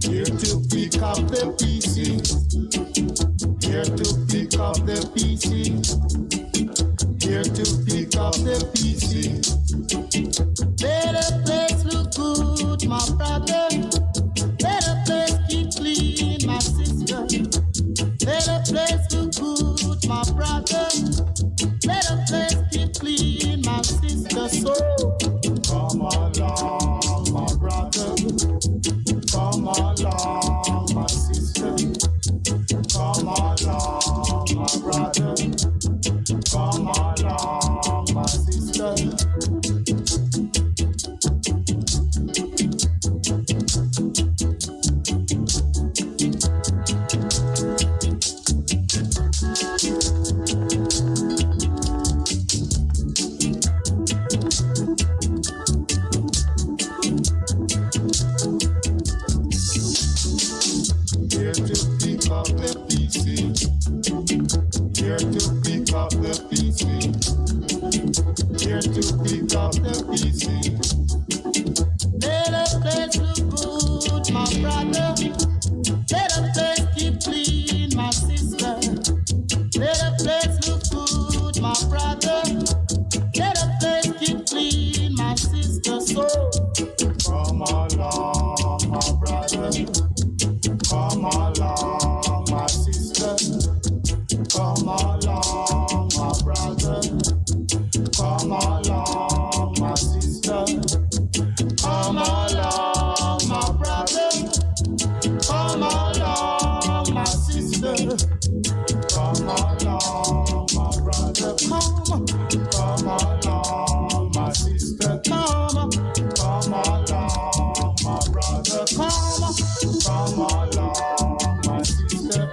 Here to pick up the pieces. Here to pick up the pieces. Here to pick up the pieces. Let the place look good, my brother. Let the place keep clean, my sister. Let the place look good, my brother. Let the place keep clean, my sister. So come along, my brother. Come along, my sister. Come along, my brother. Come along, my sister. Here to pick up the pieces. Here to pick up the pieces. Here to pick up the pieces. Let the place look good, my brother. Let the place keep clean, my sister. Let the place look good, my brother. Let the place keep clean, my sister. So come along, my brother. Come along, my sister. Come along, my brother. Come along, my sister. Come along, my brother. Come along, my sister. Come along, my brother. Come along, my sister. Come along, my brother. Come along, my sister.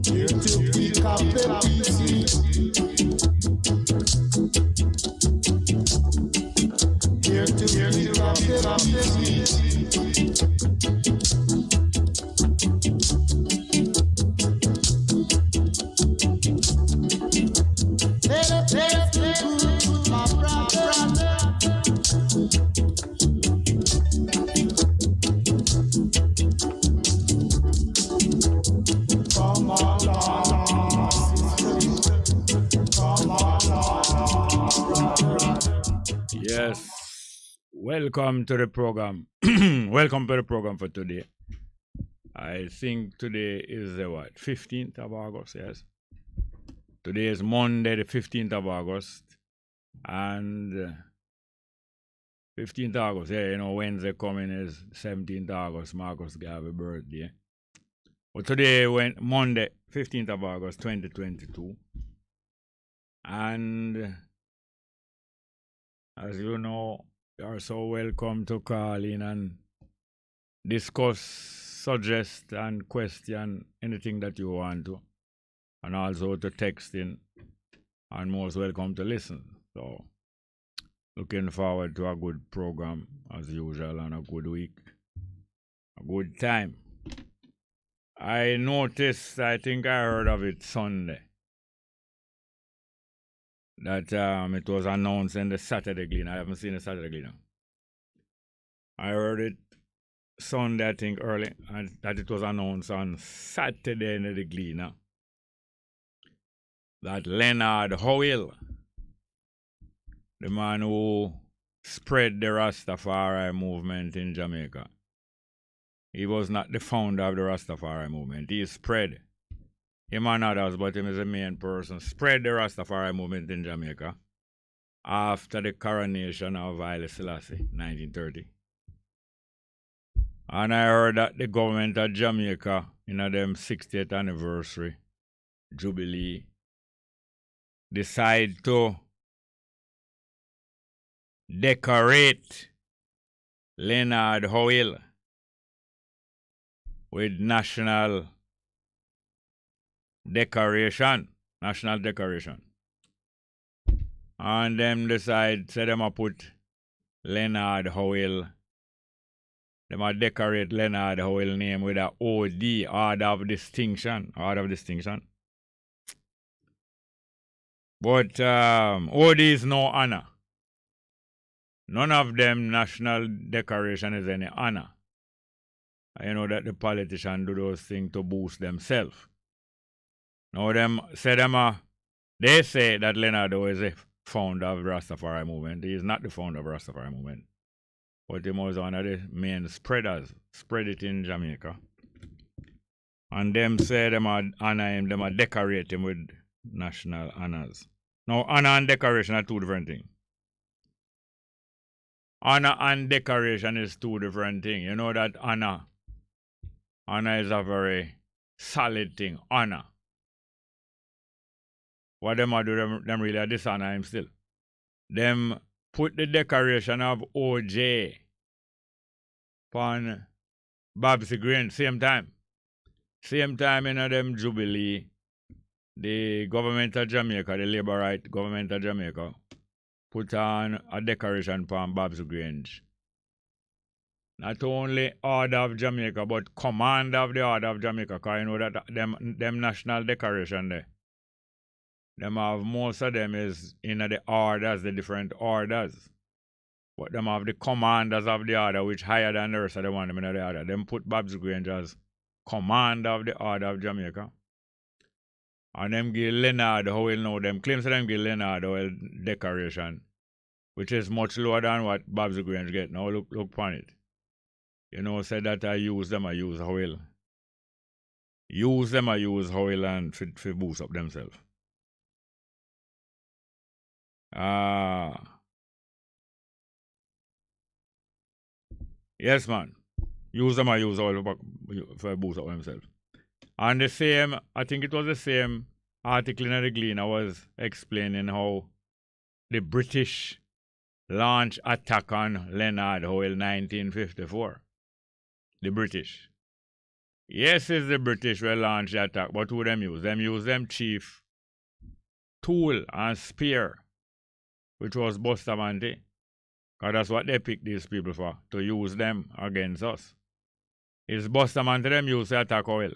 Here to pick up the pieces. Here to pick up the pieces. Let the place look good, my brother. Come along, sister. Come along, brother. Yes. Welcome to the program. Welcome to the program for today. I think today is the what? 15th of August, yes. Today is Monday, the 15th of August. And 15th August, yeah, you know, Wednesday coming is 17th August. Marcus gave a birthday. But today went Monday, 15th of August, 2022. And as you know, you are so welcome to call in and discuss, suggest, and question anything that you want to. And also to text in. And most welcome to listen. So, looking forward to a good program as usual and a good week. A good time. I noticed, I think I heard of it Sunday, that it was announced in the Saturday Gleaner. I haven't seen the Saturday Gleaner. I heard it Sunday, I think, early, and that it was announced on Saturday in the Gleaner that Leonard Howell, the man who spread the Rastafari movement in Jamaica, he was not the founder of the Rastafari movement. He spread, him and others, but him is the main person, spread the Rastafari movement in Jamaica after the coronation of Haile Selassie, 1930. And I heard that the government of Jamaica, in them 60th anniversary jubilee, decide to decorate Leonard Howell with national decoration. And them decide, say them a put Leonard Howell Them a decorate Leonard Howell name with a OD, Order of Distinction. Order of Distinction. But OD is no honor. None of them national decoration is any honor. I know that the politicians do those things to boost themselves. Now they say that Leonard Howell is a founder of the Rastafari movement. He is not the founder of the Rastafari movement. But he was one of the main spreaders. Spread it in Jamaica. And them say them are honor him, them are decorate him with national honors. Now, honor and decoration are two different things. Honor and decoration is two different things. You know that honor is a very solid thing. Honor. What them are do, them really dishonor him still. Them put the decoration of OJ upon Babsy Green same time. Same time in them Jubilee, the government of Jamaica, the Labour Right government of Jamaica, put on a decoration upon Babs Grange. Not only Order of Jamaica, but Command of the Order of Jamaica, because you know that them national decoration there. Them have most of them is in the orders, the different orders. But them have the commanders of the order, which higher than the rest of the one them in the order. Them put Babs Grange as Commander of the Order of Jamaica. And them give Leonard Howell now, them claims that them give Leonard Howell decoration, which is much lower than what Babs Grange get. Now look upon it. You know, said that I use Howell. Use Howell and for boost up themselves. Yes, man. Use Howell for boost up themselves. And the same, I think it was the same article in the Gleaner was explaining how the British launched attack on Leonard Howell 1954. The British. Yes, it's the British will launch the attack, but who them use? Them use them chief tool and spear, which was Bustamante. Because that's what they picked these people for, to use them against us. It's Bustamante them use to attack Howell.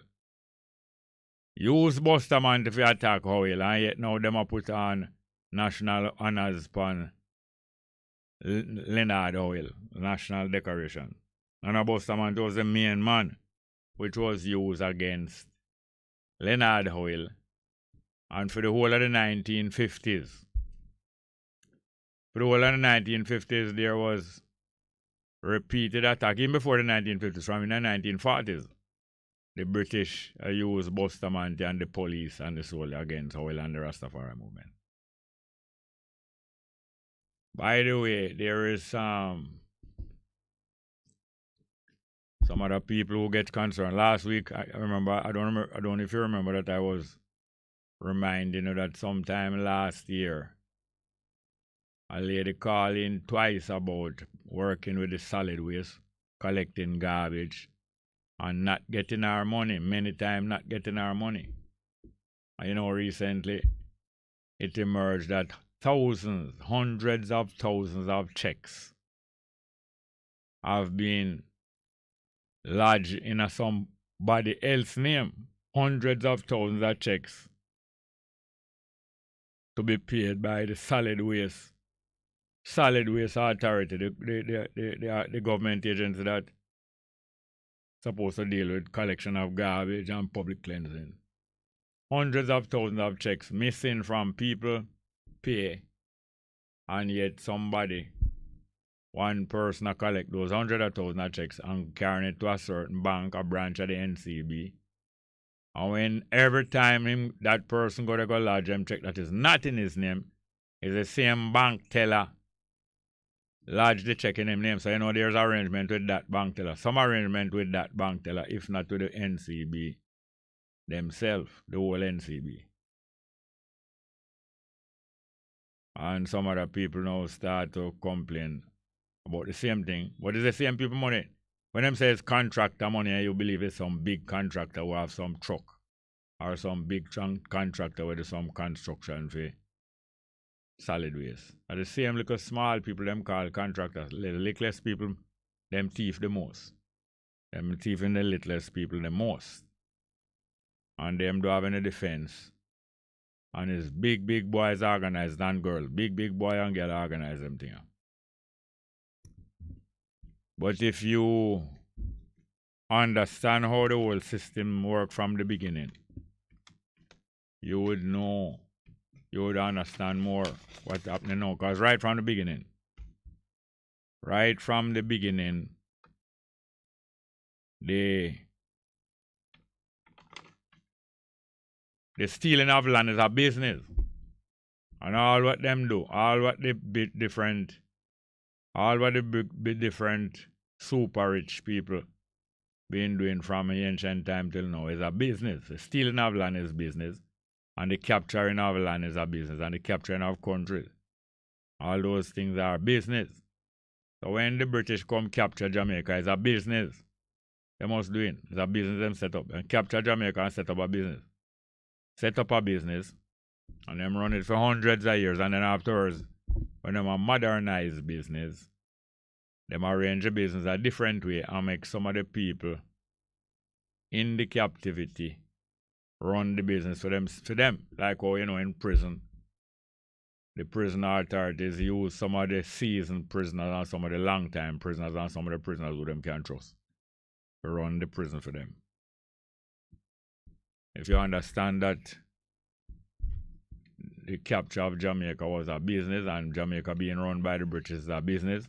Use Bustamante to attack Howell, and yet now them are put on national honors upon Leonard Howell, national decoration. And Bustamante was the main man, which was used against Leonard Howell, and for the whole of the 1950s. For the whole of the 1950s, there was repeated attack, even before the 1950s, from in the 1940s. The British used Bustamante and the police and the soldiers against Howell and the Rastafari movement. By the way, there is some other people who get concerned. Last week, I don't know if you remember that I was reminding you that sometime last year, a lady called in twice about working with the solid waste, collecting garbage, and not getting our money. Many times not getting our money. And you know, recently, it emerged that thousands, hundreds of thousands of checks have been lodged in somebody else's name. Hundreds of thousands of checks to be paid by the solid waste authority, the government agency that supposed to deal with collection of garbage and public cleansing. Hundreds of thousands of checks missing from people pay, and yet one person collect those hundreds of thousands of checks and carry it to a certain bank or branch of the NCB. And when every time that person go lodge them check that is not in his name, is the same bank teller lodge the check in his name. So you know there's arrangement with that bank teller. Some arrangement with that bank teller, if not with the NCB themselves, the whole NCB. And some other people now start to complain about the same thing. But it's the same people money. When them say it's contractor money, you believe it's some big contractor who have some truck or some big contractor with some construction for solid waste. And the same little small people them call contractors. The littlest people, them thief the most. Them thieving the littlest people the most. And them do have any defense. And it's big boys organized than girl. Big boy and girl organize them thing. But if you understand how the whole system work from the beginning, you would know, you would understand more what's happening now. Because right from the beginning, the stealing of land is a business. And all what them do, all what the different super rich people been doing from ancient time till now is a business. The stealing of land is business. And the capturing of land is a business. And the capturing of countries. All those things are business. So when the British come capture Jamaica, it's a business. They must do it. It's a business them set up. And capture Jamaica and set up a business. Set up a business. And them run it for hundreds of years. And then afterwards, when them modernize business, them arrange the business a different way and make some of the people in the captivity run the business for them. Like how, in prison, the prison authorities use some of the seasoned prisoners and some of the long-time prisoners and some of the prisoners who them can trust to run the prison for them. If you understand that the capture of Jamaica was a business and Jamaica being run by the British is a business,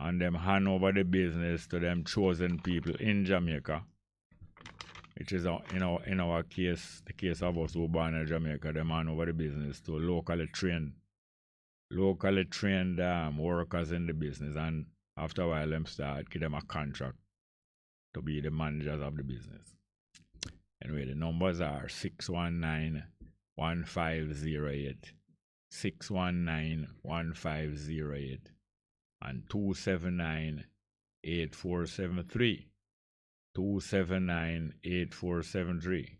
and them hand over the business to them chosen people in Jamaica, which is in our case, the case of us who born in Jamaica, them hand over the business to locally trained workers in the business, and after a while them start give them a contract to be the managers of the business. Anyway, the numbers are 619-1508, 619-1508, and 279-8473, 279-8473.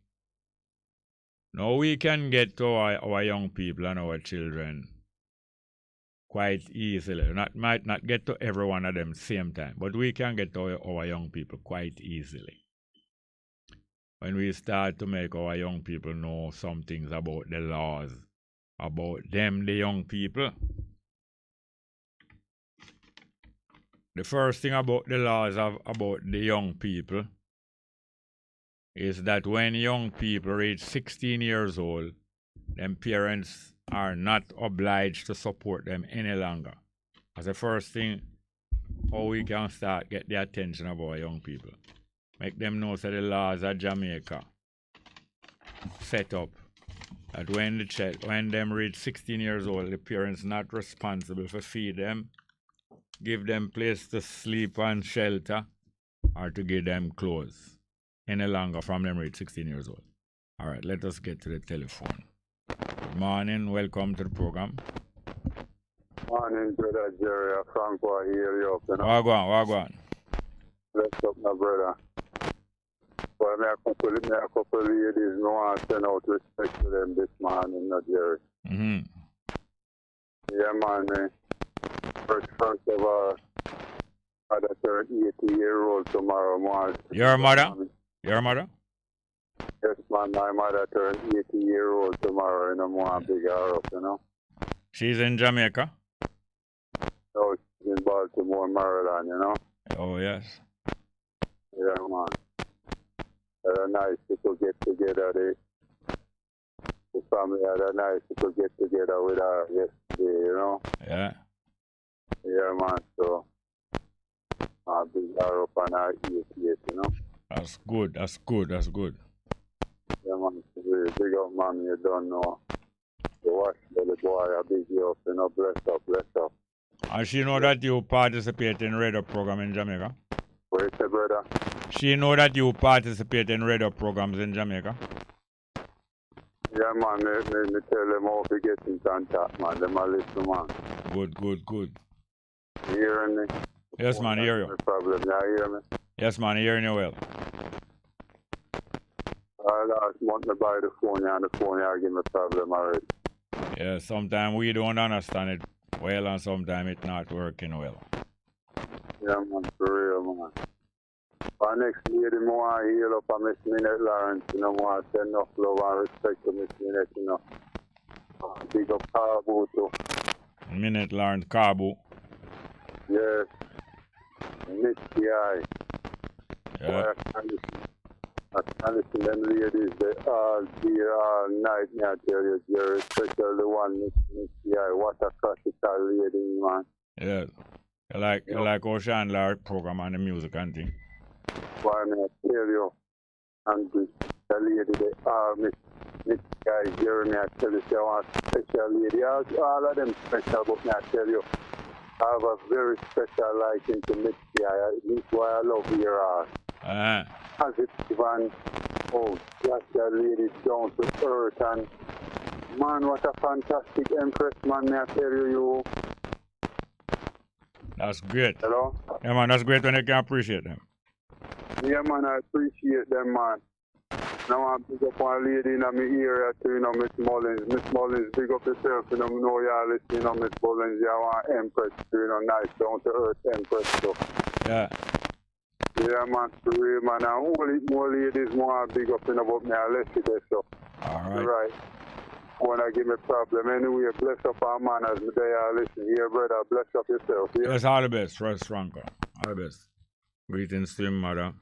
Now we can get to our young people and our children quite easily. Might not get to every one of them same time, but we can get to our young people quite easily. When we start to make our young people know some things about the laws, about them, the young people. The first thing about the laws about the young people is that when young people reach 16 years old, them parents are not obliged to support them any longer. That's the first thing how we can start get the attention of our young people. Make them know that the laws of Jamaica set up that when them reach 16 years old, the parents not responsible for feed them, give them place to sleep and shelter, or to give them clothes any longer from them reach 16 years old. All right, let us get to the telephone. Good morning, welcome to the program. Morning, brother Jerry. Franco, I hear you up. Wagwan. Bless up, my brother. Well, I have a couple ladies, no one send out respect to them this morning, not Jerry. Mm-hmm. Yeah, man. First of all, mother turned 80-year-old tomorrow morning. Your mother? Your mother? Yes, man. My mother turned 80-year-old tomorrow, and I'm one big her up, She's in Jamaica? No, she's in Baltimore, Maryland, Oh, yes. Yeah, man. They're nice to get together. The family had a nice to get together with her yesterday, Yeah. Yeah, man. So, I'll be her up on her 88, That's good. Yeah, man. Really big up, man. You don't know. The watch the boy, a big you up, bless up. And she know that you participate in radio program in Jamaica? What you say, brother? She know that you participate in radio programs in Jamaica? Yeah, man. Me tell them how to get in contact, man. Them a listen, man. Good. You hearing me? Yes, man, I hear you. No problem. You hear me? Yes, man, I hearing you well. Last month I buy the phone, and the phone give me a problem already. Yeah, sometimes we don't understand it well, and sometimes it's not working well. Yeah, man, for real, man. For next lady, more heal up on Miss Minette Lawrence, you know, more send enough love and respect to Miss Minette, you know. Big up Carbo too. Minute Lawrence Carbo. Yes. Miss P.I. Yeah. I can listen them ladies, they all day, all night, me I tell you, Jerry, especially the one Miss P.I. What a classical lady, man. Yeah. You like Ocean Lark program and the music and thing. Why me I tell you, and the lady, they all Miss P.I. Jerry, me I tell you, she want a special lady. All of them special, but me I tell you, I have a very special liking to Miss P.I. This is why I love your art. Positive and just that lady down to earth and man, what a fantastic empress, man, may I tell you. That's great. Hello? Yeah, man, that's great when you can appreciate them. Yeah, man, I appreciate them, man. Now I'm big up one lady in my area too, you know, Miss Mullins. Miss Mullins, big up yourself, you know y'all listen, you know, Miss Mullins, you want empress too, you know, nice down to earth empress too. Yeah. Yeah, man, for real, man. And more ladies more big up in about me, I'll let you there, so. All Right. Wanna give me a problem. Anyway, bless up our manners. Me there, I'll listen here, brother. Bless up yourself. Yeah? Yes, all the best, Russ Franco. All the best. Greetings to your mother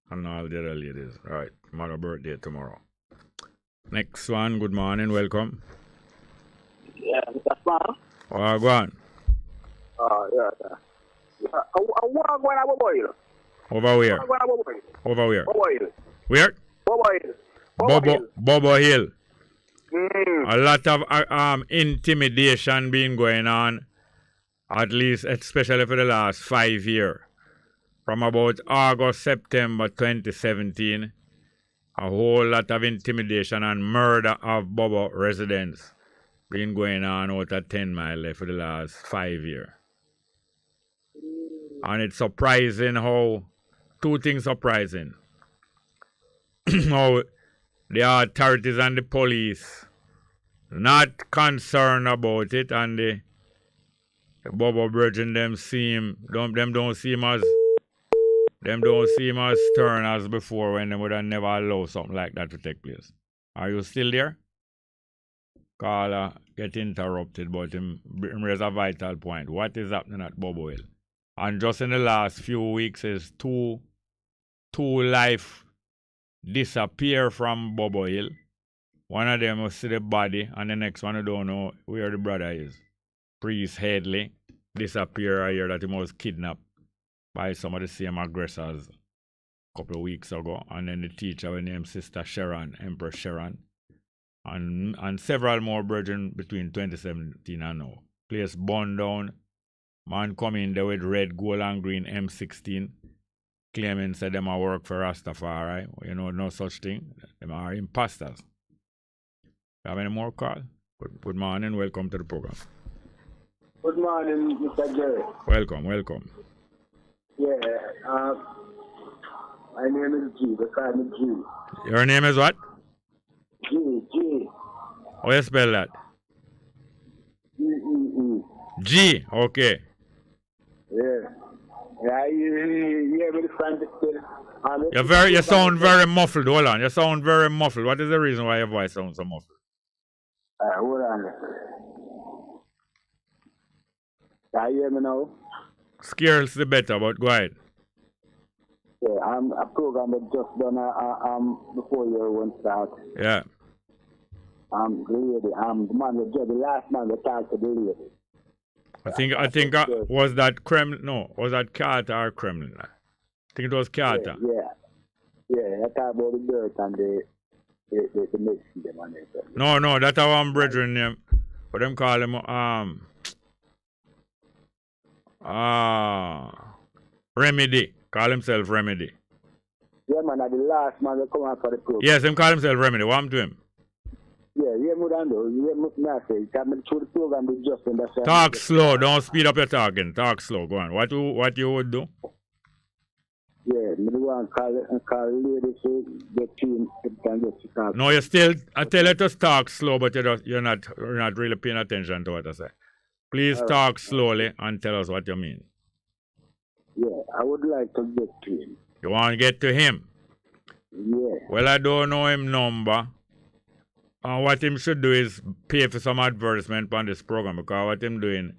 and all the other ladies. All right, mother birthday tomorrow. Next one, good morning, welcome. Yeah, Mr. Smart. Oh, go on. Yeah. What going on, Bobo? Over where? Over where? Where? Bobo Hill. A lot of intimidation been going on, at least especially for the last 5 years. From about August, September 2017, a whole lot of intimidation and murder of Bobo residents been going on out at 10 Mile for the last 5 years. And it's surprising how, two things surprising. How the authorities and the police not concerned about it, and the Bobo brethren don't seem as stern as before when they would have never allow something like that to take place. Are you still there? Caller get interrupted, but him raise a vital point. What is happening at Bobo Hill? And just in the last few weeks is two life disappear from Bobo Hill. One of them will see the body, and the next one I don't know where the brother is. Priest Headley disappear. I hear that he was kidnapped by some of the same aggressors a couple of weeks ago. And then the teacher named Sister Sharon, Empress Sharon. And several more brethren between 2017 and now. Place burned down. Man come in there with red, gold and green M16. Claiming said them a work for Rastafari. You know, no such thing. Them are imposters. Have any more call? Good morning, welcome to the program. Good morning, Mr. Jerry. Welcome. Yeah, my name is G. They call me G. Your name is what? G. How you spell that? G-E-E. G, okay. Yeah. Yeah, you able to find it still? You sound very muffled. Hold on, you sound very muffled. What is the reason why your voice sounds so muffled? Hold on. Can you hear me now? Scarcely better, but go ahead. Yeah, I'm a program that just done before you went start. Yeah. The lady, the man that the last man that talked to the lady. I think was that Kremlin? No, was that Carter or Kremlin? I think it was Carter. Yeah. I talk about the dirt and the mixing them and everything. No, that's our brethren name. What them call him? Remedy. Call himself Remedy. Yeah, man, the last man that come out for the program. Yes, him call himself Remedy. What happened to him? Yeah, more than that. Yeah, more say. Come through the program with just in that. Talk slow. Don't speed up your talking. Talk slow. Go on. What you would do? Yeah, me want to call ladies to get team can get to talk. No, you still. I tell you to talk slow, but you're not really paying attention to what I say. Please talk slowly and tell us what you mean. Yeah, I would like to get to him. You want to get to him? Yeah. Well, I don't know him number. And what him should do is pay for some advertisement on this program, because what him doing,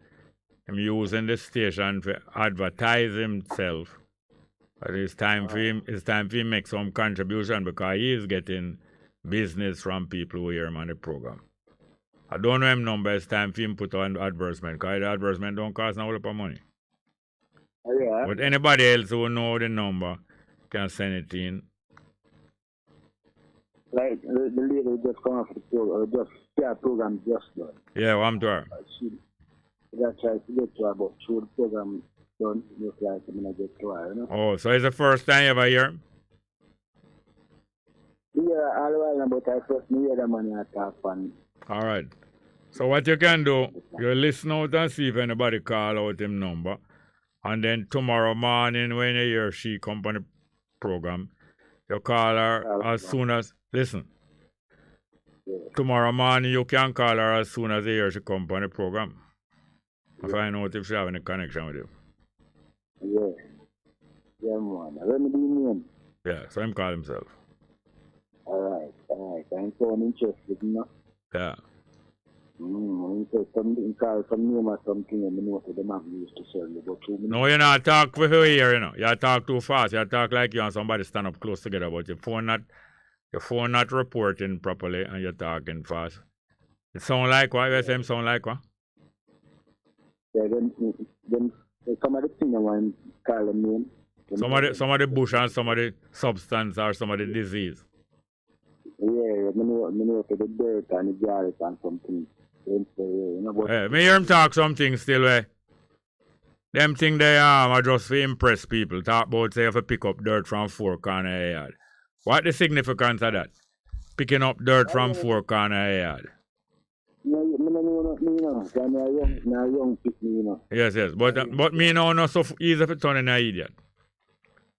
him using the station to advertise himself. But it's time for him make some contribution, because he is getting business from people who hear him on the program. I don't know him number. It's time for him put on advertisement, because the advertisement don't cost no lot of money. Yeah. But anybody else who know the number can send it in. Like the lady just come off the program, just start program just done. Yeah, I'm to her. She got tried to get to her, but through the program done, look like I'm gonna get to her, you know. Oh, so it's the first time you ever hear him? Yeah, all while but I first hear the money I talk on. All right. So what you can do, you listen out and see if anybody call out him number. And then tomorrow morning when you hear she come on the program, you call her as soon as, listen, tomorrow morning you can call her as soon as you hear she come on the program. I find out if she have any connection with you. Yeah. Yeah, man. Let me do name. Yeah, so him call himself. Alright. I'm so interested, you know. Yeah. Something called some name or something, and I know what the man used to sell me, but 2 minutes. No, you not talk for her here, you know. You talk too fast. You talk like you and somebody stand up close together, but your phone not reporting properly, and you're talking fast. It sound like what? You say him sound like what? Yeah, then some of the things I want to call them name. Some of the bush and some of the substance or some of the disease. Yeah, I know for the dirt and the garlic and something. Me hear him talk something still where them thing they are just to impress people. Talk about say if you pick up dirt from 4 corners of the yard. What the significance of that? Picking up dirt from 4 corners of the yard. Yes. But me know not so easy for turning an idiot.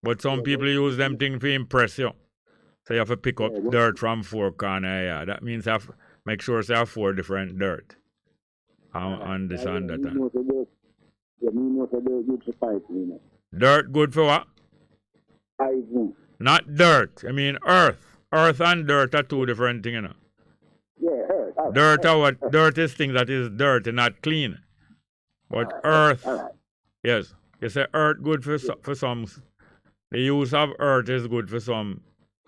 But some people use them things to impress you. So you have to pick up dirt from 4 corners of the yard. That means you have to make sure you have 4 different dirt. And this and that. Dirt good for what? Not dirt. I mean earth. Earth and dirt are 2 different things, you know. Yeah, earth. Dirt are what? Dirt is things that is dirty, not clean. But earth, yes. You say earth good for some. The use of earth is good for some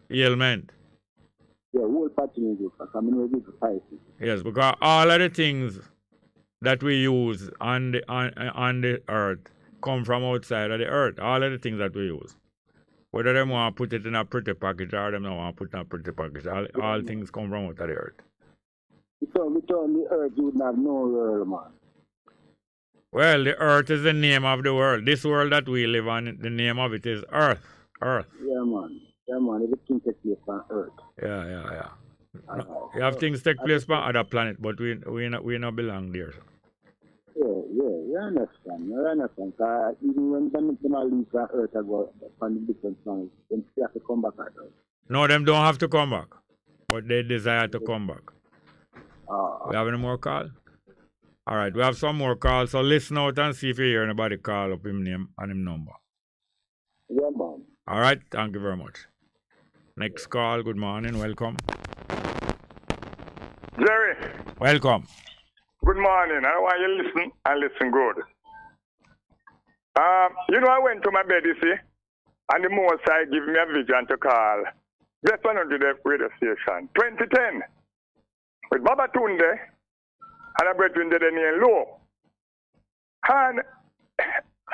ailment. Yeah, whole pattern is good for yes, because all of the things that we use on the earth come from outside of the earth. All of the things that we use. Whether they want to put it in a pretty package or they don't want to put it in a pretty package. All things come from out of the earth. So without the earth, you would have no world, man. Well, the earth is the name of the world. This world that we live on, the name of it is Earth. Earth. Yeah, man. Everything takes place on Earth. Yeah. You have things take place on other planet, but we not belong there. So. Yeah, you understand. Even when them leave on Earth, I go on the different planets, they have to come back at Earth. No, them don't have to come back, but they desire to come back. We have any more calls? All right, we have some more calls, so listen out and see if you hear anybody call up him name and him number. Yeah, man. All right, thank you very much. Next call, good morning, welcome. Jerry. Welcome. Good morning. I want you to listen and listen good. I went to my bed, you see, and the Most High give me a vision to call Bess 100 radio station, 2010, with Baba Tunde and a brethren that named Low. And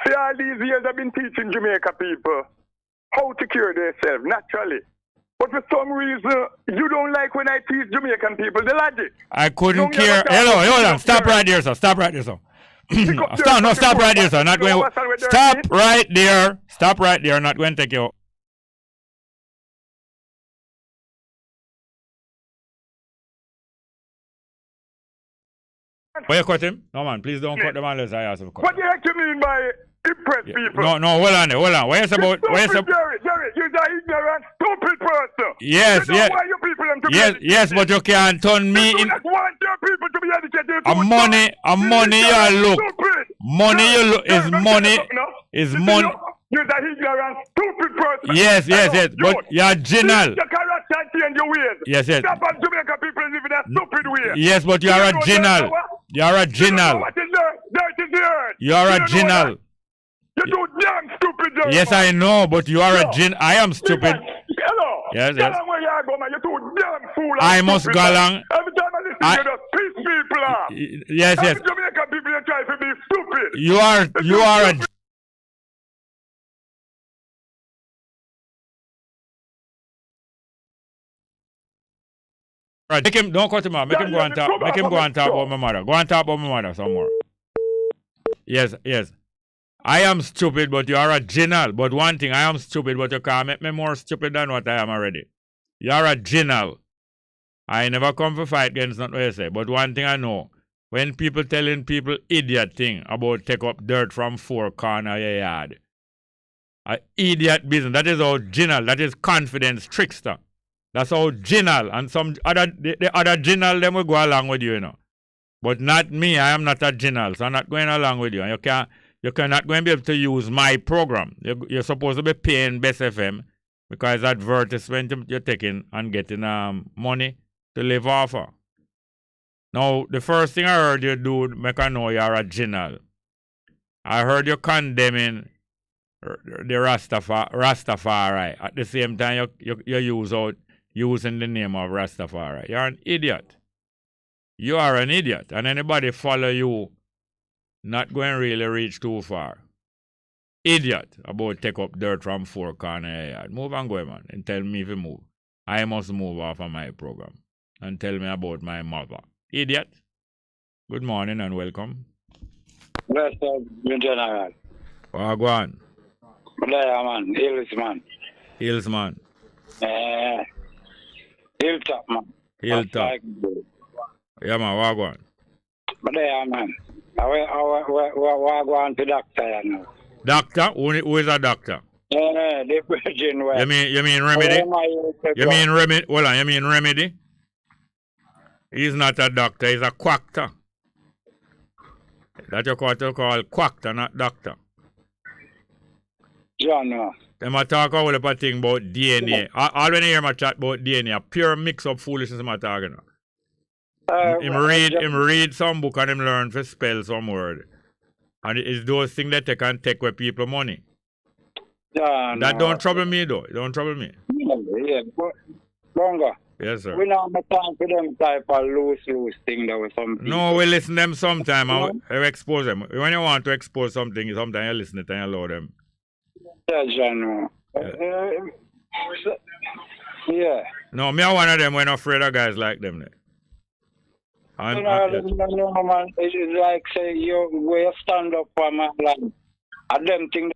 see, all these years I've been teaching Jamaica people how to cure themselves naturally. But for some reason, you don't like when I teach Jamaican people the logic. I couldn't care. Hello, hold on. Stop right there, sir. Stop right there, sir. Stop right there, sir. Not going. Stop right there. Stop right there. Not going to take you. Why you cut him? No, man. Please don't cut them unless I ask him to cut. What do you actually mean by impress people? No, hold on. What you say about? Jerry, you're the ignorant, stupid person. Yes. Yes, but you can't turn me in. You don't want your people to be educated. Money you look. Money you look is money. Is money. You're the ignorant, stupid person. Yes. But you're general. The character change your ways. Yes. Stop on Jamaican people live in a stupid way. Yes, but you're a general. You're a general. What is dirt is dirt. You're a general. You're too damn stupid, dirt. Yes, I know, but you are a gen. I am stupid. Hello. Yes. Tell them where you are going, man. You're too damn fool. I must go along. Every time I listen, you just piss people off. Yes. Every Jamaican people, you try to be stupid. You are a. Right, make him, don't cut him off. Make him go and talk. Make him go and talk about my mother. Go and talk about my mother some more. Yes. I am stupid, but you are a general. But one thing, I am stupid, but you can't make me more stupid than what I am already. You are a general. I never come for fight against not what you say. But one thing I know, when people telling people idiot thing about take up dirt from 4 corners of your yard, a idiot business. That is how general. That is confidence trickster. That's how general, and some other the other general them will go along with you, you know. But not me. I am not a general, so I'm not going along with you. And you cannot going to be able to use my program. You're supposed to be paying Bess FM because advertisement you're taking and getting money to live off of. Now, the first thing I heard you do make I know you're a general. I heard you condemning the Rastafari. At the same time, you using the name of Rastafari. You're an idiot. You are an idiot. And anybody follow you, not going to really reach too far. Idiot about take up dirt from 4 corners. Move and go, man. And tell me if you move. I must move off of my program. And tell me about my mother. Idiot. Good morning and welcome. Bless the general. Go on. There, man. Hills, man. Hilltop, man. Hilltop. Yeah, man. Go on. But there, man. I go on to doctor now. Doctor? Who is a doctor? The virgin way. You mean Remedy? You mean Remedy? Hold on, you mean Remedy? He's not a doctor, he's a quackter. That's what you call quackter, not doctor. Yeah, no. Them a talk a whole heap of thing about DNA. All when you hear my chat about DNA, a pure mix up foolishness I'm talking about. Him read some book and him learn to spell some word. And it's those things that they can take away people money. Yeah, that don't trouble me though. It don't trouble me. Yeah, Bongo. Yes, sir. We don't have time for them type of loose thing that was some people. No, we listen to them sometime and we expose them. When you want to expose something, sometimes you listen to it and you allow them. Yeah, John. Yeah. No, me are one of them when I'm afraid of guys like them. No, man. It's like say you stand up for my land. And them thing.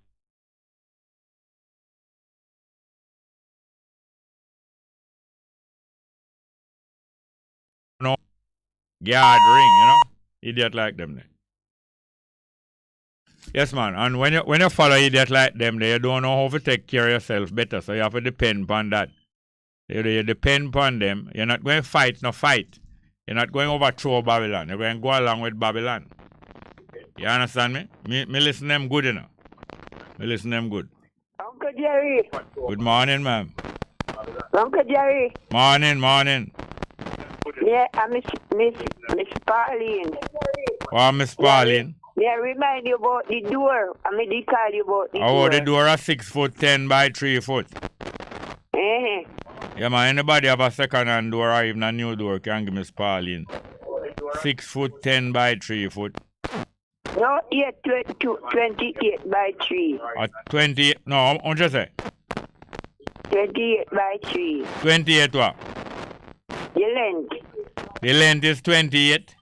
No, guard ring, you know, idiot like them. Yes, man. And when you follow idiot like them, you don't know how to take care of yourself better. So you have to depend upon that. You depend upon them. You're not going to fight. You're not going to overthrow Babylon. You're going to go along with Babylon. You understand me? Me listen them good, you know. Me listen them good. Uncle Jerry. Good morning, ma'am. Uncle Jerry. Morning. Yeah, I'm Miss Pauline. Oh, Miss Pauline. Yeah, remind you about the door. I mean, they call you about the door. Oh, the door is 6'10" by 3 foot. Yeah, man, anybody have a second-hand door or even a new door can give Miss Pauline. 6'10" by 3 foot. No, 28 by 3. 28, no, how much you say? 28 by 3. 28 what? The length. The length is 28?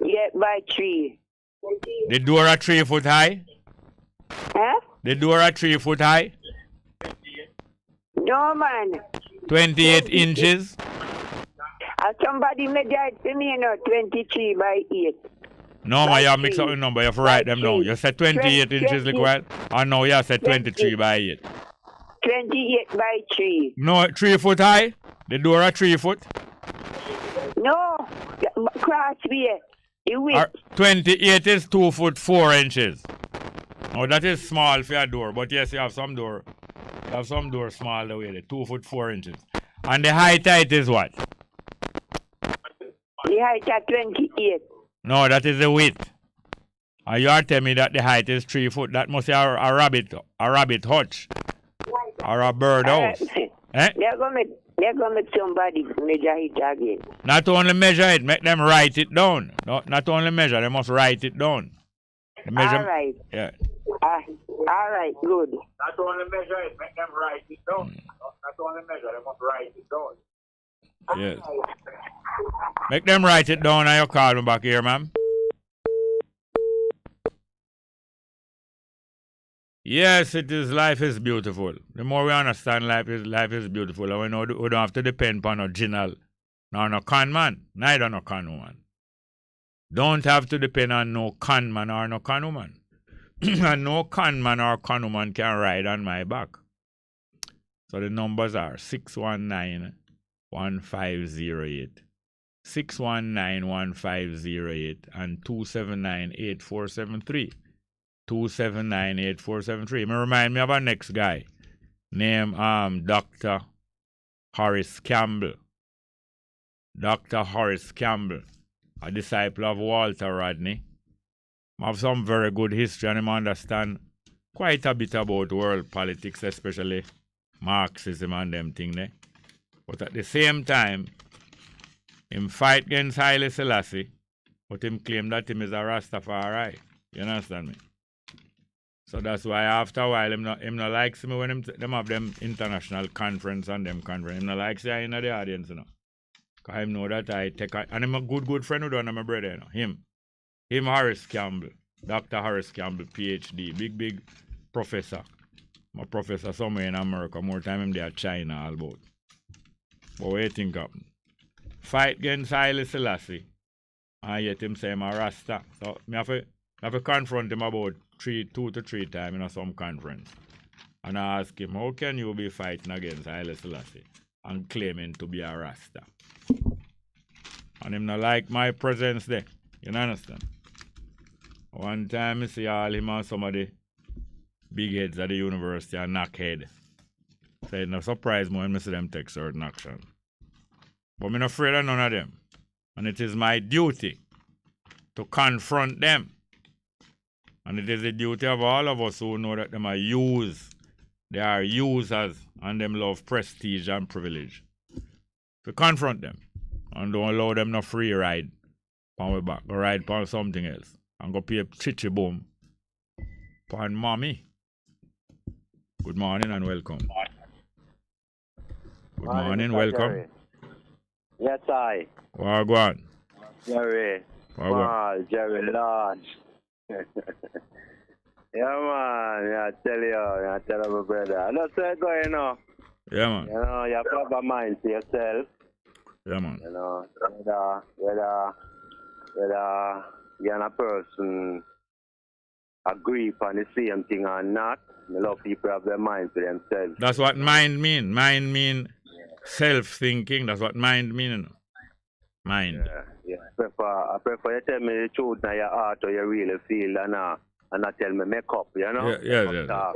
Yeah, by 3. The door are 3 foot high? Huh? The door are 3 foot high? No, man. 28 inches? Somebody made that to me, 23 by 8. No, man, you have mixed up the number. You have to write them now. You said 28 inches, like what? Oh, no, you said 23 by 8. 28 by 3. No, 3 foot high? The door are 3 foot? No, crossway. 28 is 2 foot 4 inches. Oh, that is small for your door, but yes, you have some door. Have some doors small the way, the 2 foot 4 inches. And the height is what? The height at 28. No, that is the width. And you are telling me that the height is 3 foot. That must be a rabbit hutch. Or a bird house. Eh? They're going to make somebody measure it again. Not only measure it, make them write it down. Not only measure, they must write it down. All right. Yeah. All right, good. Not only measure it, make them write it down. Not only measure, they must write it down. Yes. Make them write it down and you call me back here, ma'am. Yes, it is. Life is beautiful. The more we understand life is beautiful. And we know we don't have to depend upon no general, nor no con man, neither no con woman. Don't have to depend on no con man or no con woman. And no con man or con woman can ride on my back. So the numbers are 619-1508, 619-1508, and 279-8473. 279-8473. Remind me of our next guy named Dr. Horace Campbell. Dr. Horace Campbell, a disciple of Walter Rodney. Have some very good history and him understand quite a bit about world politics, especially Marxism and them thing there. But at the same time, him fight against Haile Selassie, but him claim that him is a Rastafari. You understand me? So that's why after a while, him not likes me when them have them international conference and them conference. Him not likes me in the audience, you know. Because him know that I take and him a good friend with one of my brother, you know. Him Horace Campbell, Dr. Horace Campbell, PhD, big professor. I'm a professor somewhere in America, more time him there at China all about. But what do you think happen? Fight against Haile Selassie, and yet him say I'm a Rasta. So I have to confront him about 2 to 3 times in some conference. And I ask him, how can you be fighting against Haile Selassie and claiming to be a Rasta? And him not like my presence there. You understand? One time I see all him and some of the big heads at the university and knock head. So it no surprise me when I see them take certain action. But I'm not afraid of none of them. And it is my duty to confront them. And it is the duty of all of us who know that them are used. They are users and them love prestige and privilege. To confront them. And don't allow them no free ride on my back. Go ride on something else. And go pay a chichi boom. Pan mommy. Good morning and welcome. Good morning, welcome. Jerry. Yes, I. Wagwan. Jerry. Wagwan. Jerry Lord. Yeah, man. I tell my brother. That's what's going on. Yeah, man. You know, you have to have a mind to yourself. Yeah, man. You know, whether you and a person agree upon the same thing or not, a lot of people have their mind to themselves. That's what mind mean. Mind mean self-thinking. That's what mind mean. You know? Mind. Yeah. I prefer you tell me the truth in your heart or you really feel and not tell me make up, you know? Yeah.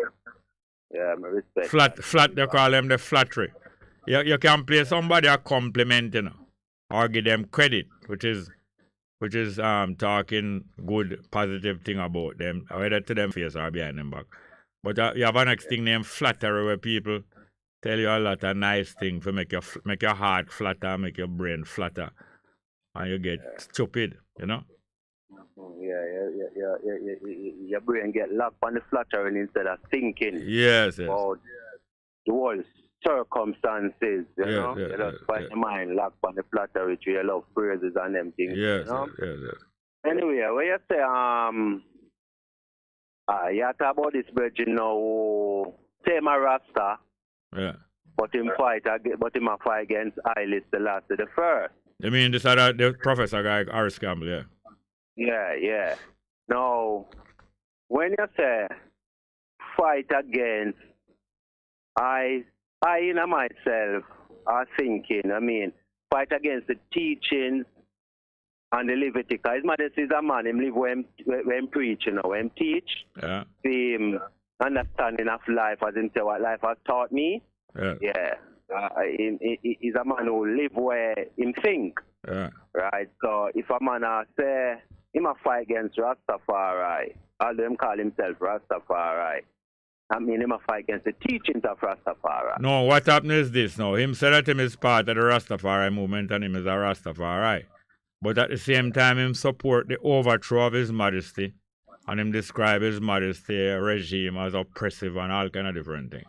Yeah, I respect. Flat, they call them the flattery. You can play somebody a compliment, you know, or give them credit, which is talking good, positive thing about them, whether to them face or behind them back. But you have a next thing named flattery, where people tell you a lot of nice things to make your heart flatter, make your brain flatter, and you get stupid, you know? Yeah. Your brain get locked on the flattering instead of thinking. Yes. About the whole circumstances, you know? You just find your mind locked on the flattery with your love praises and them things. Yes, you know? yes. Anyway, when you say, you talk about this virgin now, same a Rasta, but him fight against Haile Selassie the first. You mean this other the professor guy, Horace Campbell, yeah? Yeah. Now, when you say fight against, I in myself are thinking, fight against the teachings and the Leviticus. His mother is a man, him live when preach, you know, when teach. Yeah. Him understanding of life, as him say what life has taught me. Yeah. Yeah. He's a man who live where him think. Yeah. Right? So if a man say him a fight against Rastafari, although him call himself Rastafari, I mean him a fight against the teachings of Rastafari. No, what happened is this now. Him said that him is part of the Rastafari movement and him is a Rastafari. But at the same time, him support the overthrow of His Majesty. And him describe His Majesty regime as oppressive and all kind of different things.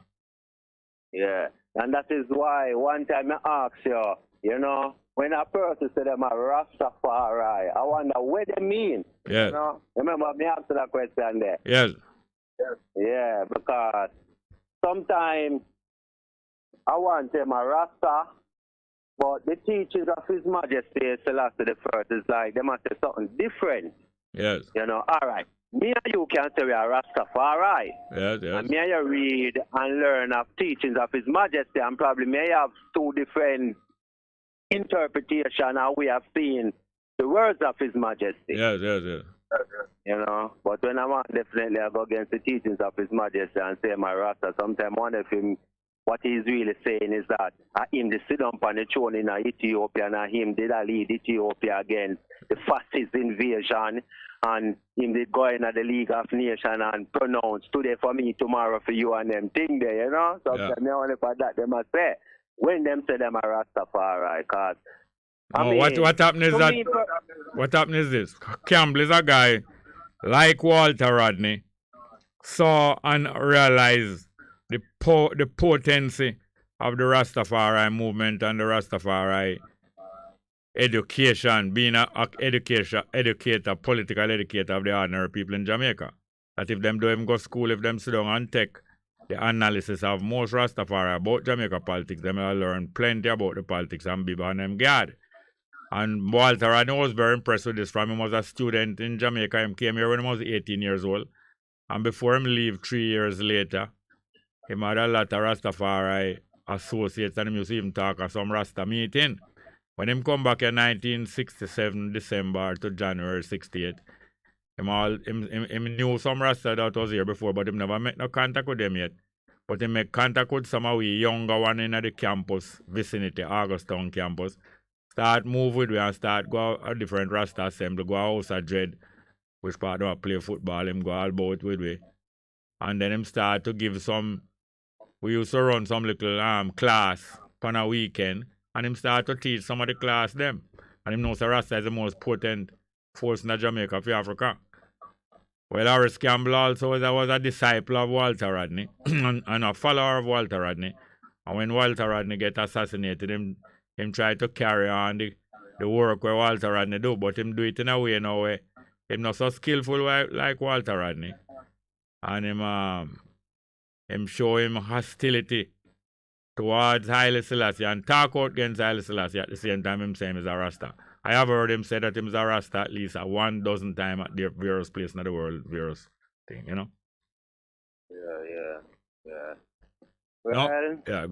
Yeah. And that is why one time I asked you, you know, when a person said them a Rastafari, I wonder what they mean. Yes. You know? Remember me answer that question there? Yes. Yeah, because sometimes I want them a Rasta, but the teachings of His Majesty Selassie the First is like they must say something different. Yes. You know, all right. Me and you can say we are Rastafari. Yes, yes. And me and you read and learn of teachings of His Majesty, and probably may have two different interpretations how we have seen the words of His Majesty. Yes, yes, yes. You know, but when I want definitely I go against the teachings of His Majesty and say my Rasta, sometimes one of him, what he's really saying is that him did sit down on the throne in Ethiopia and him did lead Ethiopia against the fascist invasion, and him did go in the League of Nations and pronounce today for me, tomorrow for you, and them thing there, you know. Sometimes I only for that they must say when them say them are Rastafari, because no, what happened is that what happened is this. Campbell is a guy like Walter Rodney saw and realized the potency of the Rastafari movement and the Rastafari education, being an educator, political educator of the ordinary people in Jamaica. That if them don't even go to school, if them sit down and take the analysis of most Rastafari about Jamaica politics, them will learn plenty about the politics and be on them guard. And Walter, I was very impressed with this from him. He was a student in Jamaica. He came here when he was 18 years old. And before him leave 3 years later, he had a lot of Rastafari associates and he used to even talk at some Rasta meeting. When him come back in 1967, December to January 68, him knew some Rasta that was here before, but him never make no contact with them yet. But he make contact with some of the younger one in the campus vicinity, Augustown campus. Start move with me and start go a different Rasta assembly, go House of Dread, which part of play football, him go all about with me. And then him start to give some, we used to run some little class on a weekend, and him start to teach some of the class them. And him knows Rasta is the most potent force in Jamaica for Africa. Well, Horace Campbell also was a disciple of Walter Rodney and a follower of Walter Rodney. And when Walter Rodney get assassinated, him try to carry on the work where Walter Rodney do, but him do it in a way now where him not so skillful like Walter Rodney. And him show him hostility towards Haile Selassie and talk out against Haile Selassie at the same time him saying he's a Rasta. I have heard him say that he's a Rasta at least 1 dozen times at the various places in the world, various thing, you know? Yeah. No? Well, Yeah.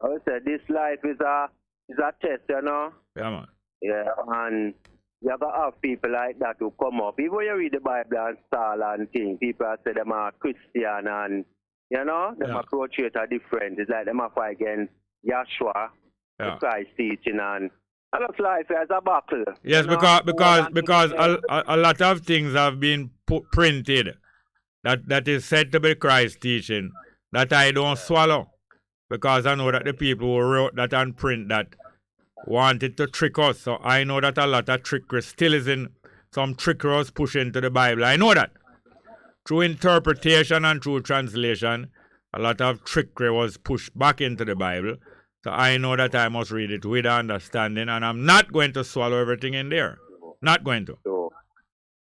I would say this life is a test, you know? Yeah, man. Yeah, and you have to have people like that who come up. Even when you read the Bible and style and things, people say them are Christian and, you know, them approach it are different. It's like them are fight against Yahshua, the Christ teaching, and I look life as a battle. Yes, you know? because a lot of things have been printed that is said to be Christ teaching that I don't swallow. Because I know that the people who wrote that and print that wanted to trick us. So I know that a lot of trickery still is in some trickery was pushed into the Bible. I know that. Through interpretation and through translation, a lot of trickery was pushed back into the Bible. So I know that I must read it with understanding, and I'm not going to swallow everything in there. Not going to. So,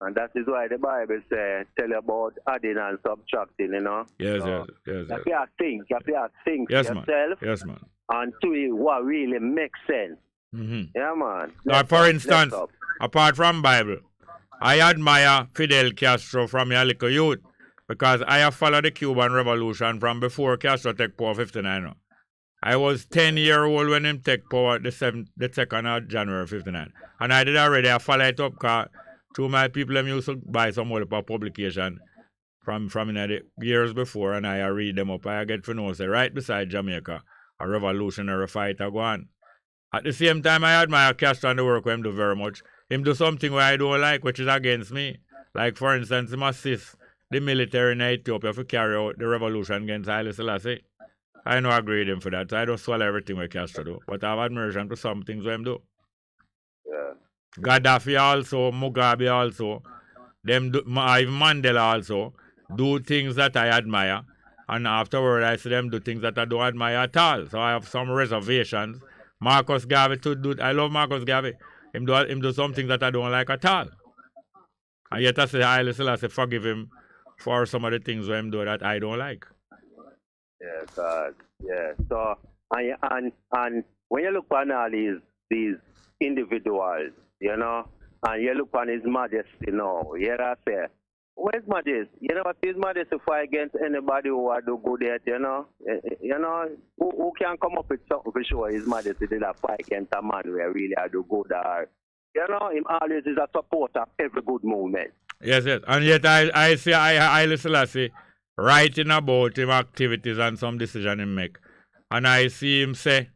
and that is why the Bible says, tell you about adding and subtracting, you know? Yes. You have to think Yes, yourself. Man. Yes, man. And to what really makes sense. Mm-hmm. Yeah, man. Now, for instance, apart from Bible, I admire Fidel Castro from a little youth because I have followed the Cuban Revolution from before Castro take power 59. I was 10-year-old when him take power the 2nd of January 59. And I follow it up because through my people, them used to buy some other publication from the years before, and I read them up. I get to know, say, right beside Jamaica, a revolutionary fighter go on. At the same time, I admire Castro and the work him do very much. Him do something where I don't like, which is against me. Like, for instance, him assist the military in Ethiopia to carry out the revolution against Haile Selassie. I don't agree with him for that, so I don't swallow everything with Castro do. But I have admiration for some things him do. Yeah. Gaddafi also, Mugabe also, them do, even Mandela also, do things that I admire. And afterward, I see them do things that I don't admire at all. So I have some reservations. Marcus Garvey too do. I love Marcus Garvey. Him do something that I don't like at all. And yet I say I say forgive him for some of the things him do that I don't like. Yeah, God. Yeah. So and when you look on all these individuals, you know, and you look on His Majesty, you know, here I say, where's Majesty? You know, if His Majesty fight against anybody who are do good at, you know, who can come up with something for sure His Majesty did a fight against a man who really are do good or, you know, him always is a supporter of every good movement. Yes, yes. And yet I see Haile Selassie writing about him activities and some decision he make. And I see him say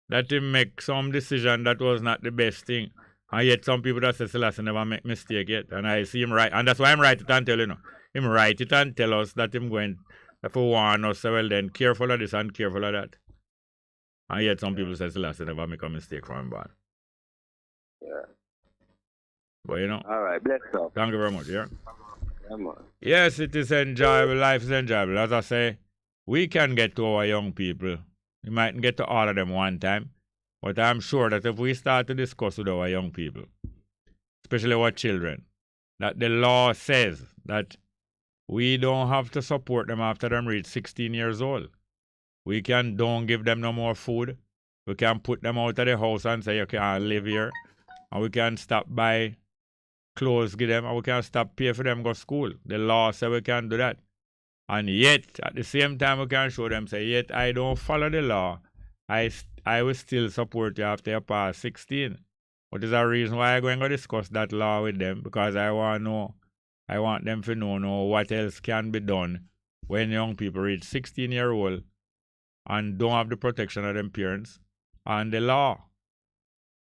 that he make some decision that was not the best thing. And yet some people that say Selassie never make mistake yet. And I see him write, and that's why I'm write it and tell you know. Him write it and tell us that him going for warn us, so well then careful of this and careful of that. And yet some people say Selassie never make a mistake from him born. Yeah. But you know. All right, bless up. Thank you very much, yeah. Come on. Yes, it is enjoyable. Life is enjoyable. As I say, we can get to our young people. We mightn't get to all of them one time. But I'm sure that if we start to discuss with our young people, especially our children, that the law says that we don't have to support them after them reach 16 years old. We don't give them no more food. We can put them out of the house and say, you can't live here. And we can stop buy clothes, give them, and we can stop pay for them go to school. The law says we can do that. And yet, at the same time, we can show them, say, yet I don't follow the law. I will still support you after you pass 16. What is the reason why I'm going to discuss that law with them? Because I want them to know what else can be done when young people reach 16-year-old and don't have the protection of their parents and the law.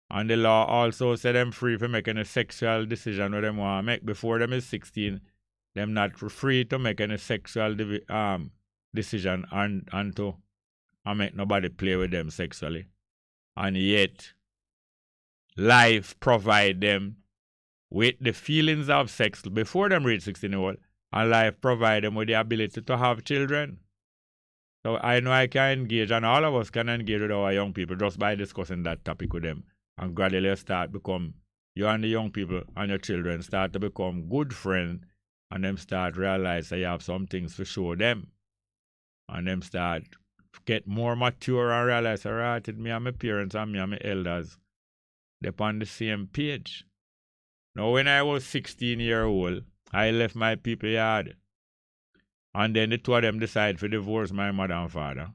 And the law also said them free for making a sexual decision what them want to make. Before them is 16, them not free to make any sexual decision and to make nobody play with them sexually. And yet, life provide them with the feelings of sex before them reach 16-year-old, and life provide them with the ability to have children. So I know I can engage, and all of us can engage with our young people just by discussing that topic with them. And gradually you and the young people and your children start to become good friends, and them start realize that you have some things to show them. And them start get more mature and realize, all right, me and my parents and me and my elders, they're on the same page. Now, when I was 16-year-old, I left my people yard. And then the two of them decide to divorce my mother and father.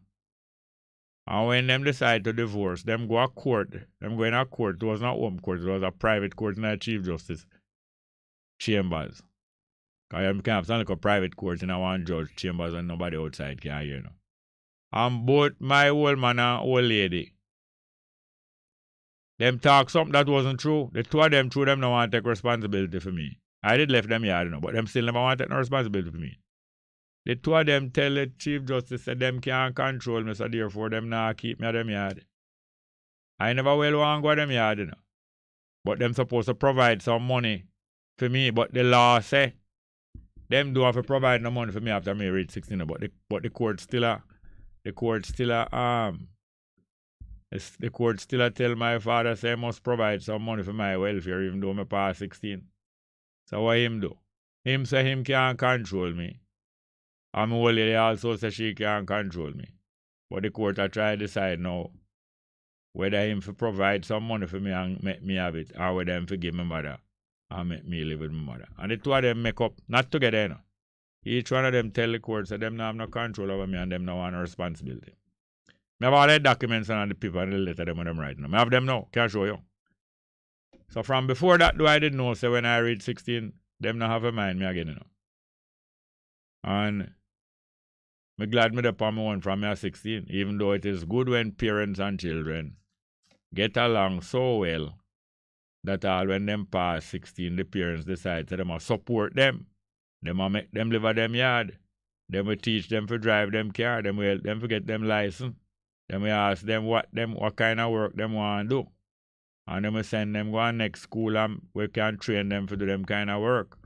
And when them decide to divorce, them go to court. Them going to court. It was not home court. It was a private court in the Chief Justice chambers. Because you can't have like a private court in a one judge chambers and nobody outside can hear, you know. And both my old man and old lady, them talk something that wasn't true. The two of them, through them, don't want to take responsibility for me. I did left them here, you know, but them still never want to take no responsibility for me. The two of them tell the Chief Justice that them can't control me, so therefore them not keep me at them yard. I never will want to go to them yard, you know. But them supposed to provide some money for me, but the law say them do have to provide no money for me after me reach 16, but the court still tell my father say I must provide some money for my welfare even though I pass 16. So what him do? Him say him can't control me. And my old lady also say she can't control me. But the court I try to decide now whether him to provide some money for me and make me have it, or whether him to give my mother and make me live with my mother. And the two of them make up, not together, you know. Each one of them tell the court that them not have no control over me and them no want no responsibility. I have all the documents and the paper and the letter them when them writing them. I have them now, can show you. So from before that, though I didn't know, so when I read 16, them not have a mind me again, you know. And I'm glad me up on my one from me at 16, even though it is good when parents and children get along so well that all when them pass 16, the parents decide that they must support them. They must make them live at them yard. They will teach them to drive them car. They will help them to get them license. They will ask them what kind of work them want to do. And then we send them go on next school and we can train them to do them kind of work.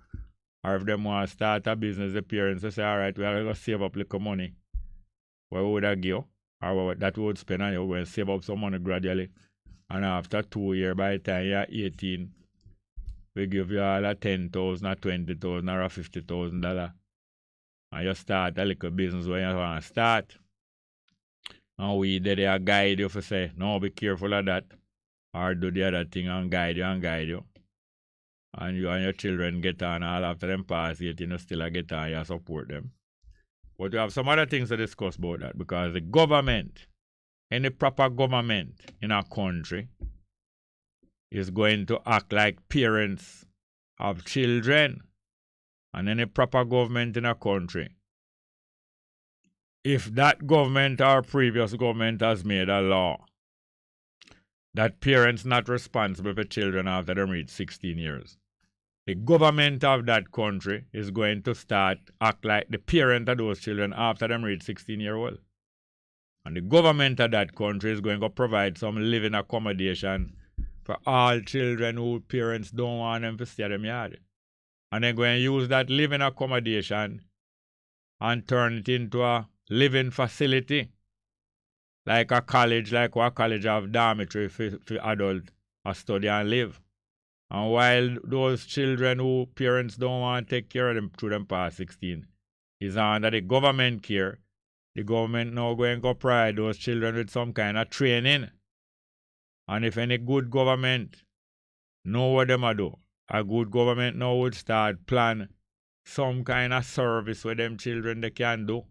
Or if them want to start a business, the parents will say, all right, we are going to save up little money. Where would I give? Or that we would spend on you. We'll save up some money gradually. And after 2 years, by the time you're 18, we give you all a $10,000 or $20,000 or $50,000. And you start a little business where you want to start. And we there guide you for say, no, be careful of that. Or do the other thing and guide you. And you and your children get on all after them pass 18, you still get on, you support them. But we have some other things to discuss about that because the government, any proper government in our country is going to act like parents of children. And any proper government in a country, if that government or previous government has made a law that parents not responsible for children after they reach 16 years, the government of that country is going to start act like the parent of those children after them reach 16 years old. And the government of that country is going to provide some living accommodation for all children whose parents don't want them to stay at them yard. And they're going to use that living accommodation and turn it into a living facility. Like a college, like what college have dormitory for adults to study and live. And while those children who parents don't want to take care of them through them past 16 is under the government care, the government now going to provide those children with some kind of training. And if any good government know what them a do, a good government now would start plan some kind of service with them children they can do.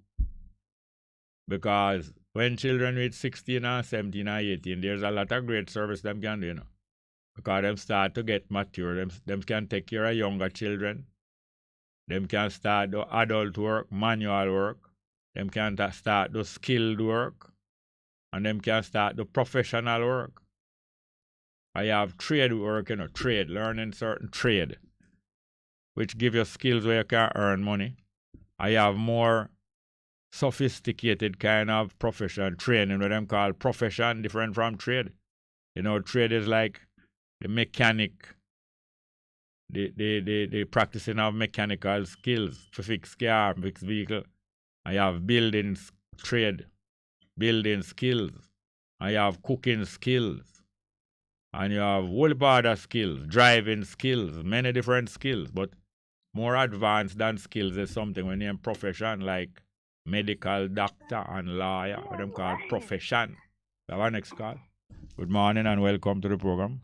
Because when children reach 16 or 17 or 18, there's a lot of great service them can do, you know. Because them start to get mature, them can take care of younger children. Them can start do adult work, manual work. Them can start do skilled work. And them can start do professional work. I have trade work, you know, learning certain trade, which give you skills where you can earn money. I have more sophisticated kind of profession training, what them call profession, different from trade. You know, trade is like the mechanic, the practicing of mechanical skills to fix car, fix vehicle. I have building trade, building skills. I have cooking skills. And you have whole border skills, driving skills, many different skills. But more advanced than skills is something when you're in profession like medical doctor and lawyer, what them call profession. So our next call. Good morning and welcome to the program.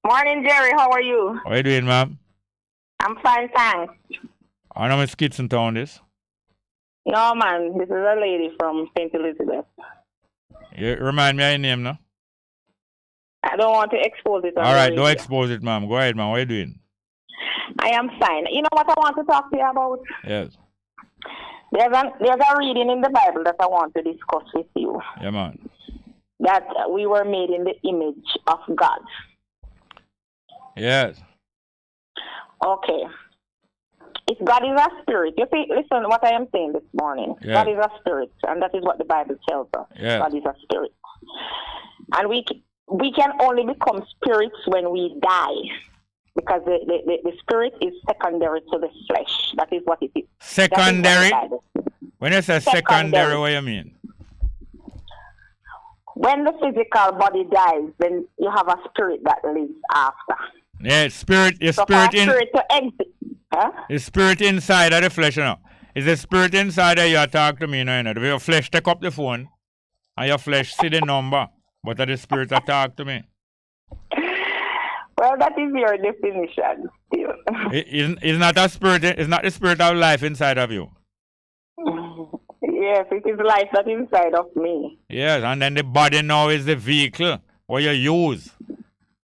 Morning, Jerry. How are you? How are you doing, ma'am? I'm fine, thanks. I know Miss Kitson Town this. No, man. This is a lady from St. Elizabeth. You remind me of your name, no? I don't want to expose it. All right, don't expose it, ma'am. Go ahead, ma'am. What are you doing? I am fine. You know what I want to talk to you about? Yes. There's a reading in the Bible that I want to discuss with you. Yeah, man. That we were made in the image of God. Yes. Okay. If God is a spirit, you see, listen what I am saying this morning. Yeah. God is a spirit, and that is what the Bible tells us. Yeah. God is a spirit. And we can only become spirits when we die, because the spirit is secondary to the flesh. That is what it is. Secondary? When you say secondary, what do you mean? When the physical body dies, then you have a spirit that lives after. Yeah, spirit is so spirit to exit. Huh? The spirit inside of the flesh, you know. Is the spirit inside of you talk to me, you know? Your flesh take up the phone and your flesh see the number. But the spirit that talk to me. Well, that is your definition still. It's not a spirit, it's not the spirit of life inside of you. Yes, it is life that is inside of me. Yes, and then the body now is the vehicle what you use.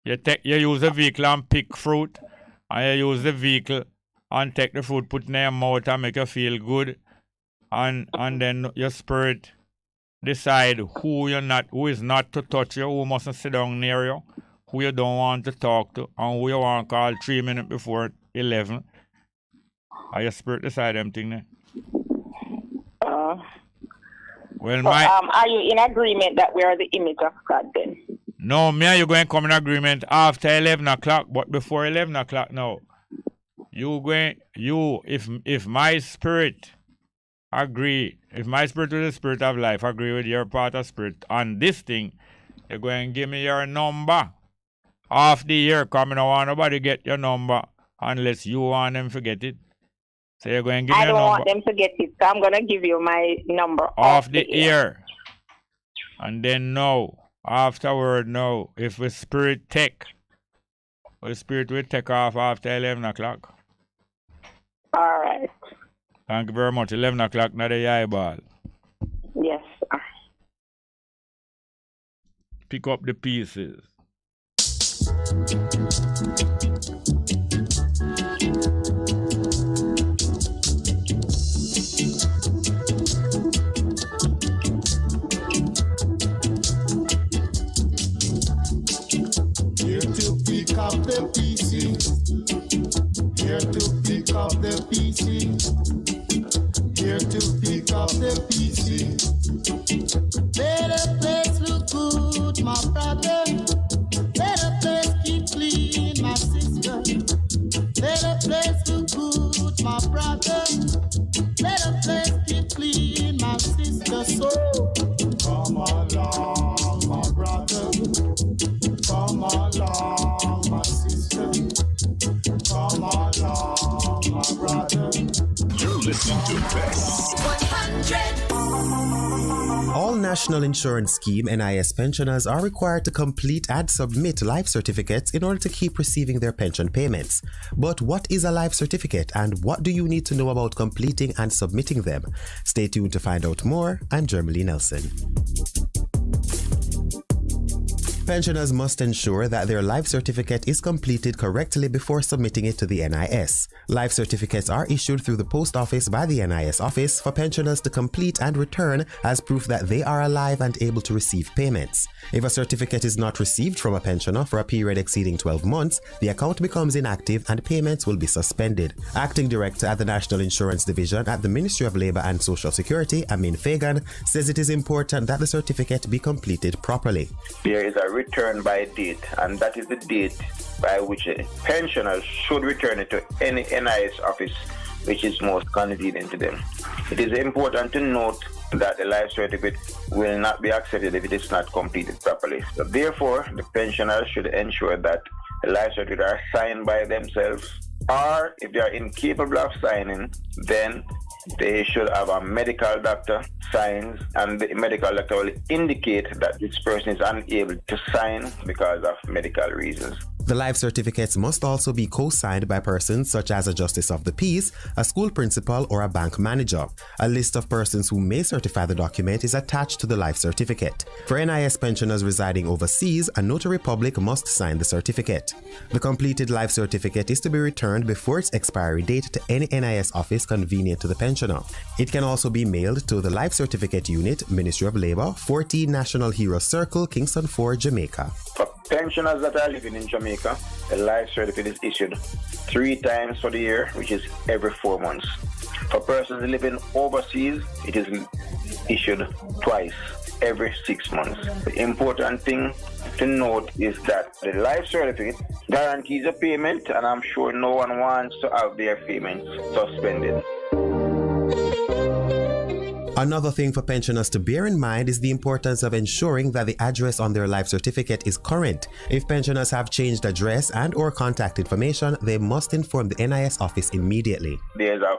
You use the vehicle and pick fruit, and you use the vehicle and take the food, put it in your mouth and make you feel good. And then your spirit decide who is not to touch you, who mustn't sit down near you, who you don't want to talk to, and who you want to call 3 minutes before 11. And your spirit decide them thing there. Are you in agreement that we are the image of God then? No, me and you going to come in agreement after 11 o'clock, but before 11 o'clock now. If my spirit agree, if my spirit with the spirit of life agree with your part of spirit on this thing, you're going to give me your number. Half the year, come, I don't want nobody get your number unless you want them to forget it. So you're going to give me your number. I don't want them to get it, so I'm going to give you my number off the ear. And then afterward, if the spirit take, the spirit will take off after 11 o'clock. All right. Thank you very much. 11 o'clock, not a eyeball. Yes, sir. Pick up the pieces. Here to pick up the pieces. Here to pick up the pieces. Here to pick up the pieces. Let the place look good, my brother. Let the place keep clean, my sister. Let the place look good, my brother. Let the place keep clean, my sister. So come along, my brother. Come along, my sister. Come along, my brother. You're listening to Bess. 100. All National Insurance Scheme NIS pensioners are required to complete and submit life certificates in order to keep receiving their pension payments. But what is a life certificate and what do you need to know about completing and submitting them? Stay tuned to find out more. I'm Jermaine Nelson. Pensioners must ensure that their life certificate is completed correctly before submitting it to the NIS. Life certificates are issued through the post office by the NIS office for pensioners to complete and return as proof that they are alive and able to receive payments. If a certificate is not received from a pensioner for a period exceeding 12 months, the account becomes inactive and payments will be suspended. Acting Director at the National Insurance Division at the Ministry of Labour and Social Security, Amin Fagan, says it is important that the certificate be completed properly. There is a return by date, and that is the date by which a pensioner should return it to any NIS office which is most convenient to them. It is important to note that the life certificate will not be accepted if it is not completed properly. So therefore, the pensioners should ensure that the life certificates are signed by themselves, or if they are incapable of signing, then they should have a medical doctor sign, and the medical doctor will indicate that this person is unable to sign because of medical reasons. The life certificates must also be co-signed by persons such as a justice of the peace, a school principal, or a bank manager. A list of persons who may certify the document is attached to the life certificate. For NIS pensioners residing overseas, a notary public must sign the certificate. The completed life certificate is to be returned before its expiry date to any NIS office convenient to the pensioner. It can also be mailed to the Life Certificate Unit, Ministry of Labour, 14 National Hero Circle, Kingston 4, Jamaica. For pensioners that are living in Jamaica, the life certificate is issued 3 times for the year, which is every 4 months. For persons living overseas, it is issued twice, every 6 months. The important thing to note is that the life certificate guarantees a payment, and I'm sure no one wants to have their payments suspended. Another thing for pensioners to bear in mind is the importance of ensuring that the address on their life certificate is current. If pensioners have changed address and/or contact information, they must inform the NIS office immediately. There's a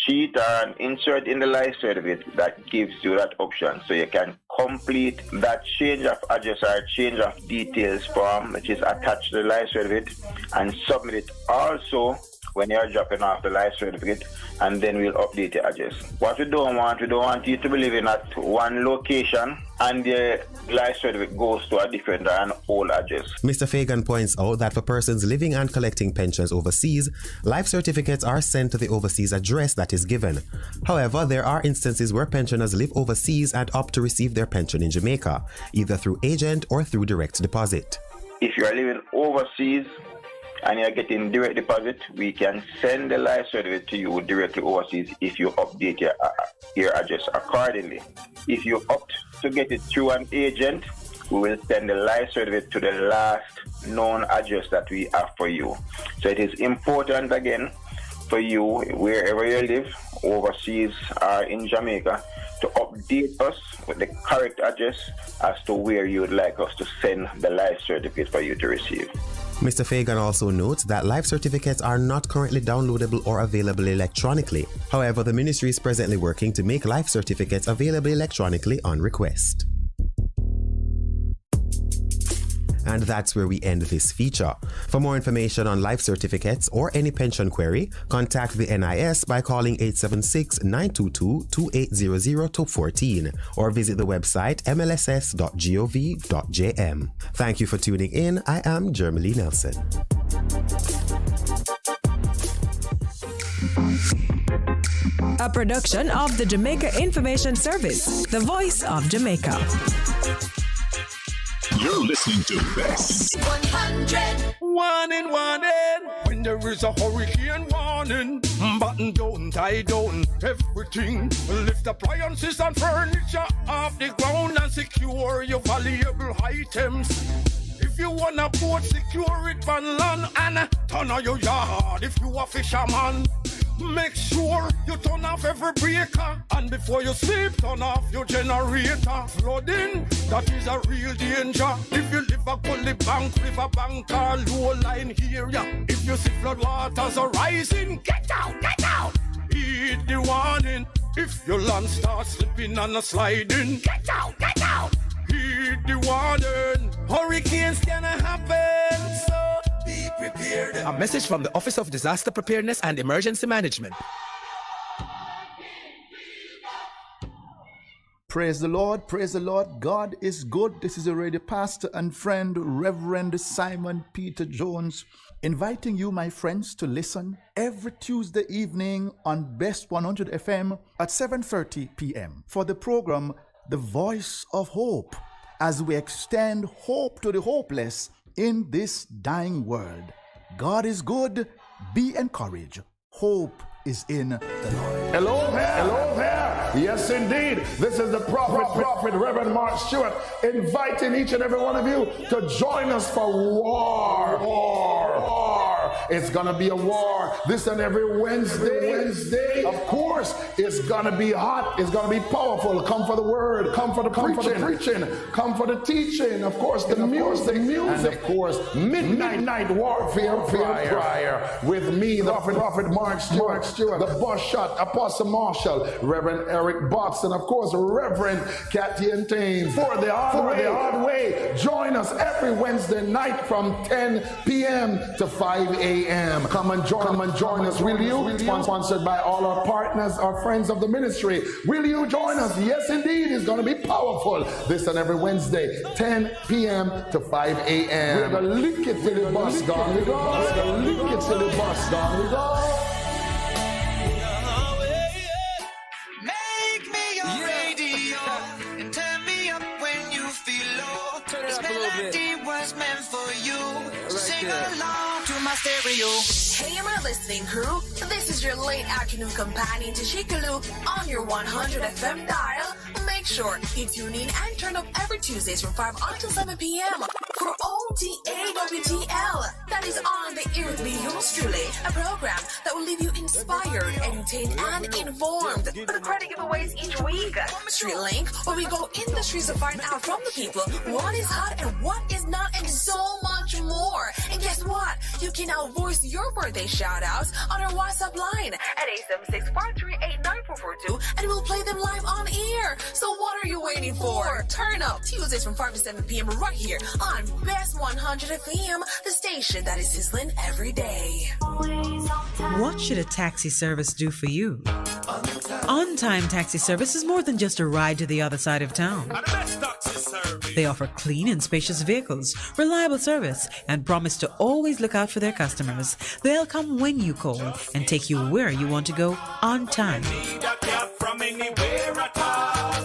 sheet or an insert in the life certificate that gives you that option, so you can complete that change of address or change of details form which is attached to the life certificate and submit it also when you're dropping off the life certificate, and then we'll update your address. What we don't want you to be living at one location and the life certificate goes to a different and old address. Mr. Fagan points out that for persons living and collecting pensions overseas, life certificates are sent to the overseas address that is given. However, there are instances where pensioners live overseas and opt to receive their pension in Jamaica, either through agent or through direct deposit. If you are living overseas and you are getting direct deposit, we can send the life certificate to you directly overseas if you update your address accordingly. If you opt to get it through an agent, we will send the life certificate to the last known address that we have for you. So it is important again for you, wherever you live, overseas or in Jamaica, to update us with the correct address as to where you would like us to send the life certificate for you to receive. Mr. Fagan also notes that life certificates are not currently downloadable or available electronically. However, the ministry is presently working to make life certificates available electronically on request. And that's where we end this feature. For more information on life certificates or any pension query, contact the NIS by calling 876-922-2800-14 or visit the website mlss.gov.jm. Thank you for tuning in. I am Jeremy Nelson. A production of the Jamaica Information Service, the voice of Jamaica. You're listening to Bess. 100. Warning, warning. When there is a hurricane warning, button down, tie down, everything. Lift appliances and furniture off the ground and secure your valuable items. If you wanna boat, secure it on land and turn on your yard. If you a fisherman, make sure you turn off every breaker, and before you sleep, turn off your generator. Flooding, that is a real danger. If you live a gully bank, river bank, or low line area, if you see flood waters are rising, get out, get out. Heed the warning. If your land starts slipping and sliding, get out, get out. Heed the warning. Hurricanes gonna happen, so be prepared. A message from the Office of Disaster Preparedness and Emergency Management. Praise the Lord, praise the Lord. God is good. This is already pastor and friend, Reverend Simon Peter Jones, inviting you, my friends, to listen every Tuesday evening on Best 100 FM at 7:30 p.m. for the program The Voice of Hope, as we extend hope to the hopeless in this dying world. God is good. Be encouraged. Hope is in the Lord. Hello there. Hello there. Yes, indeed. This is the prophet Reverend Mark Stewart, inviting each and every one of you to join us for war. It's going to be a war this and every Wednesday. Of course, it's going to be hot. It's going to be powerful. Come for the word. Come for the preaching. Come for the teaching. Of course, the music. And of course, midnight warfare prayer with me, the prophet Mark Stewart, the boss shot, Apostle Marshall, Reverend Eric Box, and of course, Reverend Kathy and Tame for the hard way. Join us every Wednesday night from 10 p.m. to 5 a.m. Come and join us, will you? Sponsored by all our partners, our friends of the ministry. Will you join us? Yes, indeed. It's going to be powerful. This and every Wednesday, 10 p.m. to 5 a.m. We're going to lick it till the bus gone. We're going to lick it till the bus gone. We go. Make me your radio and turn me up when you feel low. This melody was meant for you. So sing along to my stereo. Hey, my listening crew. This is your late afternoon companion to Chickaloo on your 100 FM dial. Make sure you tune in and turn up every Tuesdays from 5 until 7 p.m. for OTAWTL. That is on the ear with me, yours truly. A program that will leave you inspired, entertained, and informed. With the credit giveaways each week. Street Link, where we go in the streets to find out from the people what is hot and what is not, and so much more. And guess what? You can now voice your birthday shout-outs on our WhatsApp line at 876-438-9442, and we'll play them live on air. So what are you waiting for? Turn up Tuesdays from 5 to 7 p.m. right here on Best 100 FM, the station that is sizzling every day. What should a taxi service do for you? On-time taxi service is more than just a ride to the other side of town. They offer clean and spacious vehicles, reliable service, and promise to always look out for their customers. They'll come when you call and take you where you want to go on time. From anywhere at all.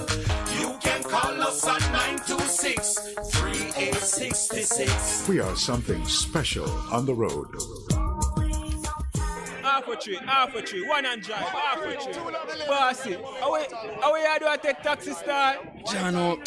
You can call us at 926-3866. We are something special on the road. Half a tree, one and drive, half a tree. Bossy, how we do I take taxi star? Jano,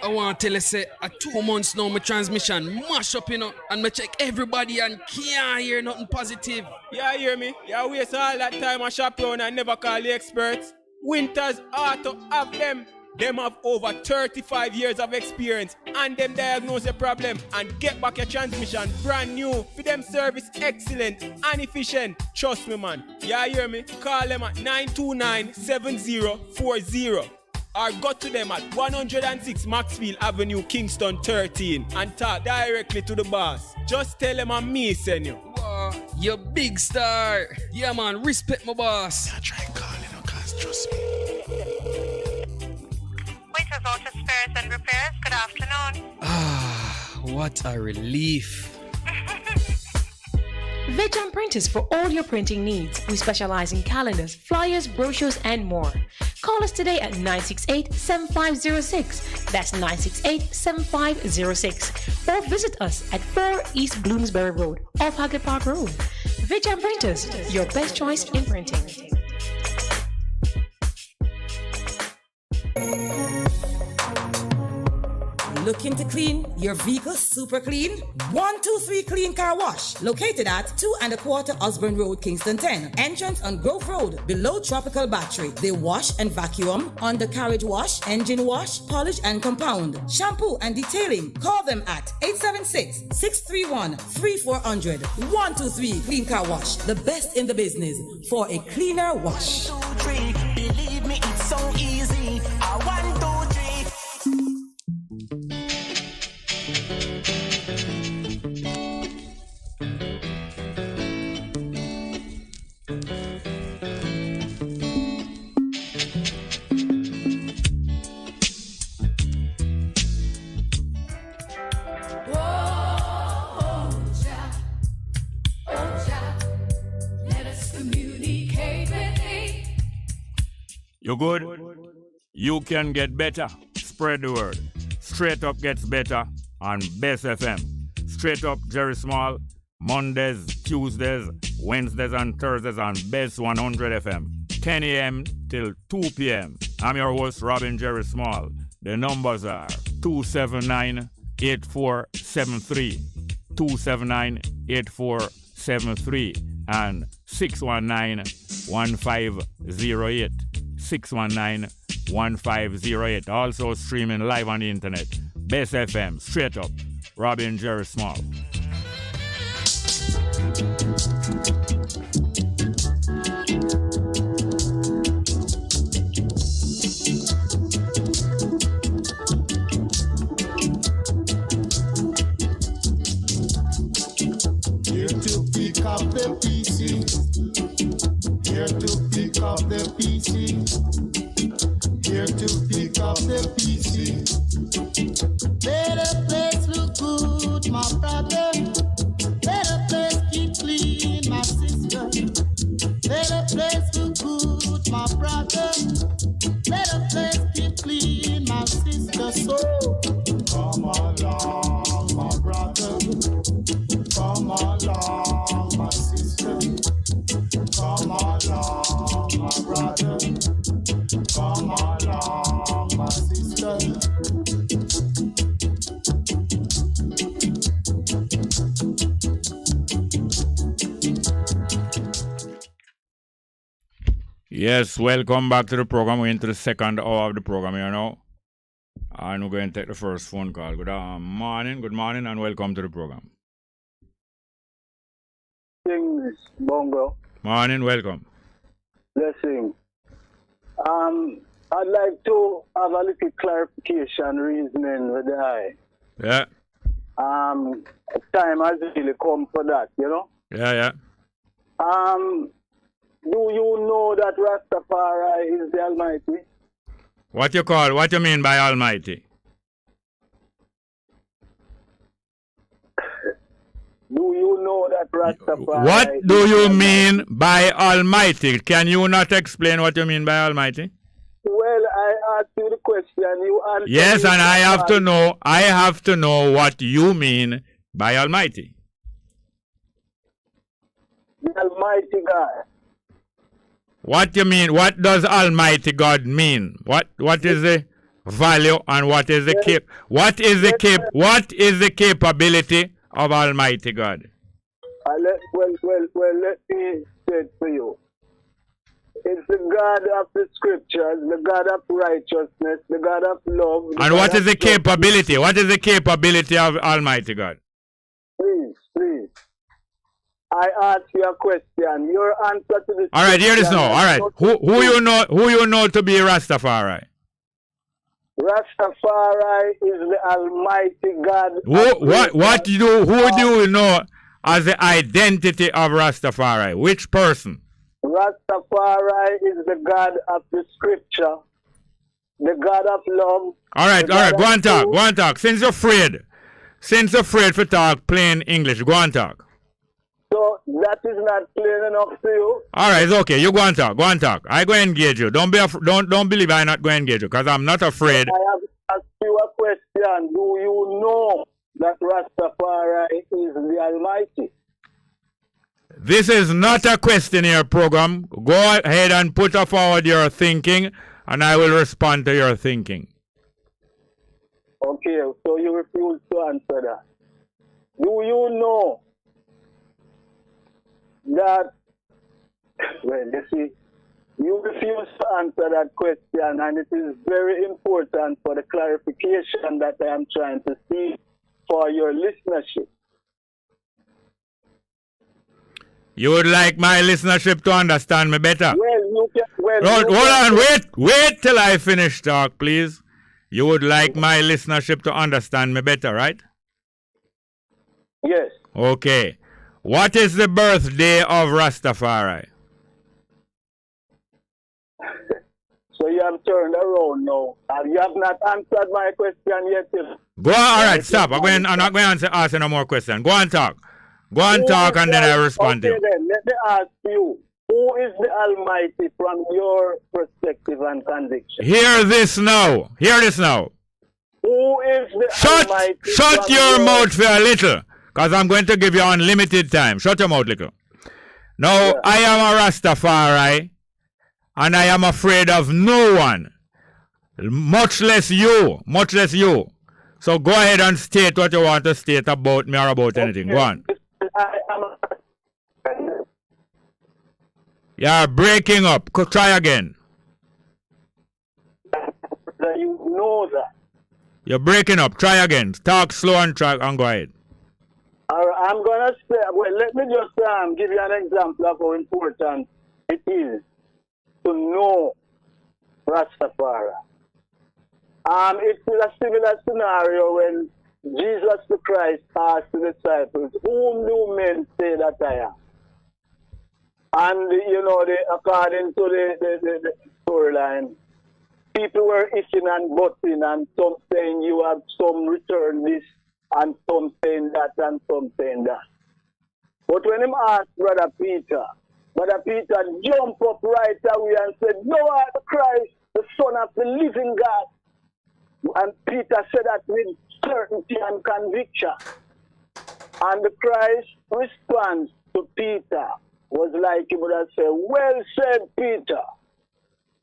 I want to tell you, say, 2 months now, my transmission mash up, and I check everybody and can't hear nothing positive. Yeah, hear me? Yeah, waste all that time I shop around and never call the experts. Winters Auto have them. Them have over 35 years of experience and them diagnose the problem and get back your transmission brand new. For them service excellent and efficient. Trust me, man. Yeah, hear me? Call them at 929-7040 or go to them at 106 Maxfield Avenue, Kingston 13 and talk directly to the boss. Just tell them I'm me send you. Wow, you big star. Yeah, man, respect my boss. I try calling you, cause trust me. Winters Auto Spares and Repairs, good afternoon. What a relief. Vejan Printers for all your printing needs. We specialize in calendars, flyers, brochures, and more. Call us today at 968-7506. That's 968-7506. Or visit us at 4 East Bloomsbury Road, off Hagley Park Road. Vejan Printers, your best choice in printing. Looking to clean your vehicle super clean? 123 Clean Car Wash, located at 2 1/4 Osborne Road, Kingston 10. Entrance on Grove Road, below Tropical Battery. They wash and vacuum, undercarriage wash, engine wash, polish and compound, shampoo and detailing. Call them at 876-631-3400. 123 Clean Car Wash, the best in the business for a cleaner wash. 1, 2, 3, believe me, it's so easy. 1, 2, 3. You good? You can get better. Spread the word. Straight Up gets better on Bess FM. Straight Up Jerry Small, Mondays, Tuesdays, Wednesdays and Thursdays on Bess 100 FM. 10 a.m. till 2 p.m. I'm your host, Robin Jerry Small. The numbers are 279-8473, 279-8473, and 619-1508. 619-1508. Also streaming live on the internet. Bess FM, Straight Up, Robin Jerry Small. Here to pick up the PC. Here to pick up the PC. Here to pick up the PC. Better place look good, my brother. Better place keep clean, my sister. Better place look good, my brother. Better place keep clean, my sister. So come along, my brother. Come along, my sister. Come along, my brother. Come along, my sister. Yes, welcome back to the program. We're into the second hour of the program here now. And we're going to take the first phone call. Good morning, and welcome to the program. Things, Bongo. Morning, welcome. Blessing. I'd like to have a little clarification reasoning with the eye. Yeah. time has really come for that, you know. Yeah. Do you know that Rastafari is the Almighty? What you mean by Almighty? Do you know that Rastafari... What do you mean by Almighty? Can you not explain what you mean by Almighty? Well, I asked you the question. You answered. Yes, and I have to know what you mean by Almighty. The Almighty God. What you mean? What does Almighty God mean? What is the value and what is the what is the capability of Almighty God? Let me say it for you. It's the God of the scriptures, the God of righteousness, the God of love. And what is the capability? What is the capability of Almighty God? Please. I ask you a question. Your answer to this. All right, here it is now. All right. Who you know to be Rastafari? Rastafari is the Almighty God. Who do you know as the identity of Rastafari? Which person? Rastafari is the God of the scripture, the God of love. All right. Go on talk. Since you're afraid to talk plain English, go on talk. So that is not plain enough to you. All right, it's okay. You go on talk. I go engage you. Don't believe I not go engage you, because I'm not afraid. I have asked you a question. Do you know that Rastafari is the Almighty? This is not a questionnaire program. Go ahead and put forward your thinking, and I will respond to your thinking. Okay, so you refuse to answer that. Do you know that, you refuse to answer that question, and it is very important for the clarification that I am trying to see for your listenership. You would like my listenership to understand me better? Hold on, wait till I finish talk, please. You would like my listenership to understand me better, right? Yes. Okay. What is the birthday of Rastafari? So you have turned around now. You have not answered my question yet. Go on, all right, stop. I'm not going to answer no more questions. Go on, talk. Go on, talk, and then I respond to you. Then, let me ask you, who is the Almighty from your perspective and conviction? Hear this now. Who is the Almighty? Shut your mouth for a little, because I'm going to give you unlimited time. Shut your mouth, little. Now, yeah. I am a Rastafari, and I am afraid of no one, much less you. So go ahead and state what you want to state about me or about anything. Go on. You're breaking up. Try again. You know that. You're breaking up. Try again. Talk slow and go ahead. I'm going to say, let me just give you an example of how important it is to know Rastafari. It's a similar scenario when Jesus the Christ asked the disciples, whom do men say that I am? And, according to the storyline, people were itching and butting, and some saying you have some return this, and some saying that, and some saying that. But when him asked Brother Peter jumped up right away and said, "Thou art the Christ, the Son of the living God." And Peter said that with certainty and conviction. And the Christ response to Peter was like he would have said, "Well said, Peter,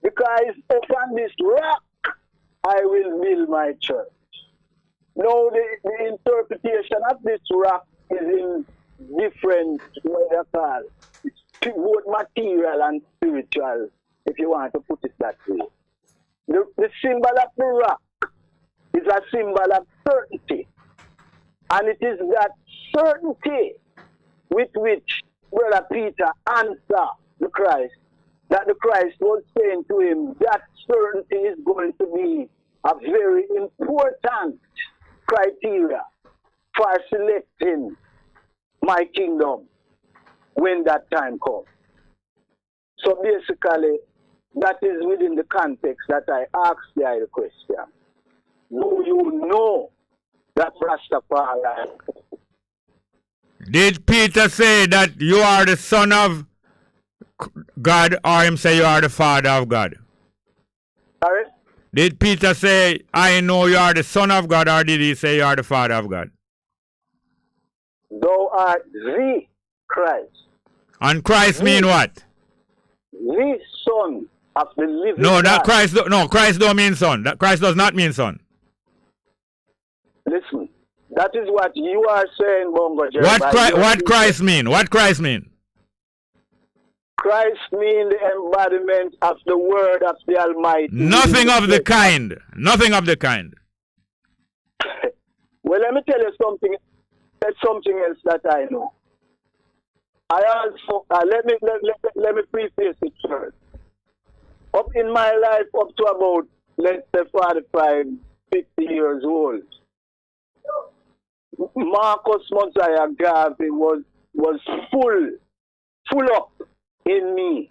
because upon this rock I will build my church." Now the interpretation of this rock is in different, what they call, both material and spiritual, if you want to put it that way. The symbol of the rock is a symbol of certainty. And it is that certainty with which Brother Peter answered the Christ, that the Christ was saying to him, that certainty is going to be a very important criteria for selecting my kingdom when that time comes. So basically, that is within the context that I asked the question. Do you know that Rastafari? Did Peter say that you are the son of God, or him say you are the father of God? Sorry? Did Peter say, I know you are the son of God, or did he say you are the father of God? Thou art the Christ. And Christ mean what? The son of the living No, God. that Christ. No, Christ don't mean son. That Christ does not mean son. Listen, that is what you are saying, Bongo. What Christ mean? What Christ mean? Christ mean the embodiment of the word of the Almighty. Nothing of the kind. Nothing of the kind. Well, let me tell you something. There's something else that I know. I also let me preface it first. Up in my life, up to about, let's say, 45, 50 years old, Marcus Mosiah Garvey was full up in me.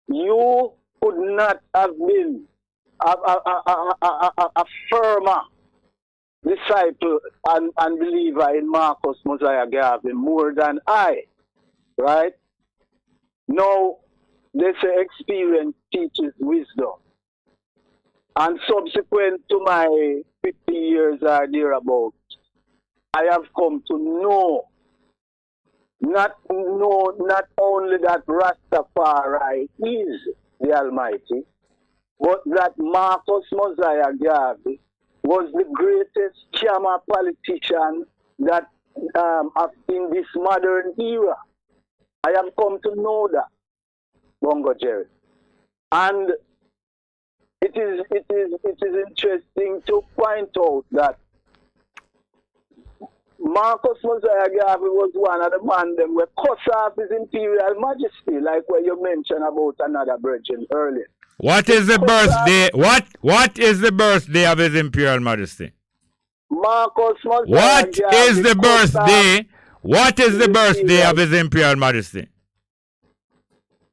You could not have been a firmer disciple and believer in Marcus Mosiah Garvey more than I, right? Now, they say experience teaches wisdom. And subsequent to my 50 years or thereabouts, I have come to know not only that Rastafari is the Almighty, but that Marcus Mosiah Garvey was the greatest scammer politician that in this modern era. I have come to know that, Bongo Jerry. And it is interesting to point out that Marcus Mosiah Garvey was one of the men that were cut off his imperial majesty, like what you mentioned about another virgin earlier. What is the birthday? What is the birthday of his imperial majesty? Marcus Mosiah What Garvey is the birthday? What is the birthday of his imperial majesty?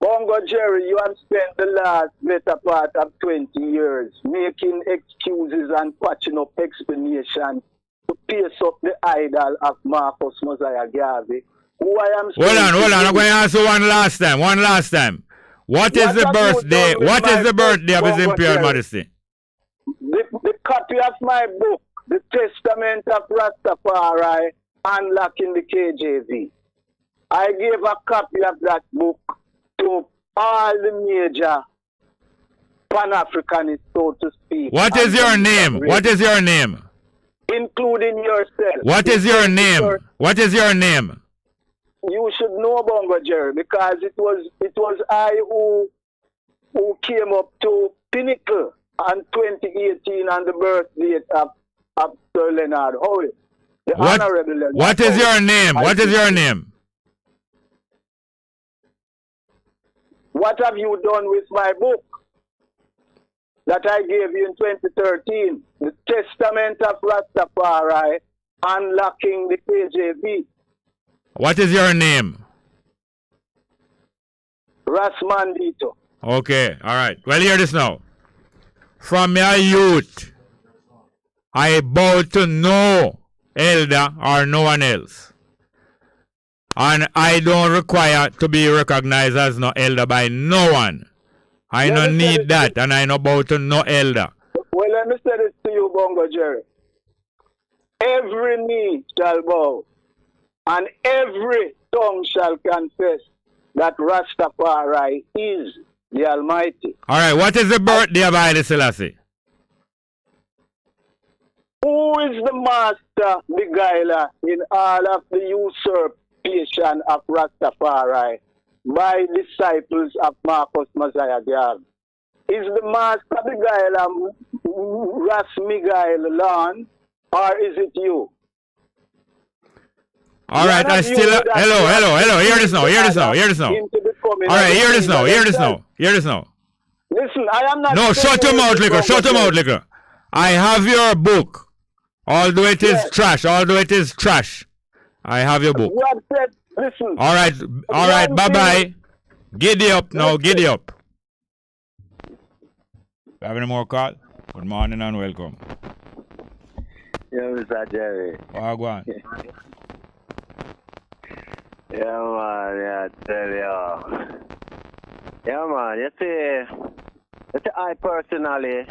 Bongo Jerry, you have spent the last better part of 20 years making excuses and patching up explanations to pierce up the idol of Marcus Mosiah Garvey, who I am. Hold on. I'm going to ask you one last time. What is the birthday? What is the birthday of his imperial majesty? The copy of my book, The Testament of Rastafari, Unlocking the KJV. I gave a copy of that book to all the major Pan-Africanists, so to speak. What is your name? What is your name? Including yourself. What is your name? What is your name? You should know Bongo Jerry, because it was I who came up to Pinnacle in 2018 on the birthday of Sir Leonard Howell. What is your name? What is your name? What have you done with my book that I gave you in 2013? The Testament of Rastafari, Unlocking the KJV. What is your name? Rasmandito. Okay, all right. Well, hear this now. From your youth, I bow to no elder or no one else. And I don't require to be recognized as no elder by no one. I don't need that, and I no bow to no elder. Well, let me say this to you, Bongo Jerry. Every knee shall bow, and every tongue shall confess that Rastafari is the Almighty. All right, what is the birthday of Haile Selassie? Who is the master beguiler in all of the usurpation of Rastafari by disciples of Marcus Mosiah Garvey? Is the master beguiler Ras Miguel Lan, or is it you? All right, I still... Hello. Hear this now. All right, hear this now. Listen, I am not... No, shut your mouth, liquor. I have your book. Although it is trash, I have your book. What said, listen. All right, bye-bye. Giddy up now, giddy up. Have any more call? Good morning and welcome. Yeah, Mr. Jerry. Go on. Yeah, man, yeah, tell you. Yeah, man, you see, I personally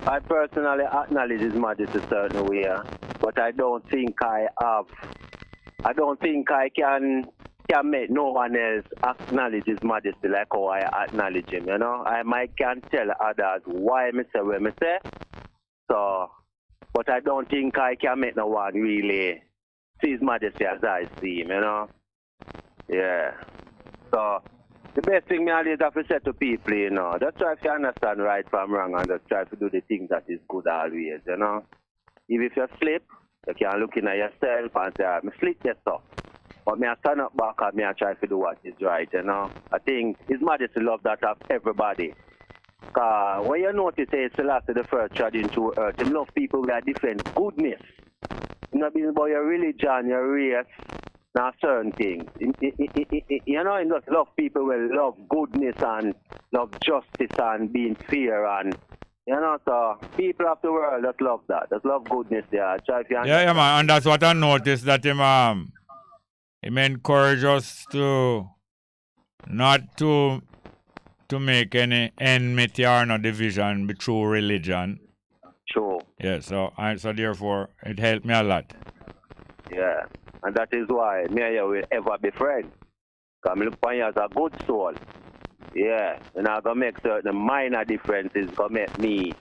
acknowledge His Majesty a certain way, but I don't think I can make no one else acknowledge His Majesty like how I acknowledge him, you know. I might can tell others why me say what me say. So, but I don't think I can make no one really see His Majesty as I see him, you know. Yeah. So, the best thing me always have to say to people, you know, just try to understand right from wrong and just try to do the things that is good always, you know. Even if you slip, you can look in at yourself and say, I slip this stuff. But me I stand up back and me I try to do what is right, you know. I think His Majesty love that of everybody. Because when you notice Selassie the first treading through earth, He love people with a different goodness. You know, being about your religion, your race, and certain things. You know, He just love people who love goodness and love justice and being fair and you know, so people of the world that love that. That love goodness there. Yeah, man, and that's what I noticed that him encourage us to not to make any enmity or no division through religion. True. Yeah, so therefore it helped me a lot. Yeah. And that is why me and you will ever be friends. Because I look upon you as a good soul. Yeah. And I'm going to make certain minor differences going to make me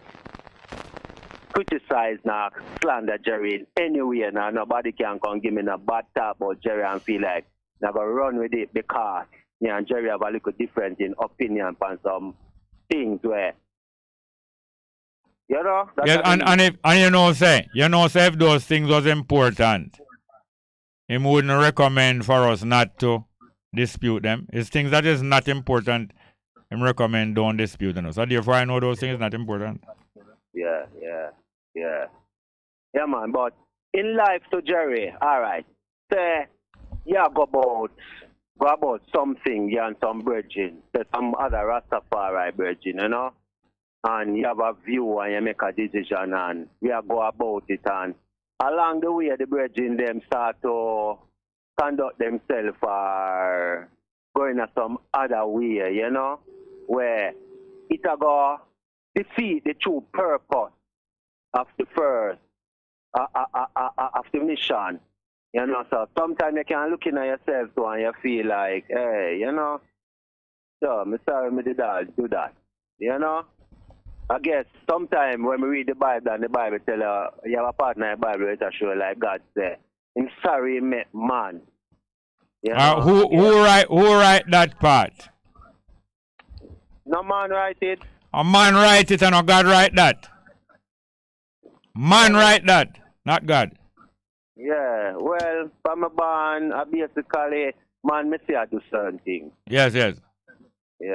criticize now, slander Jerry in any way. Now nobody can come give me a bad talk about Jerry and feel like I'm going to run with it because me and Jerry have a little difference in opinion on some things where you know? Yeah, and you know say if those things was important, Him wouldn't recommend for us not to dispute them. It's things that is not important, Him recommend don't dispute them. So therefore I know those things not important. Yeah, man, but in life to Jerry, alright, say yeah go about something, yeah, and some bridging, some other Rastafari bridging, you know? And you have a view and you make a decision and we go about it and along the way the bridging them start to conduct themselves or going in some other way, you know, where it go defeat the true purpose of the first of the mission. You know, so sometimes you can look in at yourself too and you feel like, hey, you know, so I'm sorry me did that, do that. You know? I guess sometimes when we read the Bible and the Bible tell you have a partner in the Bible, it show like God say, I'm sorry met man. You know? Who write that part? No man write it. A man write it and a God write that. Man write that, not God. Yeah, well, from a born, basically, man, me say I do certain things. Yes. Yeah.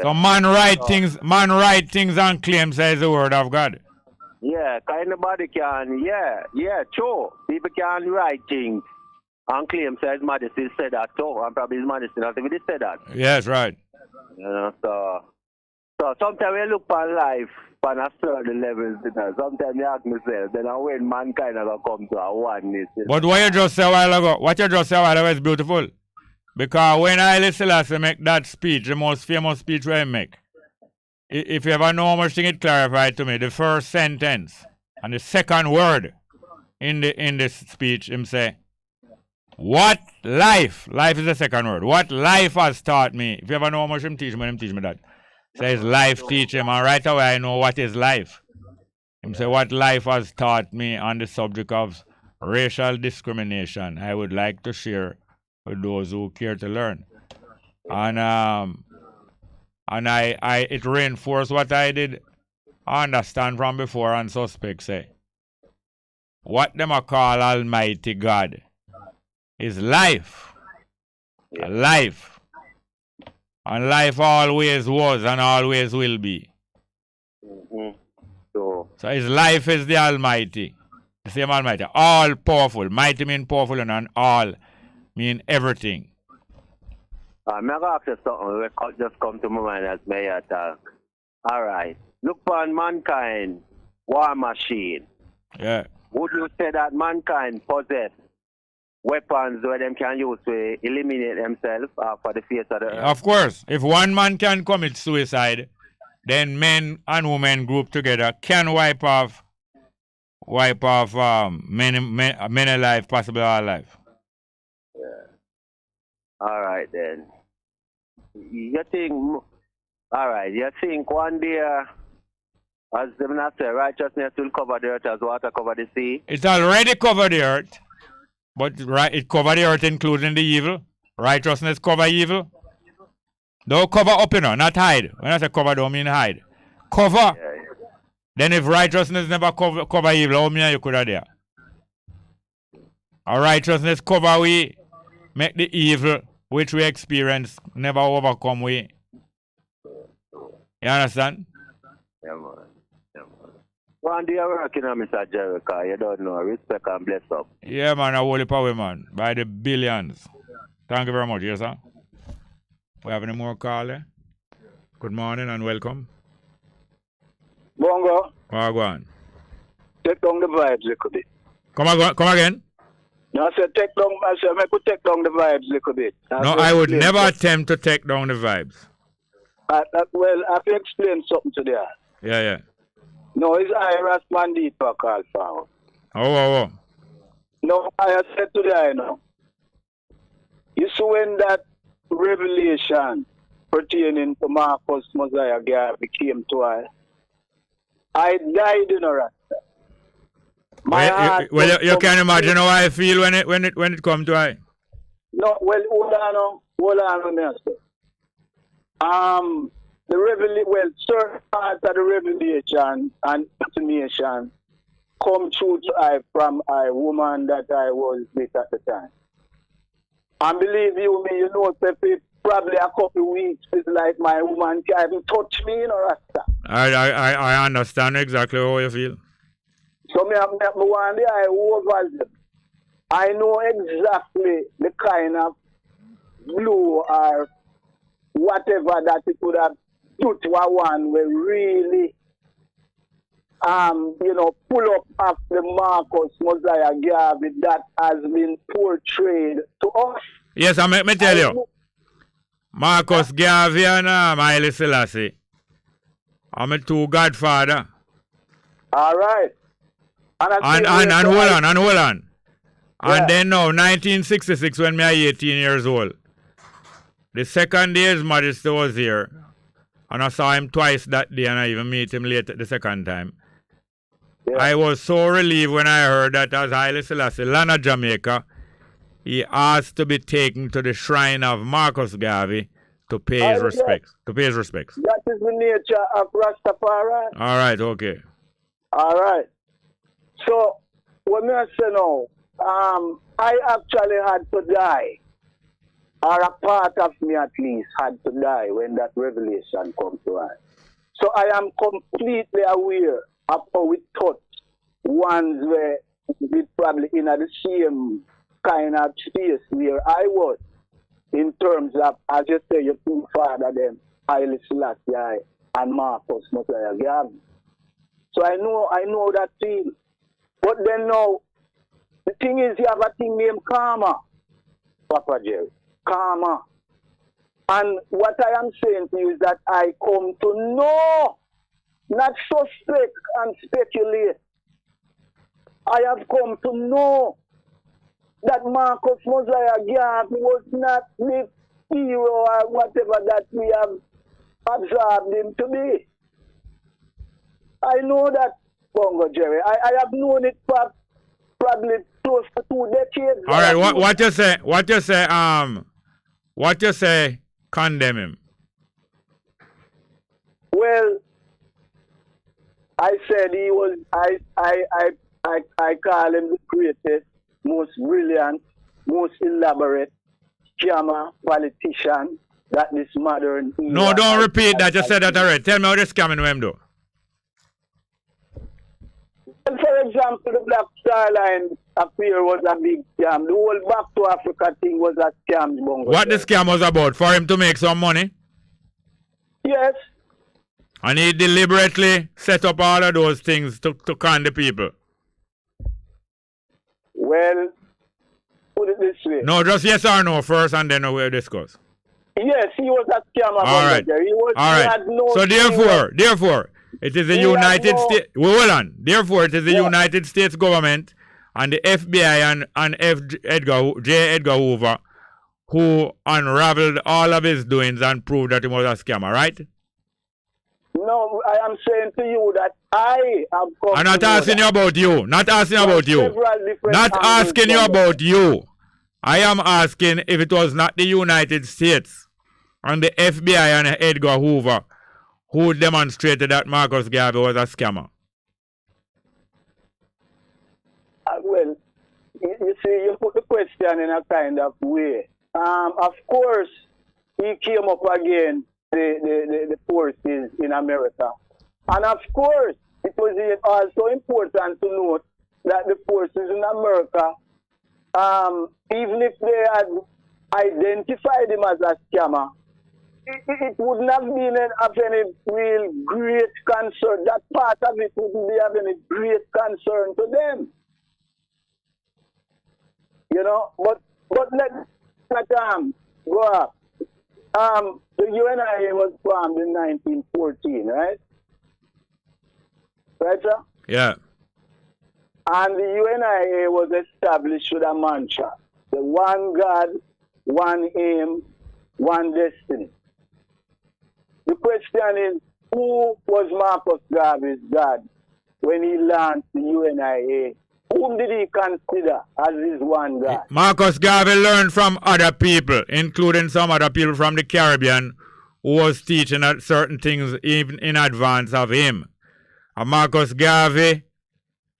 So man write things and claim says the word of God. Yeah, because anybody can, yeah, true. People can write things and claim says His Majesty said that too, and probably His Majesty not even said that. Yes, right. You know, so sometimes when you look on life on a certain levels, you know, sometimes you ask myself, then when mankind are going to come to a oneness. But what you just said a while ago, is beautiful. Because when Haile Selassie make that speech, the most famous speech where he make, if you ever know how much thing it clarified to me, the first sentence and the second word in this speech, him say, what life is the second word, what life has taught me. If you ever know how much him teach me that. Says life teach him, and right away I know what is life. Him say what life has taught me on the subject of racial discrimination, I would like to share with those who care to learn. And I it reinforced what I did understand from before and suspect say. What them a call Almighty God is life. Yeah. Life. And life always was and always will be. Mm-hmm. So His life is the Almighty. The same Almighty. All powerful. Mighty mean powerful and all mean everything. I'm going to ask you something. Just come to my mind as may talk. All right. Look upon mankind, war machine. Yeah. Would you say that mankind possess weapons where them can use to eliminate themselves for the face of the earth? Of course. If one man can commit suicide, then men and women group together can wipe off many life, possibly our life. Yeah. All right then. You think one day, as them not say, righteousness will cover the earth as water cover the sea? It's already covered the earth, but it covered the earth including the evil. Righteousness cover evil. Don't cover up, not hide. When I say cover, don't mean hide. Cover. Yeah. Then if righteousness never cover evil, how many you could have there? Our righteousness cover we, make the evil which we experience never overcome we. You understand? Yeah, man. One day you're working on Mr. Jericho, you don't know. Respect and bless up. Yeah, man, a holy power, man. By the billions. Thank you very much, yes, sir. We have any more call, eh? Good morning and welcome. Bongo. Go on. Take down the vibes a little bit. Come again? No, I said take down. I said I could take down the vibes a little bit. I would never attempt to take down the vibes. Well, I have to explain something to that. Yeah. No, it's Iras Mandipa called for. Oh. No, I said to that, You see when that revelation pertaining to Marcus Mosiah Garvey came to I died in a rasta. Well, you can imagine how I feel when it comes to I. No, well, hold on, let me say. Certain parts of the revelation and intimidation come true to I from a woman that I was with at the time. And believe you me, probably a couple of weeks, it's like my woman can't even touch me, Rasta. I understand exactly how you feel. So me one day I over them. I know exactly the kind of blue or whatever that it would have put to a one will really pull up after the Marcus Mosiah Garvey that has been portrayed to us. Yes, let me tell you. Marcus Garvey and Haile Selassie. I'm a two godfather. All right. And hold on. Yeah. And then now, 1966, when me 18 years old, the second day His Majesty was here, and I saw him twice that day, and I even meet him later the second time. Yeah. I was so relieved when I heard that as Haile Selassie land of Jamaica, he asked to be taken to the shrine of Marcus Garvey to pay his respects. That is the nature of Rastafari. All right, okay. All right. So, what I say now, I actually had to die, or a part of me at least had to die when that revelation comes to us. So I am completely aware of how we thought ones were probably in the same kind of space where I was, in terms of, as you say, your two father them, Haile Selassie and Marcus Mosiah Garvey. So I know that thing. But then now, the thing is, you have a thing named karma, Papa Jerry. Karma. And what I am saying to you is that I come to know, not suspect and speculate. I have come to know that Marcus Mosiah Garvey was not the hero or whatever that we have observed him to be. I know that, Bongo Jerry. I have known it for probably close to 2 decades. All right, what you say, condemn him. Well, I said he was, I call him the greatest, most brilliant, most elaborate scammer, politician that this modern... No, don't repeat that. You said that already. Tell me how this scamming him do. For example, the Black Star Line affair was a big scam. The whole Back to Africa thing was a scam, Bongo. What the scam was about? For him to make some money? Yes. And he deliberately set up all of those things to con the people. Well, put it this way. No, just yes or no first, and then we'll discuss. Yes, he was a scammer. All right. All right. So therefore, it is the United States. Well, hold on. Therefore, it is the United States government and the FBI and J. Edgar Hoover who unraveled all of his doings and proved that he was a scammer, right? No, I am saying to you that I have come. I'm not asking you about you. Not asking about you. Not asking you about you. I am asking if it was not the United States and the FBI and Edgar Hoover who demonstrated that Marcus Garvey was a scammer. Well, you see, you put the question in a kind of way. Of course, he came up again the forces in America. And of course, it was also important to note that the forces in America, even if they had identified him as a scammer, it wouldn't have been of any real great concern. That part of it wouldn't be of any great concern to them. You know, but let go up. The UNIA was formed in 1914, right? Right, sir? Yeah. And the UNIA was established with a mantra: the one God, one aim, one destiny. The question is, who was Marcus Garvey's God when he launched the UNIA? Whom did he consider as his one God? Marcus Garvey learned from other people, including some other people from the Caribbean who was teaching certain things even in advance of him. And Marcus Garvey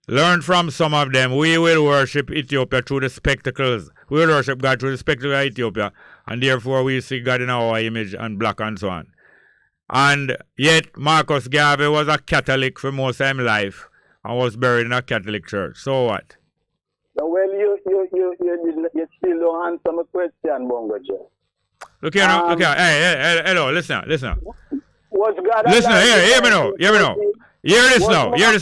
learned from some of them. We will worship Ethiopia through the spectacles. We will worship God through the spectacle of Ethiopia. And therefore we see God in our image and black and so on. And yet Marcus Garvey was a Catholic for most of his life and was buried in a Catholic church. So what? Well, you still don't answer my question, Bongo Joe. Look here now, look here. Hey, hello, listen. Was God listen, hear me now. Hear this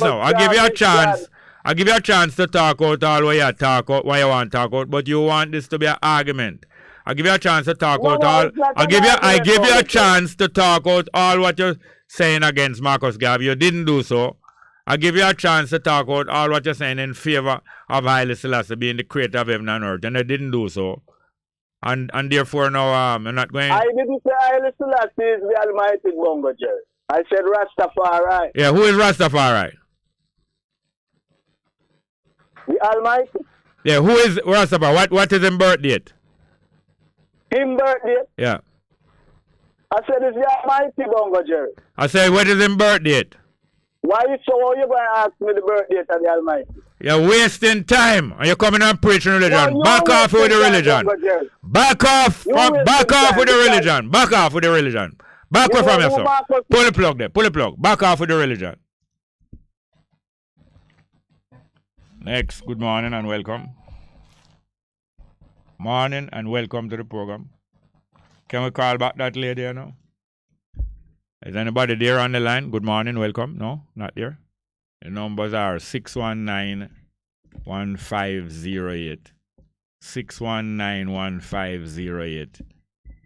now. I'll give you a chance. I'll give you a chance to talk out all what you talk out, what you want to talk out, but you want this to be an argument. I'll give you a chance to talk out all. I give you a chance to talk out all what you're saying against Marcus Garvey. You didn't do so. I give you a chance to talk out all what you're saying in favor of Haile Selassie being the creator of heaven and earth, and I didn't do so. And therefore now I'm not going. I didn't say Haile Selassie is the Almighty, Bongo Jerry. I said Rastafari. Yeah, who is Rastafari? The Almighty. Yeah, who is Rastafari? What is his birth date? His birth date? Yeah. I said it's the Almighty, Bongo Jerry. I said, what is his birth date? Why you going to ask me the birth date of the Almighty? You're wasting time and you're coming and preaching religion. No, back off with the religion. Back off with the religion. Back off with the religion. Back away from yourself. Pull the plug there. Pull the plug. Back off with the religion. Next, good morning and welcome. Morning and welcome to the program. Can we call back that lady here now? Is anybody there on the line? Good morning, welcome. No, not there. The numbers are 619-1508, 619-1508,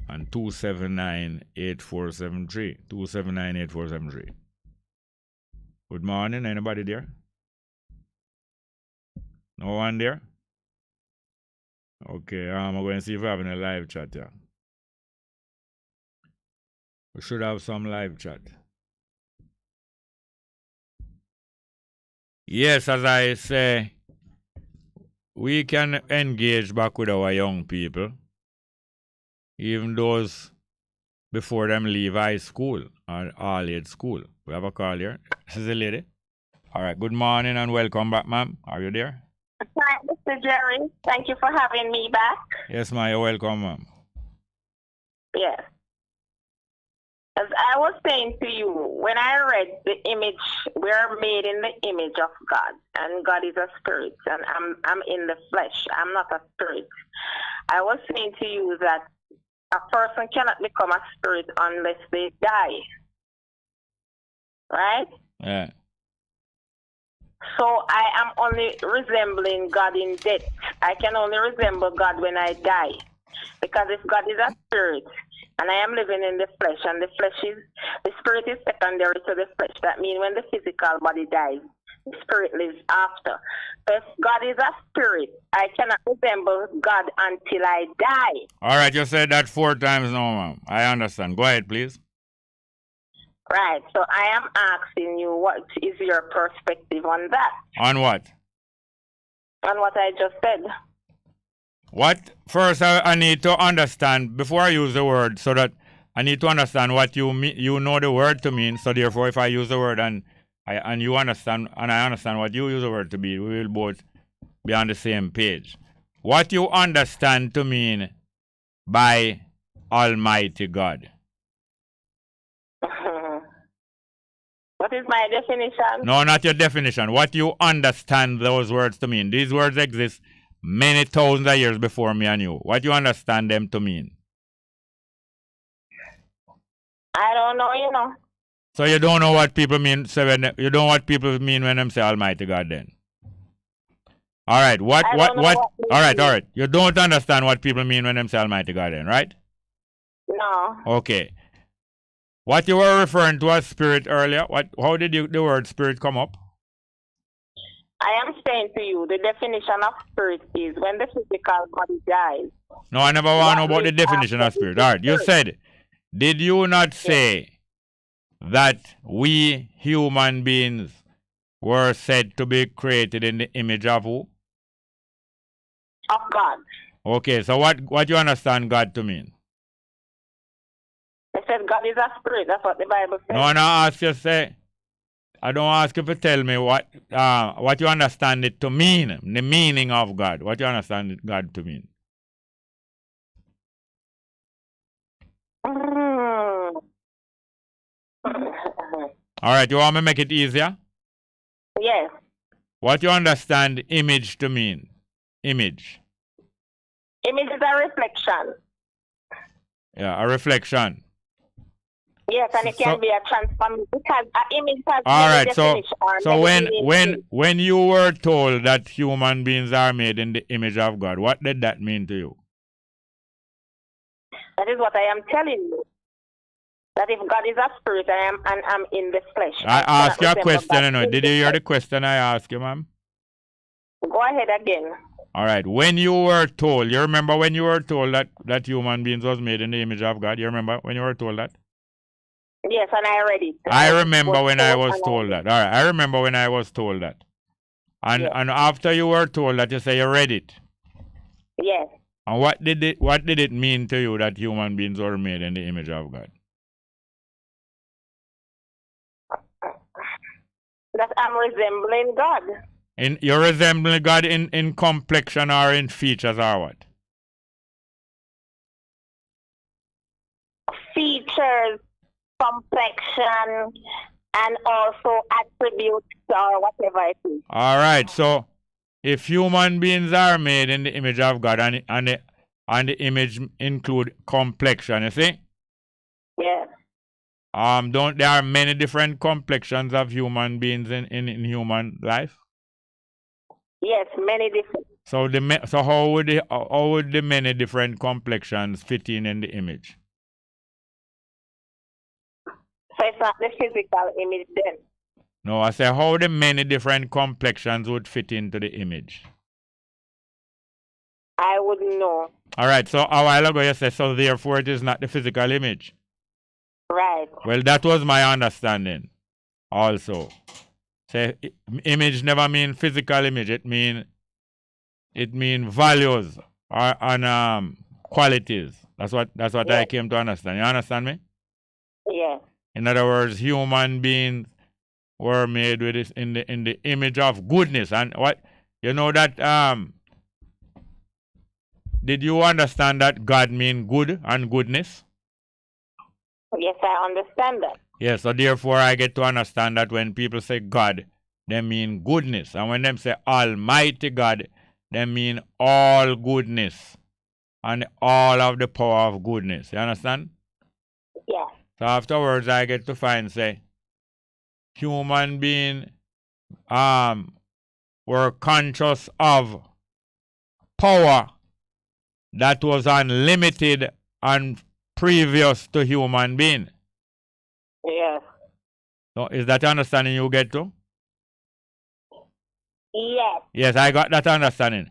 and 279-8473. 279-8473. Good morning, anybody there? No one there? Okay, I'm going to see if we're having a live chat here. We should have some live chat. Yes, as I say, we can engage back with our young people, even those before them leave high school or all-age school. We have a call here. This is the lady. All right, good morning and welcome back, ma'am. Are you there? Hi, Mr. Jerry. Thank you for having me back. Yes, ma'am. You're welcome, ma'am. Yes. As I was saying to you, when I read the image, we are made in the image of God, and God is a spirit, and I'm in the flesh. I'm not a spirit. I was saying to you that a person cannot become a spirit unless they die. Right? Yeah. So I am only resembling God in death. I can only resemble God when I die. Because if God is a spirit, and I am living in the flesh, and the spirit is secondary to the flesh. That means when the physical body dies, the spirit lives after. So if God is a spirit, I cannot resemble God until I die. All right, you said that 4 times now, ma'am. I understand. Go ahead, please. Right. So I am asking you, what is your perspective on that? On what? On what I just said. What? First, I need to understand, before I use the word, so that I need to understand what you mean. You know the word to mean, so therefore if I use the word and you understand, and I understand what you use the word to be, we will both be on the same page. What you understand to mean by Almighty God? What is my definition? No, not your definition. What you understand those words to mean. These words exist many thousands of years before me and you. What you understand them to mean? I don't know, you know. So you don't know what people mean. You don't know what people mean when they say Almighty God then. All right. What? All right. You don't understand what people mean when they say Almighty God then, right? No. Okay. What you were referring to as spirit earlier, how did the word spirit come up? I am saying to you, the definition of spirit is when the physical body dies. No, I never want to know about the definition of spirit. All right, you said, did you not say that we human beings were said to be created in the image of who? Of God. Okay, so what you understand God to mean? I said God is a spirit. That's what the Bible says. No, I ask you say. I don't ask you to tell me what you understand it to mean, the meaning of God. What you understand God to mean? All right, you want me to make it easier? Yes. What you understand image to mean? Image. Image is a reflection. Yeah, a reflection. Yes, and it can be a transform because an image has all right, so when when you were told that human beings are made in the image of God, what did that mean to you? That is what I am telling you. That if God is a spirit and I'm in the flesh. I asked you a question anyway. Did you hear the question I asked you, ma'am? Go ahead again. All right. When you were told, you remember when you were told that human beings was made in the image of God? You remember when you were told that? Yes, and I read it. I remember when I was told that. All right, I remember when I was told that. And after you were told that, you say you read it. Yes. And what did it mean to you that human beings were made in the image of God? That I'm resembling God. You're resembling God in complexion or in features or what? Features, complexion, and also attributes or whatever it is. All right, so if human beings are made in the image of God and the image include complexion, you see? Yes. Don't there are many different complexions of human beings in human life? Yes, many different. So how would the many different complexions fit in the image? So it's not the physical image then? No, I say how the many different complexions would fit into the image. I wouldn't know. All right, so a while ago you said, so therefore it is not the physical image. Right. Well, that was my understanding also. Say image never mean physical image. It mean values and qualities. That's what I came to understand. You understand me? Yeah. In other words, human beings were made with this in the image of goodness. And what you know that did you understand that God mean good and goodness? Yes, I understand that. Yes, so therefore I get to understand that when people say God, they mean goodness. And when them say Almighty God, they mean all goodness and all of the power of goodness. You understand? Yes. So afterwards I get to find, say, human being were conscious of power that was unlimited and previous to human being. Yes. So is that understanding you get to? Yes. Yes, I got that understanding.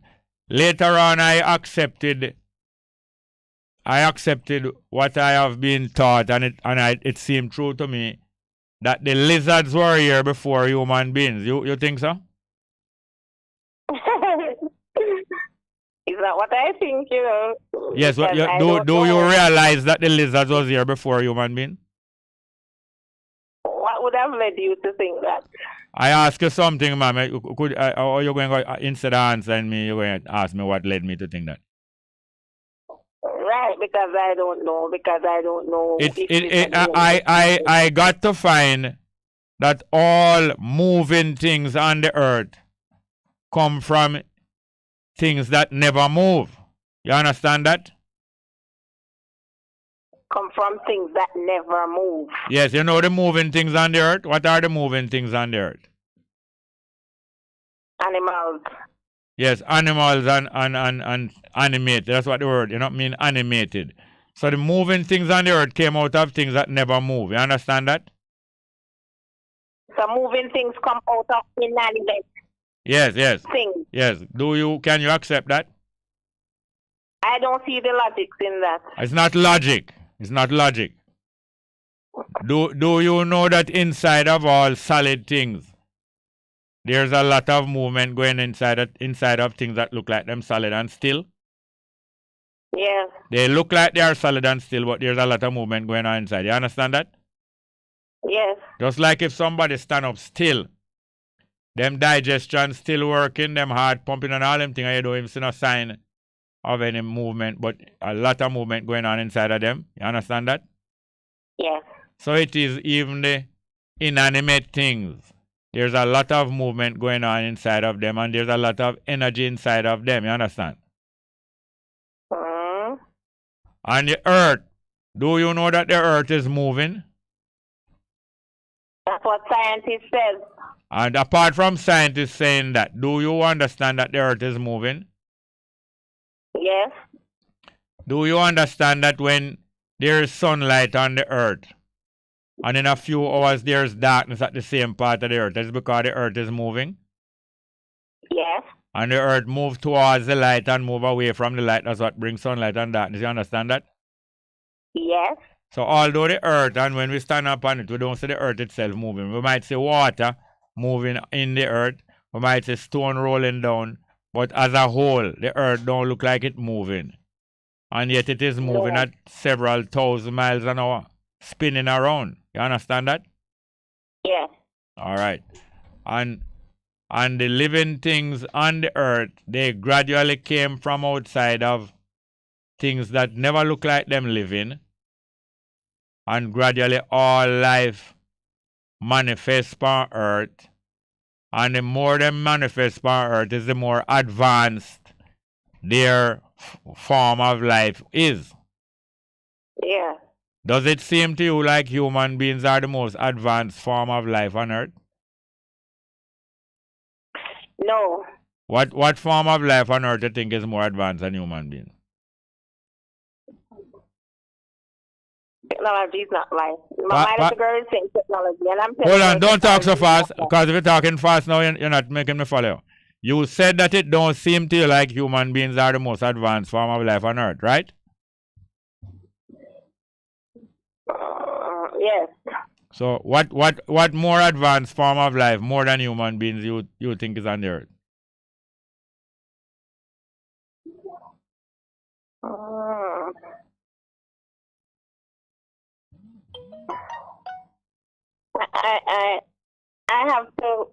Later on I accepted what I have been taught, and it seemed true to me that the lizards were here before human beings. You think so? Is that what I think, you know? Yes, Because I do don't know. you realize that the lizards was here before human being? What would have led you to think that? I ask you something, ma'am. Or you're going to, instead of answering me, you're going to ask me what led me to think that. Right, because I don't know. I got to find that all moving things on the earth come from things that never move. You understand that? Come from things that never move. Yes, you know the moving things on the earth? What are the moving things on the earth? Animals. Yes, animals and animated. That's what the word, you know, mean animated. So the moving things on the earth came out of things that never move. You understand that? So moving things come out of inanimate Yes. things. Yes. Can you accept that? I don't see the logics in that. It's not logic. Do you know that inside of all solid things, there's a lot of movement going inside of things that look like them solid and still? Yes. They look like they are solid and still, but there's a lot of movement going on inside. You understand that? Yes. Just like if somebody stand up still, them digestion still working, them heart pumping and all them things, and you don't even see no sign of any movement, but a lot of movement going on inside of them. You understand that? Yes. So it is even the inanimate things. There's a lot of movement going on inside of them, and there's a lot of energy inside of them. You understand? And the earth, do you know that the earth is moving? That's what scientists says. And apart from scientists saying that, do you understand that the earth is moving? Yes. Do you understand that when there is sunlight on the earth, and in a few hours there's darkness at the same part of the earth, that's because the earth is moving? Yes. And the earth moves towards the light and move away from the light. That's what brings sunlight and darkness. You understand that? Yes. So although the earth, and when we stand up on it, we don't see the earth itself moving. We might see water moving in the earth. We might see stone rolling down. But as a whole, the earth don't look like it moving. And yet it is moving at several thousand miles an hour, spinning around. You understand that? Yes. All right. And the living things on the earth, they gradually came from outside of things that never look like them living. And gradually all life manifests on earth. And the more they manifest on earth is the more advanced their form of life is. Yeah. Does it seem to you like human beings are the most advanced form of life on earth? No. What form of life on earth do you think is more advanced than human beings? Technology is not life. My little girl is saying technology, and I'm telling Hold on, her don't talk so technology is fast, not life. because if you're talking fast now, you're not making me follow. You said that it don't seem to you like human beings are the most advanced form of life on earth, right? Yes. So what more advanced form of life, more than human beings, you think is on the earth? I have to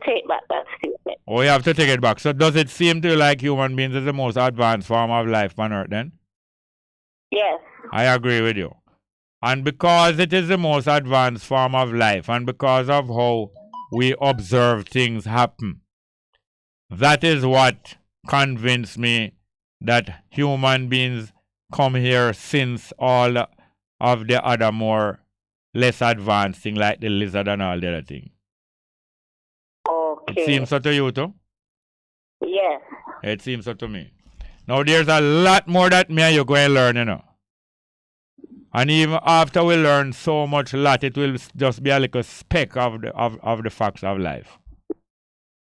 take back that statement. Oh, you have to take it back. So does it seem to you like human beings is the most advanced form of life on earth then? Yes. I agree with you. And because it is the most advanced form of life, and because of how we observe things happen, that is what convinced me that human beings come here since all of the other more less advanced thing like the lizard and all the other thing. Okay. It seems so to you too? Yes. It seems so to me. Now there's a lot more that me and you going to learn, you know. And even after we learn so much lot, it will just be a little speck of the facts of life.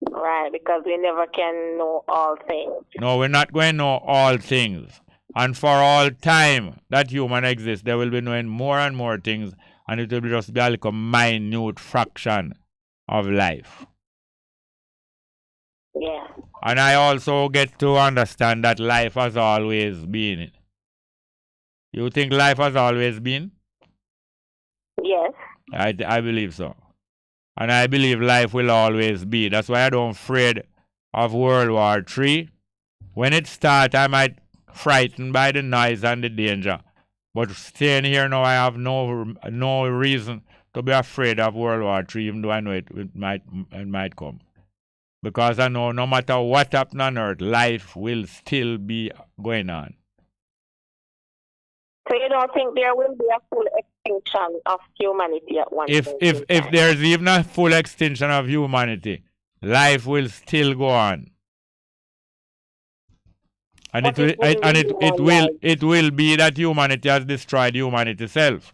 Right, because we never can know all things. No, we're not going to know all things. And for all time that human exists, they will be knowing more and more things, and it will just be a little minute fraction of life. Yeah. And I also get to understand that life has always been. You think life has always been? Yes. I believe so. And I believe life will always be. That's why I don't afraid of World War III. When it starts, I might frightened by the noise and the danger. But staying here now, I have no reason to be afraid of World War III, even though I know it might come. Because I know no matter what happens on earth, life will still be going on. So you don't think there will be a full extinction of humanity at one point? If there's even a full extinction of humanity, life will still go on. And it will be that humanity has destroyed humanity itself.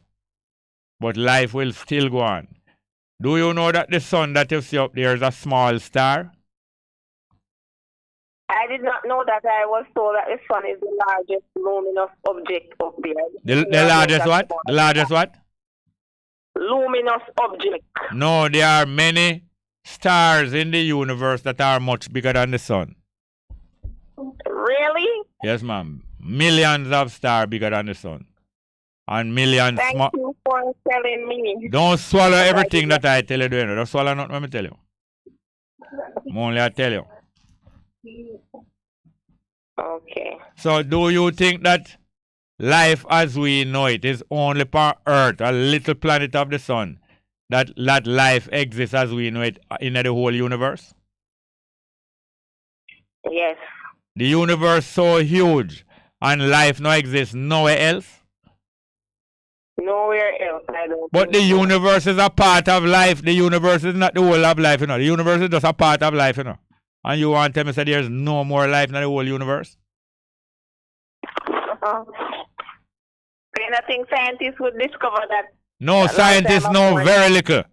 But life will still go on. Do you know that the sun that you see up there is a small star? I did not know that. I was told that the sun is the largest luminous object up there. The largest what? The largest what? Luminous object. No, there are many stars in the universe that are much bigger than the sun. Really? Yes, ma'am. Millions of stars bigger than the sun. And millions Thank you for telling me. Don't swallow everything that I tell you. Don't swallow nothing when I tell you. Only I tell you. Okay. So do you think that life as we know it is only on Earth, a little planet of the sun, that life exists as we know it in the whole universe? Yes. The universe so huge and life no exists nowhere else? Nowhere else, I don't. But the universe is a part of life. The universe is not the whole of life, you know. The universe is just a part of life, you know. And you want to tell me that there's no more life in the whole universe? I think scientists would discover that. No, scientists know very little.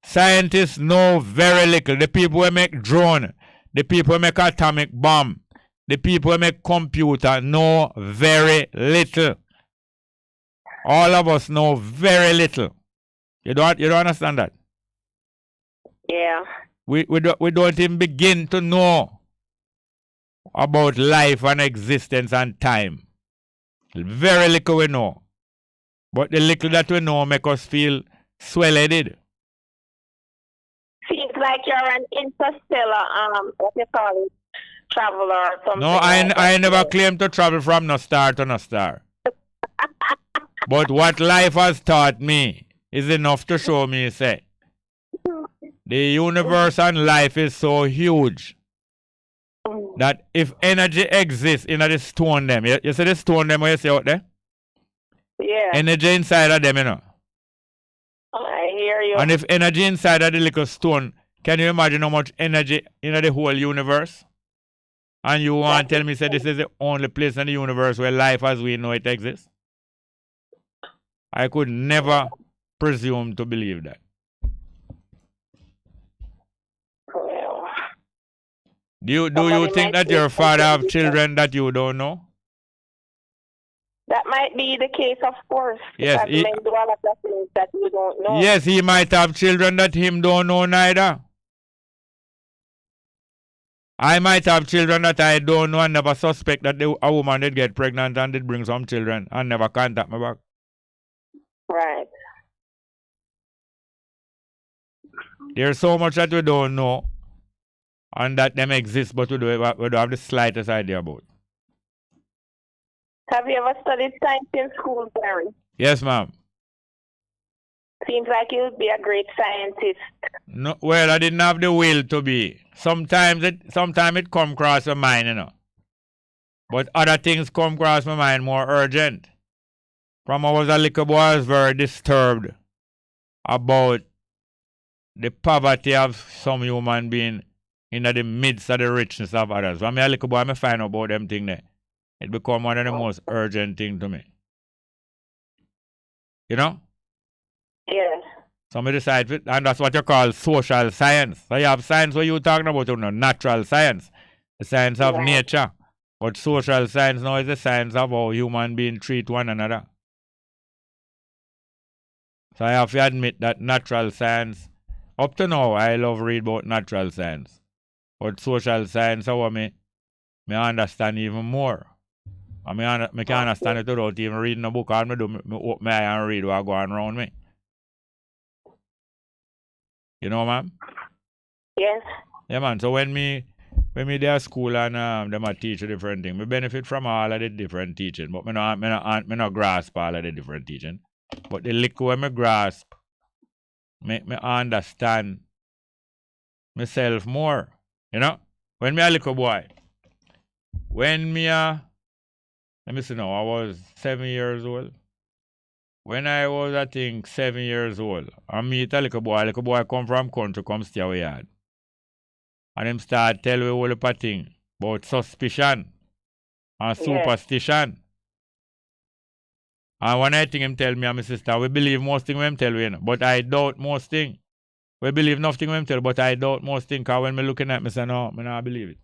Scientists know very little. The people who make drone, the people who make atomic bomb, the people who make computer know very little. All of us know very little. You don't understand that? Yeah. We don't even begin to know about life and existence and time. Very little we know. But the little that we know make us feel swell-headed. Seems like you're an interstellar, what you call it, traveler or something. No, I never claim to travel from no star to no star. But what life has taught me is enough to show me, say, the universe and life is so huge that if energy exists in the stone them, you see the stone them where you see out there? Yeah. Energy inside of them, you know. I hear you. And if energy inside of the little stone, can you imagine how much energy in the whole universe? And you want to tell me, say, this is the only place in the universe where life as we know it exists? I could never presume to believe that. Well, Do you think that your father have children that you don't know? That might be the case, of course. Yes, men do a lot of things that you don't know. Yes, he might have children that him don't know neither. I might have children that I don't know and never suspect that a woman did get pregnant and did bring some children and never contact me back. Right. There's so much that we don't know and that them exist, but we don't have the slightest idea about. Have you ever studied science in school, Barry? Yes, ma'am. Seems like you'd be a great scientist. No, well, I didn't have the will to be. Sometimes it come across my mind, you know. But other things come across my mind more urgent. From I was a little boy, I was very disturbed about the poverty of some human being in the midst of the richness of others. When I a little boy, I find out about them things there. It become one of the most urgent things to me. You know? Yes. So I decide, and that's what you call social science. So you have science what you're talking about, you know, natural science, the science of nature. But social science now is the science of how human beings treat one another. So I have to admit that natural science, up to now, I love read about natural science. But social science, how me understand even more. I can understand it without even reading a book. All me do, me open my eye and read what go on around me. You know, ma'am? Yes. Yeah, man. So when me there at school and them a teach a different thing, me benefit from all of the different teaching, but me no grasp all of the different teaching. But the little when me grasp, make me understand myself more. You know? When me a little boy, when me let me see now, I was 7 years old. When I was, I think, 7 years old, I meet a little boy come from country, come stay our yard. And him start tell me all the thing about suspicion and superstition. And one I think him tell me and my sister, we believe most things him tell we, you know, but I doubt most things. We believe nothing him tell, but I doubt most things. Because when me looking at me, say, no, I don't believe it.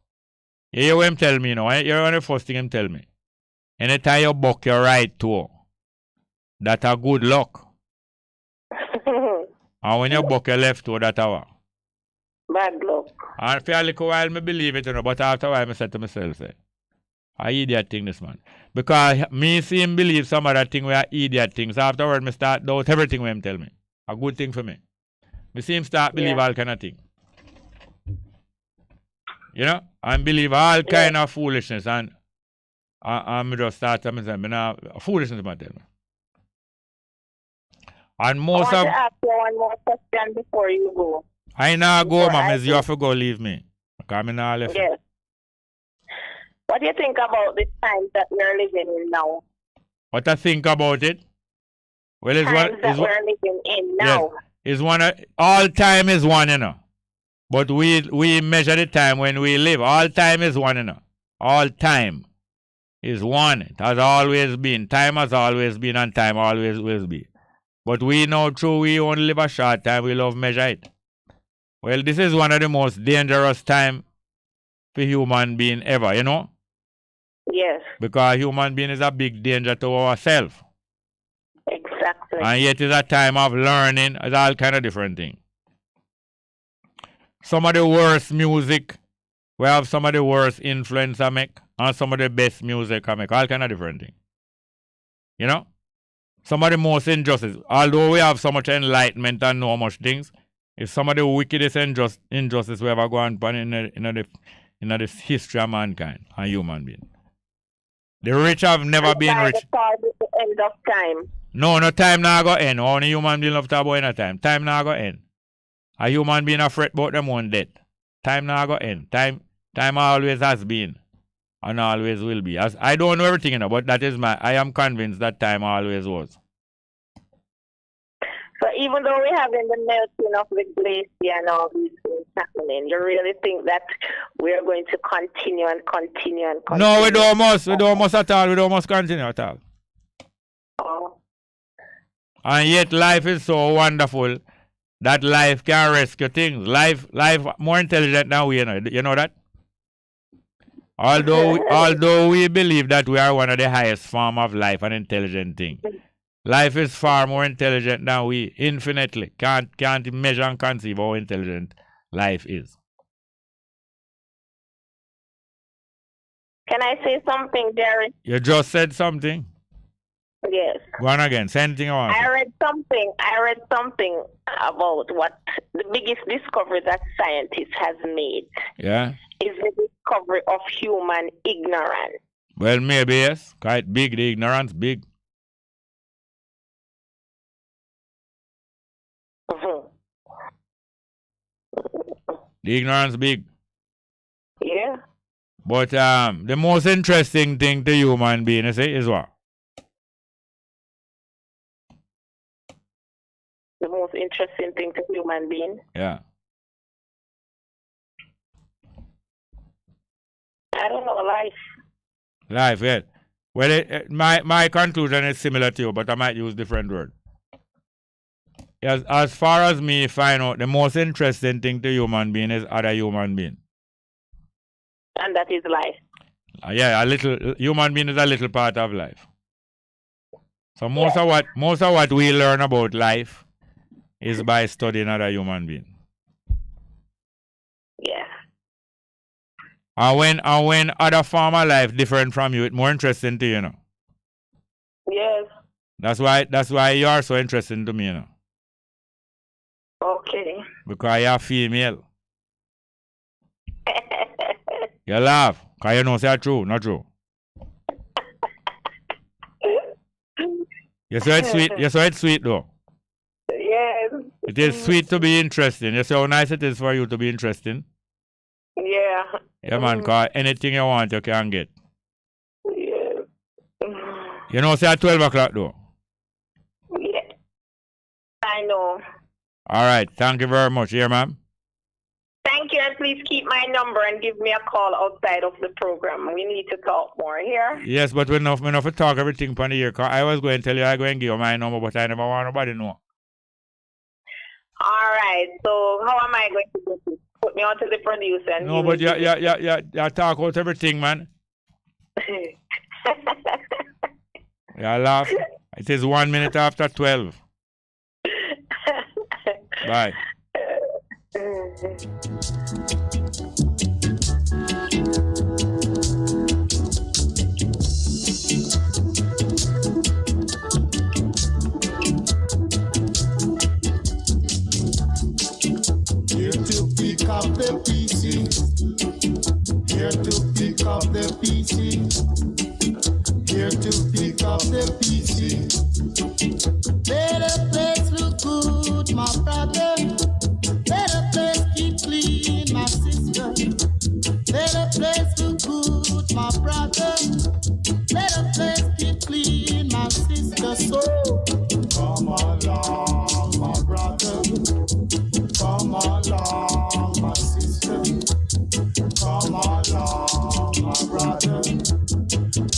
You hear what him tell me, you know, you hear the first thing him tell me. Anytime you buck your right toe, that's a good luck. And when you buck your left toe, that's a what? Bad luck. And for a little while, I believe it, you know, but after a while, I said to myself, say, I idiot thing this man. Because me see him believe some other thing where idiot things. Afterward, I start doubt everything when him tell me. A good thing for me. Me see him start believe all kind of thing. You know? And believe all kind of foolishness. And I just start to say, foolishness man tell me. And most I want to ask you one more question before you go. I now go, ma'am. You have to go leave me. Because I'm not left. Yes. What do you think about the times that we're living in now? What I think about it? Well, it's times that we're living in now. Yes, all time is one, you know. But we measure the time when we live. All time is one, you know. All time is one. It has always been. Time has always been and time always will be. But we know true we only live a short time, we love measure it. Well, this is one of the most dangerous time for human being ever, you know? Yes. Because human being is a big danger to ourselves. Exactly. And yet it's a time of learning, it's all kind of different things. Some of the worst music, we have some of the worst influence I make, and some of the best music I make, all kind of different things. You know? Some of the most injustice, although we have so much enlightenment and know much things, it's some of the wickedest injustice we ever gone on in the history of mankind and human being. The rich have never been rich. The end of time. No time now go end. Only human being love to talk about any time. Time now go end. A human being afraid about them own death. Time now go end. Time always has been and always will be. As I don't know everything, you know, but I am convinced that time always was. So even though we're having the melting of the glacier and all these things happening, you really think that we're going to continue and continue and continue? No, we don't must at all. We don't must continue at all. Oh. And yet life is so wonderful that life can rescue things. Life more intelligent than we, you know that? Although we believe that we are one of the highest form of life and intelligent thing. Life is far more intelligent than we, infinitely. Can't measure and conceive how intelligent life is. Can I say something, Jerry? You just said something? Yes. Go on again. Say anything you want. I read something about what the biggest discovery that scientists has made. Yeah. Is the discovery of human ignorance. Well, maybe yes. Quite big, the ignorance big. The ignorance big. Yeah. But the most interesting thing to human being, you say, is what? The most interesting thing to human being? Yeah. I don't know, life. Life, yeah. Well, my conclusion is similar to you, but I might use different word. As far as me find out, the most interesting thing to human being is other human being. And that is life. Yeah, a little human being is a little part of life. So most of what we learn about life is by studying other human being. Yeah. And when other form of life different from you, it's more interesting to you, you know. Yes. That's why you are so interesting to me, you know. Okay. Because you're female. You laugh. Because you know say true, not true. You say it's sweet though. Yes. It is sweet to be interesting. You see how nice it is for you to be interesting? Yeah. Yeah, man, because anything you want, you can get. Yeah. You know, say at 12 o'clock, though. Yeah. I know. All right. Thank you very much. Here, ma'am. Thank you, and please keep my number and give me a call outside of the program. We need to talk more here. Yes, but we not to talk everything for the year. Cause I was going to tell you I go and give you my number, but I never want nobody to know. All right. So how am I going to do this? Put me on to the producer. And no, but you talk out everything, man. Yeah, laugh. It is 1 minute after 12. Bye. Here to pick up the pieces. Here to pick up the pieces. Here to pick up the pieces. Better place look good, my brother. Better place keep clean, my sister. Better place look good, my brother. Better place keep clean, my sister. So come along, my brother. Come along, my sister. Come along, my brother.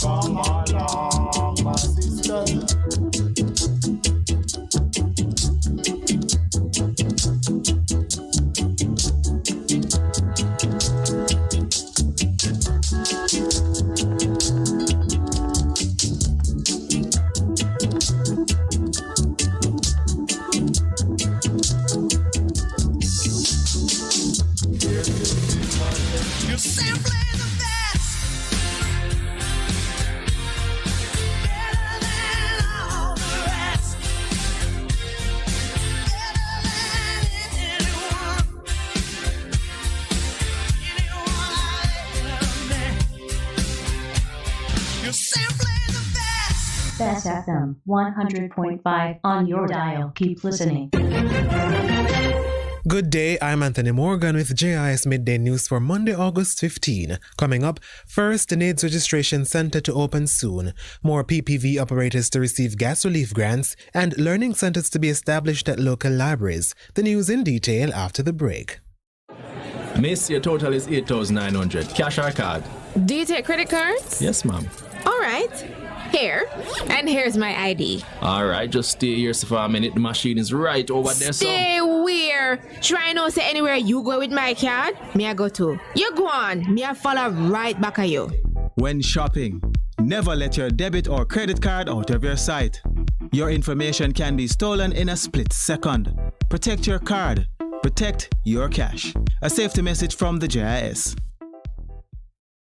Come along, my sister. You're simply the best. Better than all the rest. Better than anyone. Anyone I've ever met. You're simply the best. Bess FM 100.5 on your dial. Keep listening. Good day, I'm Anthony Morgan with JIS Midday News for Monday, August 15. Coming up, first, an AIDS registration center to open soon, more PPV operators to receive gas relief grants, and learning centers to be established at local libraries. The news in detail after the break. Miss, your total is 8,900. Cash or card? Do you take credit cards? Yes, ma'am. All right. Here. And here's my ID. All right, just stay here for a minute. The machine is right over there. Stay where? Try not say anywhere you go with my card, me I go to. You go on, me I follow right back at you. When shopping, never let your debit or credit card out of your sight. Your information can be stolen in a split second. Protect your card. Protect your cash. A safety message from the JIS.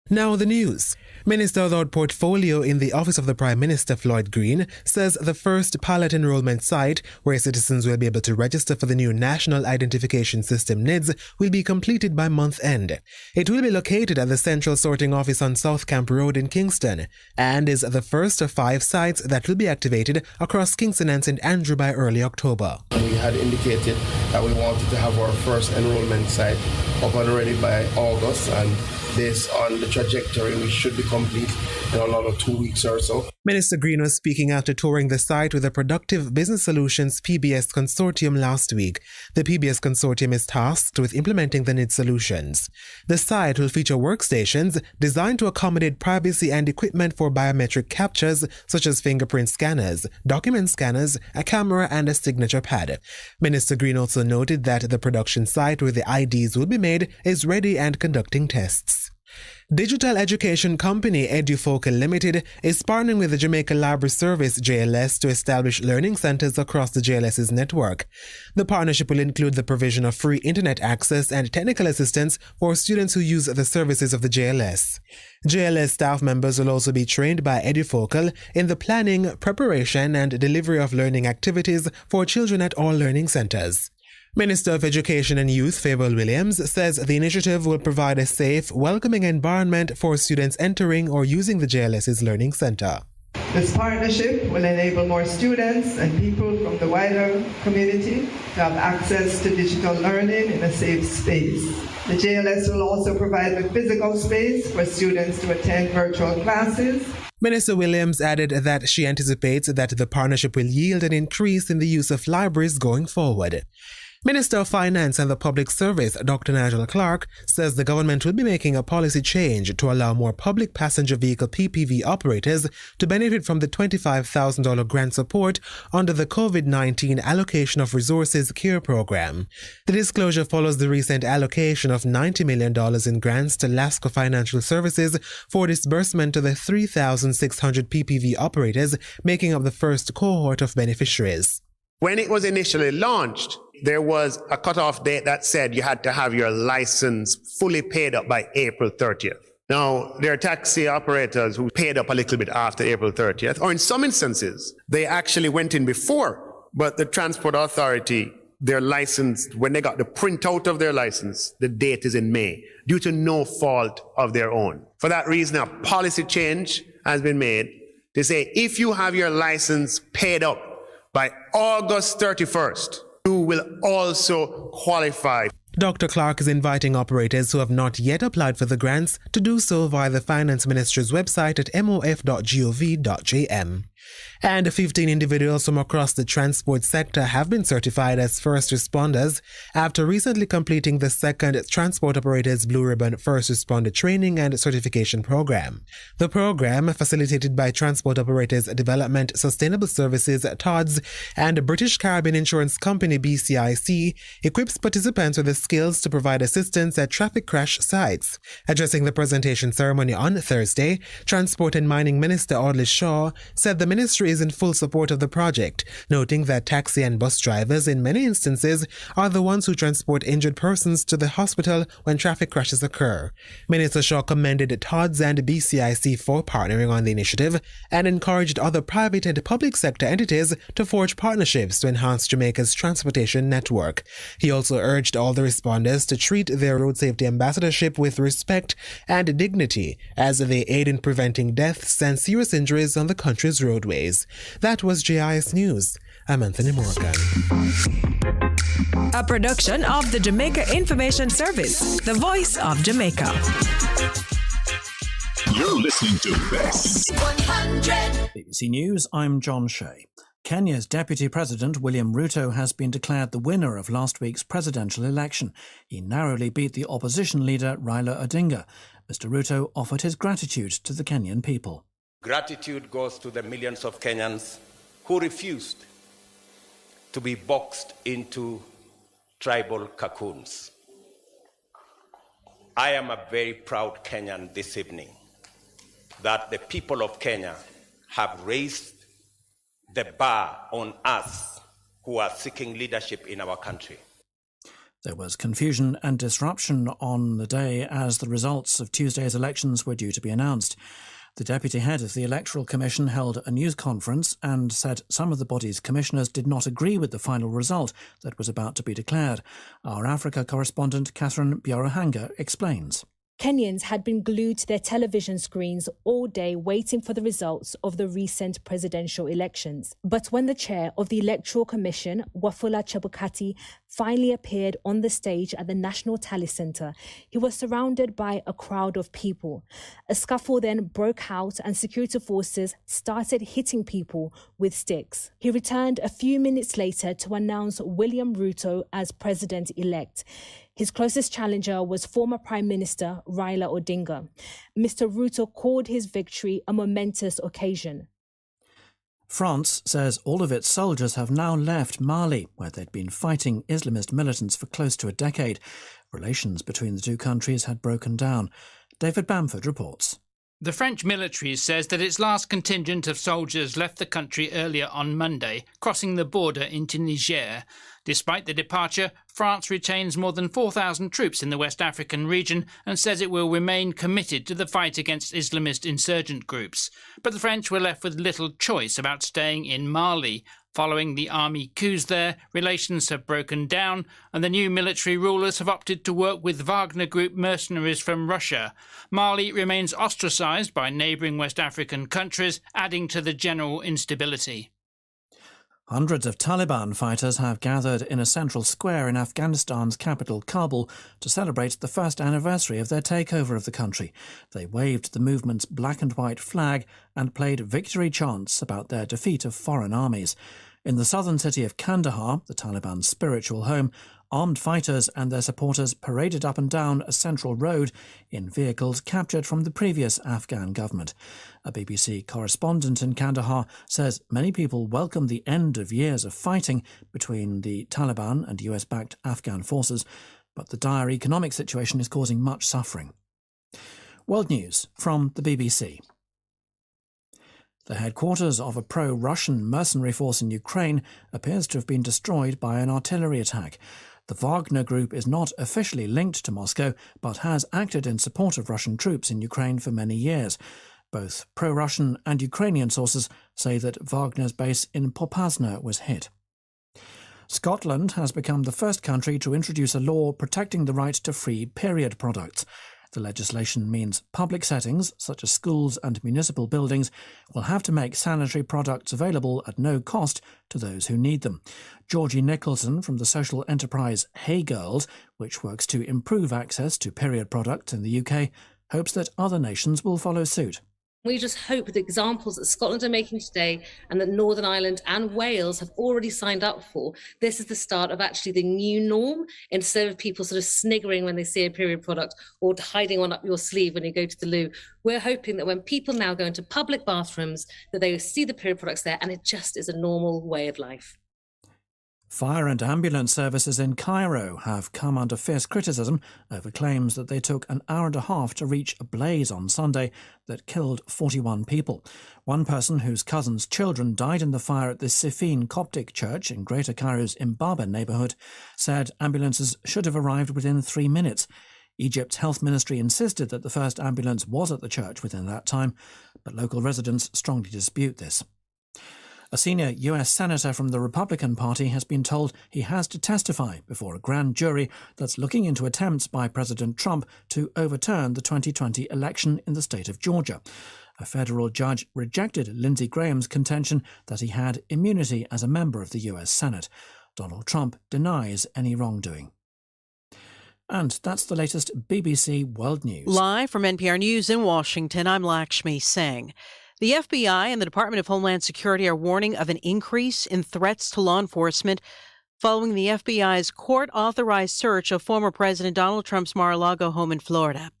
Now the news. Minister without portfolio in the Office of the Prime Minister, Floyd Green, says the first pilot enrollment site where citizens will be able to register for the new National Identification System NIDS will be completed by month end. It will be located at the Central Sorting Office on South Camp Road in Kingston and is the first of 5 sites that will be activated across Kingston and St. Andrew by early October. We had indicated that we wanted to have our first enrollment site up and ready by August, and based on the trajectory, we should be complete in another 2 weeks or so. Minister Green was speaking after touring the site with the Productive Business Solutions PBS Consortium last week. The PBS Consortium is tasked with implementing the NID solutions. The site will feature workstations designed to accommodate privacy and equipment for biometric captures such as fingerprint scanners, document scanners, a camera and a signature pad. Minister Green also noted that the production site where the IDs will be made is ready and conducting tests. Digital education company Edufocal Limited is partnering with the Jamaica Library Service JLS to establish learning centers across the JLS's network. The partnership will include the provision of free internet access and technical assistance for students who use the services of the JLS. JLS staff members will also be trained by Edufocal in the planning, preparation and delivery of learning activities for children at all learning centers. Minister of Education and Youth Favour Williams says the initiative will provide a safe, welcoming environment for students entering or using the JLS's Learning Centre. This partnership will enable more students and people from the wider community to have access to digital learning in a safe space. The JLS will also provide a physical space for students to attend virtual classes. Minister Williams added that she anticipates that the partnership will yield an increase in the use of libraries going forward. Minister of Finance and the Public Service, Dr. Nigel Clark, says the government will be making a policy change to allow more public passenger vehicle PPV operators to benefit from the $25,000 grant support under the COVID-19 Allocation of Resources CARE program. The disclosure follows the recent allocation of $90 million in grants to LASCO Financial Services for disbursement to the 3,600 PPV operators making up the first cohort of beneficiaries. When it was initially launched, there was a cutoff date that said you had to have your license fully paid up by April 30th. Now, there are taxi operators who paid up a little bit after April 30th, or in some instances, they actually went in before, but the Transport Authority, their license, when they got the printout of their license, the date is in May, due to no fault of their own. For that reason, a policy change has been made to say if you have your license paid up by August 31st, you will also qualify. Dr. Clark is inviting operators who have not yet applied for the grants to do so via the Finance Ministry's website at mof.gov.jm. And 15 individuals from across the transport sector have been certified as first responders after recently completing the second Transport Operators Blue Ribbon First Responder Training and Certification Program. The program, facilitated by Transport Operators Development Sustainable Services TODS and British Caribbean Insurance Company BCIC, equips participants with the skills to provide assistance at traffic crash sites. Addressing the presentation ceremony on Thursday, Transport and Mining Minister Audley Shaw said the ministry is in full support of the project, noting that taxi and bus drivers in many instances are the ones who transport injured persons to the hospital when traffic crashes occur. Minister Shaw commended TODS and BCIC for partnering on the initiative and encouraged other private and public sector entities to forge partnerships to enhance Jamaica's transportation network. He also urged all the responders to treat their road safety ambassadorship with respect and dignity as they aid in preventing deaths and serious injuries on the country's roadways. That was JIS News. I'm Anthony Morgan. A production of the Jamaica Information Service, the voice of Jamaica. You're listening to Bess. 100. BBC News, I'm John Shea. Kenya's Deputy President William Ruto has been declared the winner of last week's presidential election. He narrowly beat the opposition leader Raila Odinga. Mr. Ruto offered his gratitude to the Kenyan people. Gratitude goes to the millions of Kenyans who refused to be boxed into tribal cocoons. I am a very proud Kenyan this evening that the people of Kenya have raised the bar on us who are seeking leadership in our country. There was confusion and disruption on the day as the results of Tuesday's elections were due to be announced. The deputy head of the Electoral Commission held a news conference and said some of the body's commissioners did not agree with the final result that was about to be declared. Our Africa correspondent Catherine Biorohanga explains. Kenyans had been glued to their television screens all day waiting for the results of the recent presidential elections. But when the chair of the Electoral Commission, Wafula Chebukati, finally appeared on the stage at the National Tally Centre, he was surrounded by a crowd of people. A scuffle then broke out and security forces started hitting people with sticks. He returned a few minutes later to announce William Ruto as president-elect. His closest challenger was former Prime Minister Raila Odinga. Mr. Ruto called his victory a momentous occasion. France says all of its soldiers have now left Mali, where they'd been fighting Islamist militants for close to a decade. Relations between the two countries had broken down. David Bamford reports. The French military says that its last contingent of soldiers left the country earlier on Monday, crossing the border into Niger. Despite the departure, France retains more than 4,000 troops in the West African region and says it will remain committed to the fight against Islamist insurgent groups. But the French were left with little choice about staying in Mali. Following the army coups there, relations have broken down and the new military rulers have opted to work with Wagner Group mercenaries from Russia. Mali remains ostracised by neighbouring West African countries, adding to the general instability. Hundreds of Taliban fighters have gathered in a central square in Afghanistan's capital, Kabul, to celebrate the first anniversary of their takeover of the country. They waved the movement's black and white flag and played victory chants about their defeat of foreign armies. In the southern city of Kandahar, the Taliban's spiritual home, armed fighters and their supporters paraded up and down a central road in vehicles captured from the previous Afghan government. A BBC correspondent in Kandahar says many people welcome the end of years of fighting between the Taliban and US-backed Afghan forces, but the dire economic situation is causing much suffering. World News from the BBC. The headquarters of a pro-Russian mercenary force in Ukraine appears to have been destroyed by an artillery attack. The Wagner Group is not officially linked to Moscow, but has acted in support of Russian troops in Ukraine for many years. Both pro-Russian and Ukrainian sources say that Wagner's base in Popasna was hit. Scotland has become the first country to introduce a law protecting the right to free period products. The legislation means public settings, such as schools and municipal buildings, will have to make sanitary products available at no cost to those who need them. Georgie Nicholson from the social enterprise Hey Girls, which works to improve access to period products in the UK, hopes that other nations will follow suit. We just hope the examples that Scotland are making today and that Northern Ireland and Wales have already signed up for, this is the start of actually the new norm, instead of people sort of sniggering when they see a period product or hiding one up your sleeve when you go to the loo. We're hoping that when people now go into public bathrooms, that they see the period products there and it just is a normal way of life. Fire and ambulance services in Cairo have come under fierce criticism over claims that they took an hour and a half to reach a blaze on Sunday that killed 41 people. One person whose cousin's children died in the fire at the Sifin Coptic Church in Greater Cairo's Imbabe neighbourhood said ambulances should have arrived within 3 minutes. Egypt's health ministry insisted that the first ambulance was at the church within that time, but local residents strongly dispute this. A senior US senator from the Republican Party has been told he has to testify before a grand jury that's looking into attempts by President Trump to overturn the 2020 election in the state of Georgia. A federal judge rejected Lindsey Graham's contention that he had immunity as a member of the US Senate. Donald Trump denies any wrongdoing. And that's the latest BBC World News. Live from NPR News in Washington, I'm Lakshmi Singh. The FBI and the Department of Homeland Security are warning of an increase in threats to law enforcement following the FBI's court-authorized search of former President Donald Trump's Mar-a-Lago home in Florida.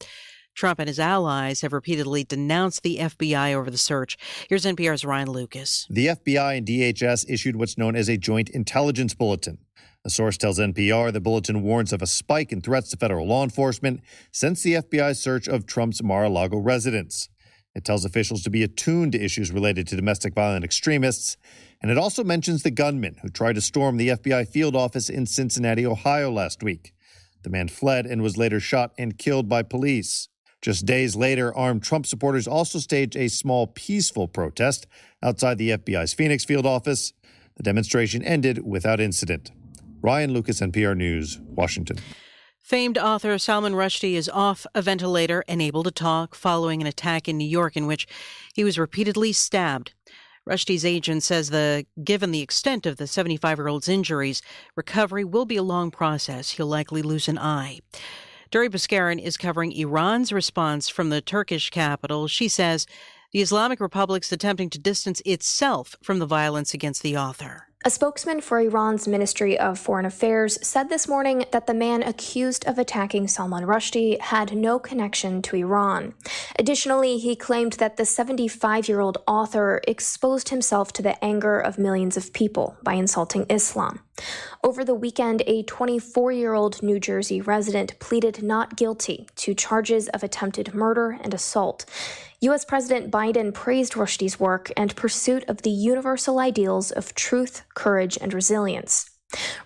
Trump and his allies have repeatedly denounced the FBI over the search. Here's NPR's Ryan Lucas. The FBI and DHS issued what's known as a joint intelligence bulletin. A source tells NPR the bulletin warns of a spike in threats to federal law enforcement since the FBI's search of Trump's Mar-a-Lago residence. It tells officials to be attuned to issues related to domestic violent extremists, and it also mentions the gunman who tried to storm the FBI field office in Cincinnati, Ohio last week. The man fled and was later shot and killed by police. Just days later, armed Trump supporters also staged a small peaceful protest outside the FBI's Phoenix field office. The demonstration ended without incident. Ryan Lucas, NPR News, Washington. Famed author Salman Rushdie is off a ventilator and able to talk following an attack in New York in which he was repeatedly stabbed. Rushdie's agent says given the extent of the 75-year-old's injuries, recovery will be a long process. He'll likely lose an eye. Duri Baskarin is covering Iran's response from the Turkish capital. She says the Islamic Republic's attempting to distance itself from the violence against the author. A spokesman for Iran's Ministry of Foreign Affairs said this morning that the man accused of attacking Salman Rushdie had no connection to Iran. Additionally, he claimed that the 75-year-old author exposed himself to the anger of millions of people by insulting Islam. Over the weekend, a 24-year-old New Jersey resident pleaded not guilty to charges of attempted murder and assault. U.S. President Biden praised Rushdie's work and pursuit of the universal ideals of truth, courage, and resilience.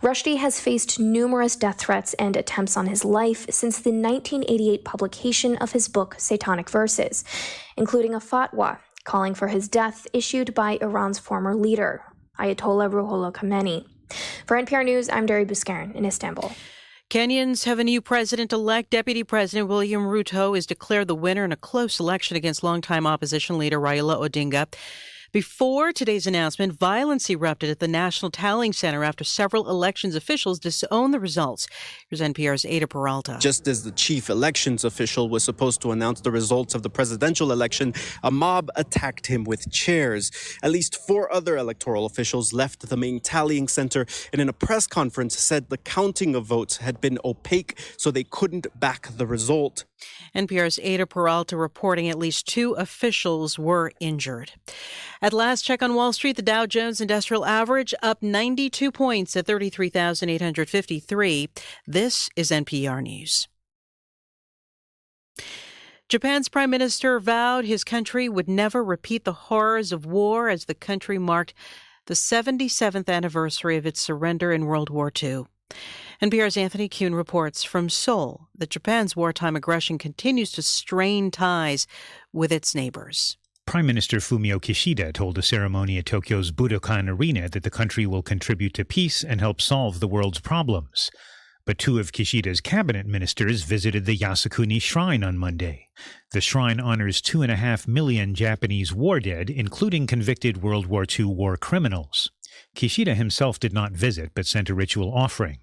Rushdie has faced numerous death threats and attempts on his life since the 1988 publication of his book Satanic Verses, including a fatwa calling for his death issued by Iran's former leader, Ayatollah Ruhollah Khomeini. For NPR News, I'm Duri Baskarin in Istanbul. Kenyans have a new president-elect. Deputy President William Ruto is declared the winner in a close election against longtime opposition leader Raila Odinga. Before today's announcement, violence erupted at the National Tallying Center after several elections officials disowned the results. Here's NPR's Ada Peralta. Just as the chief elections official was supposed to announce the results of the presidential election, a mob attacked him with chairs. At least 4 other electoral officials left the main tallying center and in a press conference said the counting of votes had been opaque, so they couldn't back the result. NPR's Ada Peralta reporting at least 2 officials were injured. At last check on Wall Street, the Dow Jones Industrial Average up 92 points at 33,853. This is NPR News. Japan's prime minister vowed his country would never repeat the horrors of war as the country marked the 77th anniversary of its surrender in World War II. NPR's Anthony Kuhn reports from Seoul that Japan's wartime aggression continues to strain ties with its neighbors. Prime Minister Fumio Kishida told a ceremony at Tokyo's Budokan Arena that the country will contribute to peace and help solve the world's problems. But 2 of Kishida's cabinet ministers visited the Yasukuni Shrine on Monday. The shrine honors 2.5 million Japanese war dead, including convicted World War II war criminals. Kishida himself did not visit, but sent a ritual offering.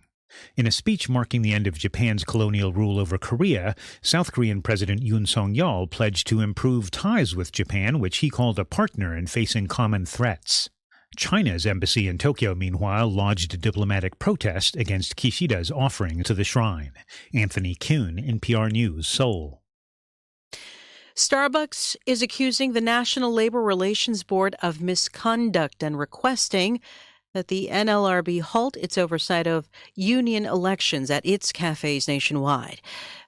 In a speech marking the end of Japan's colonial rule over Korea, South Korean President Yoon Song-yeol pledged to improve ties with Japan, which he called a partner in facing common threats. China's embassy in Tokyo, meanwhile, lodged a diplomatic protest against Kishida's offering to the shrine. Anthony Kuhn, NPR News, Seoul. Starbucks is accusing the National Labor Relations Board of misconduct and requesting that the NLRB halt its oversight of union elections at its cafes nationwide.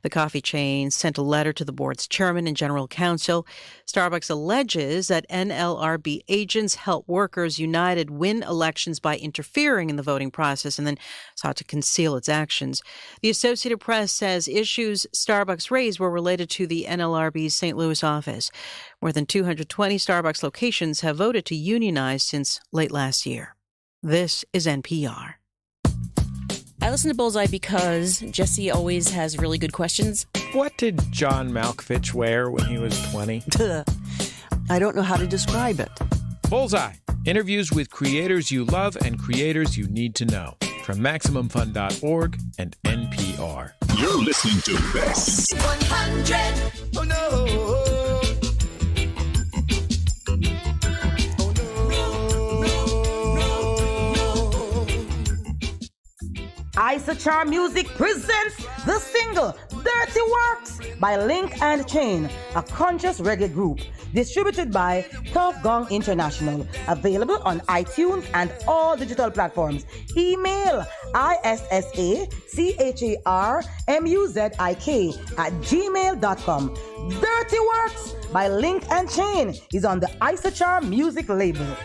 The coffee chain sent a letter to the board's chairman and general counsel. Starbucks alleges that NLRB agents helped Workers United win elections by interfering in the voting process and then sought to conceal its actions. The Associated Press says issues Starbucks raised were related to the NLRB's St. Louis office. More than 220 Starbucks locations have voted to unionize since late last year. This is NPR. I listen to Bullseye because Jesse always has really good questions. What did John Malkovich wear when he was 20? I don't know how to describe it. Bullseye. Interviews with creators you love and creators you need to know. From MaximumFun.org and NPR. You're listening to Bess. 100. Oh no. Isachar Music presents the single Dirty Works by Link and Chain, a conscious reggae group. Distributed by Tough Gong International. Available on iTunes and all digital platforms. Email isacharmuzik@gmail.com. Dirty Works by Link and Chain is on the Isachar Music label.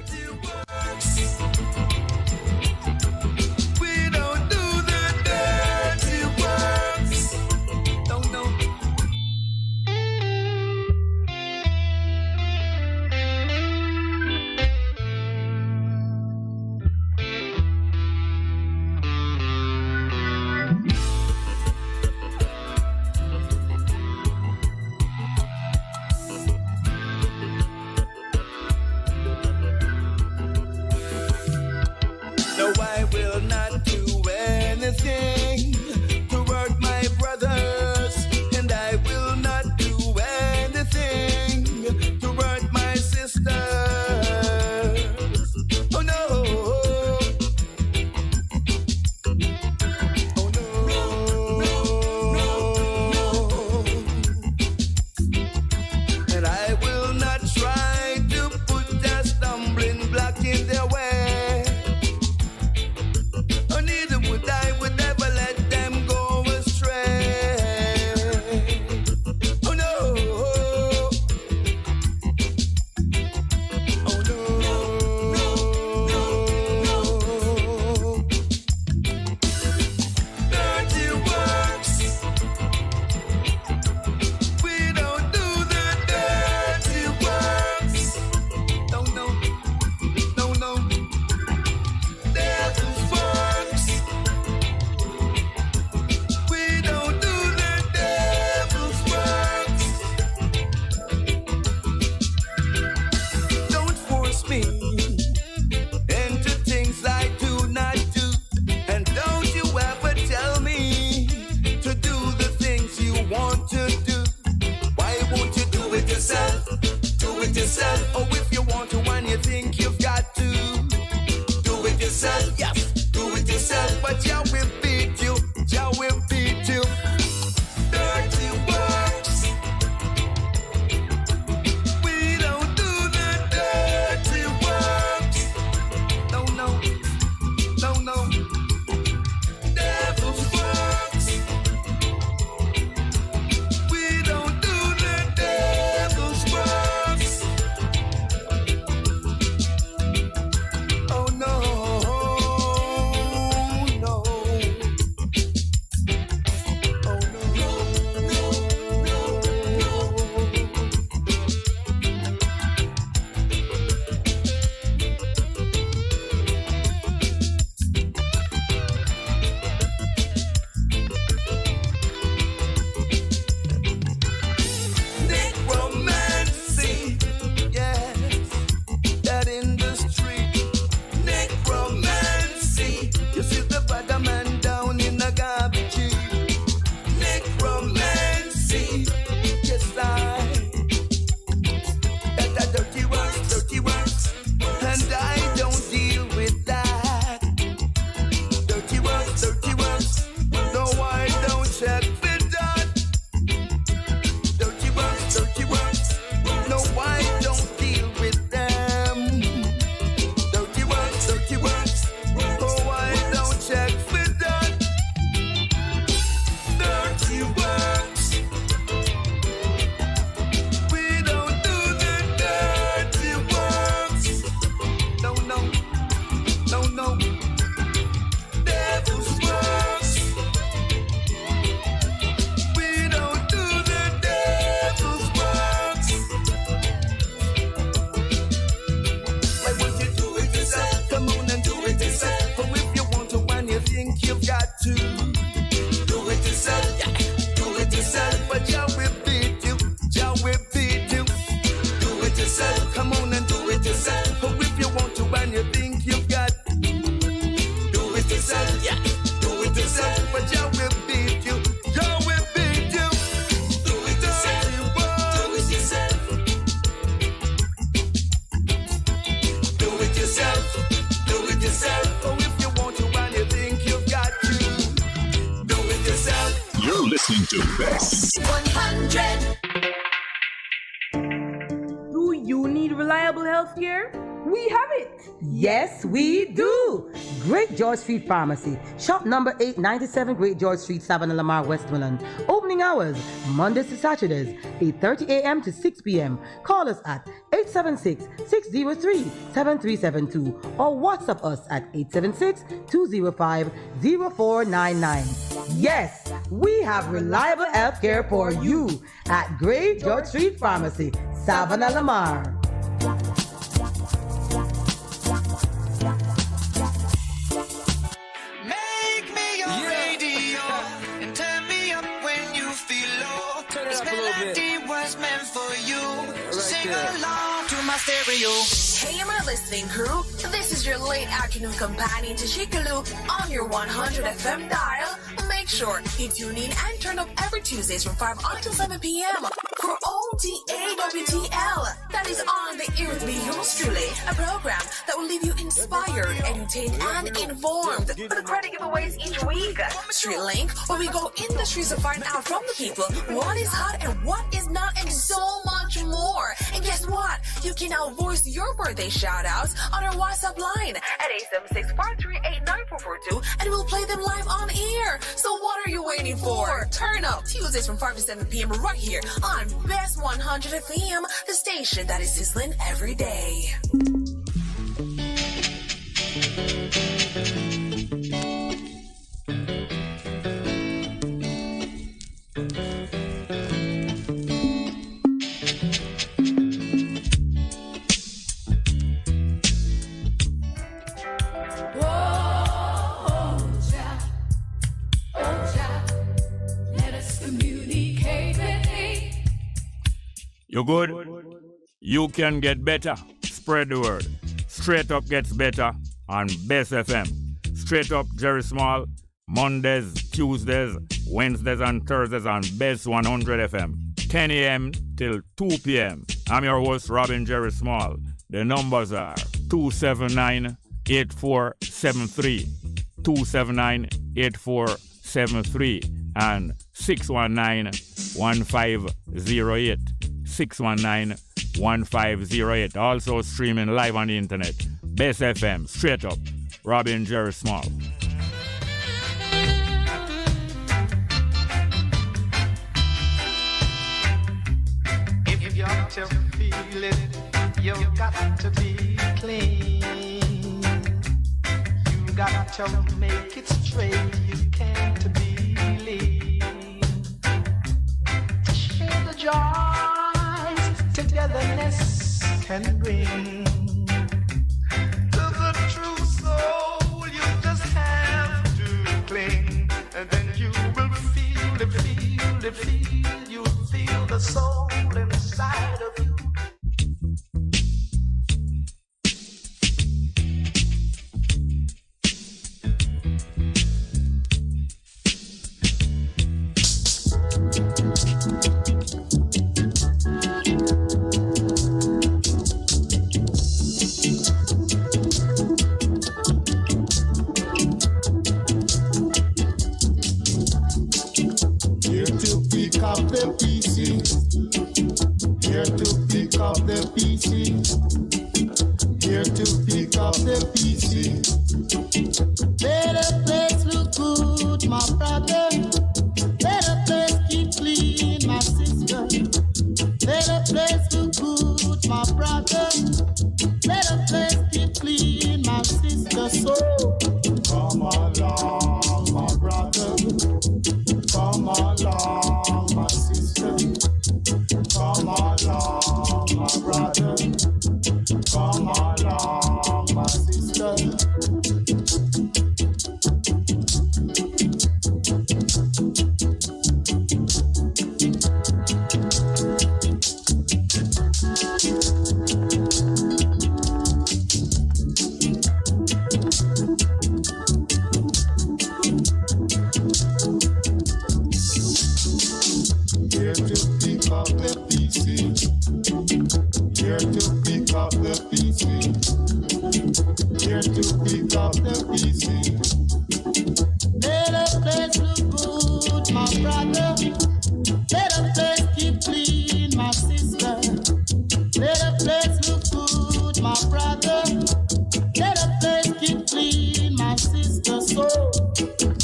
it yourself. Or if you want to and you think you've got to, do it yourself. Yes, do it yourself. But Jah will beat you. Jah will beat you. Dirty works. We don't do the dirty works. No, no, no, no. Devil's works. We don't do the devil's works. Oh no, no. Oh no, no, no, necromancy, yes, that industry. Necromancy, you see the bad man down in the garbage heap. Necromancy, yes I. That dirty works, and I don't deal with that. Dirty works, no I don't check for that. Dirty works, no I don't deal with them. Dirty works, oh I don't check for that. Dirty works, we don't do the dirty works. No, no, no, no. Devil's works. We don't do the devil's works. Why would you do it yourself? Come on and do it yourself. Or if you want to and you think you've got to, do it yourself. Yeah, do it yourself. But Jah will beat you. Jah will beat you. Do it yourself. Come on and do it yourself. Or if you want to and you think you've got, do it yourself. Yeah, do it yourself. But Jah will beat you. Jah will beat you. Do it yourself. Do it yourself. Do it yourself. Do it yourself. Or if you want to and you think you've got to, do it yourself. You're listening to Bess. 100. Do you need reliable health care? We have it. Yes, we do. Great George Street Pharmacy. Shop number 897 Great George Street, Savannah, Lamar, Westmoreland. Opening hours, Mondays to Saturdays, 8:30 a.m. to 6 p.m. Call us at 876-603-7372 or WhatsApp us at 876-205-0499. Yes, we have reliable health care for you at Great George Street Pharmacy, Savannah, Lamar. Make me your radio and turn me up when you feel low. This melody was meant for you. So sing along to my stereo. Hey, my listening crew. This is your late afternoon companion to Chickaloo on your 100 FM dial. Make sure you tune in and turn up every Tuesdays from 5 until 7 p.m. for OTAWTL. That is on the ear with me, yours truly. A program that will leave you inspired, entertained, and informed. With the credit giveaways each week. Street Link, where we go in the streets to find out from the people what is hot and what is not, and so much more. And guess what? You can now voice your birthday shout-outs on our WhatsApp line at 876-438-9442, and we'll play them live on air. So what are you waiting for? Turn up Tuesdays from 5 to 7 p.m. right here on Best 100 FM, the station that is sizzling every day. You good? You can get better. Spread the word. Straight Up gets better on Bess FM. Straight Up Jerry Small, Mondays, Tuesdays, Wednesdays and Thursdays on Bess 100 FM. 10 a.m. till 2 p.m. I'm your host, Robin Jerry Small. The numbers are 279-8473, 279-8473, and 619-1508, 619-1508. Also streaming live on the internet. Bess FM, straight up, Robin Jerry Small. If you got to feel it, you've got to be clean. You got to make it straight, you can't be lean. Share the joys togetherness can bring. To the true soul, you just have to cling. And then you will feel it, you'll feel the soul inside of you. Here to pick up the pieces. Here to pick up the pieces. Here to pick up the pieces. Let the place look good, my brother. Let the place keep clean, my sister. Let the place look good, my brother. Let the place keep clean, my sister. So come along, my brother. Come along, my sister. Come along, my brother. Come along, my sister. Here to pick up the pieces. Here to pick up the pieces. Here to pick up the pieces. Let the place look good, my brother. Let the place keep clean, my sister. Let the place look good, my brother. Let the place keep clean, my sister. So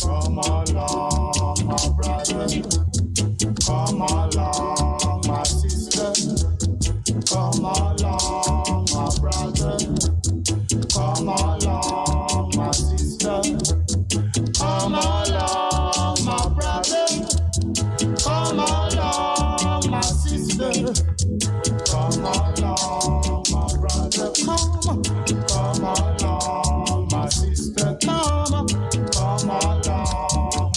come along, my brother. Come along, my sister. Come along, my brother. Come along, my sister. Come along, my brother. Come along, my sister. Come along, my brother. Come along, my sister. Come along,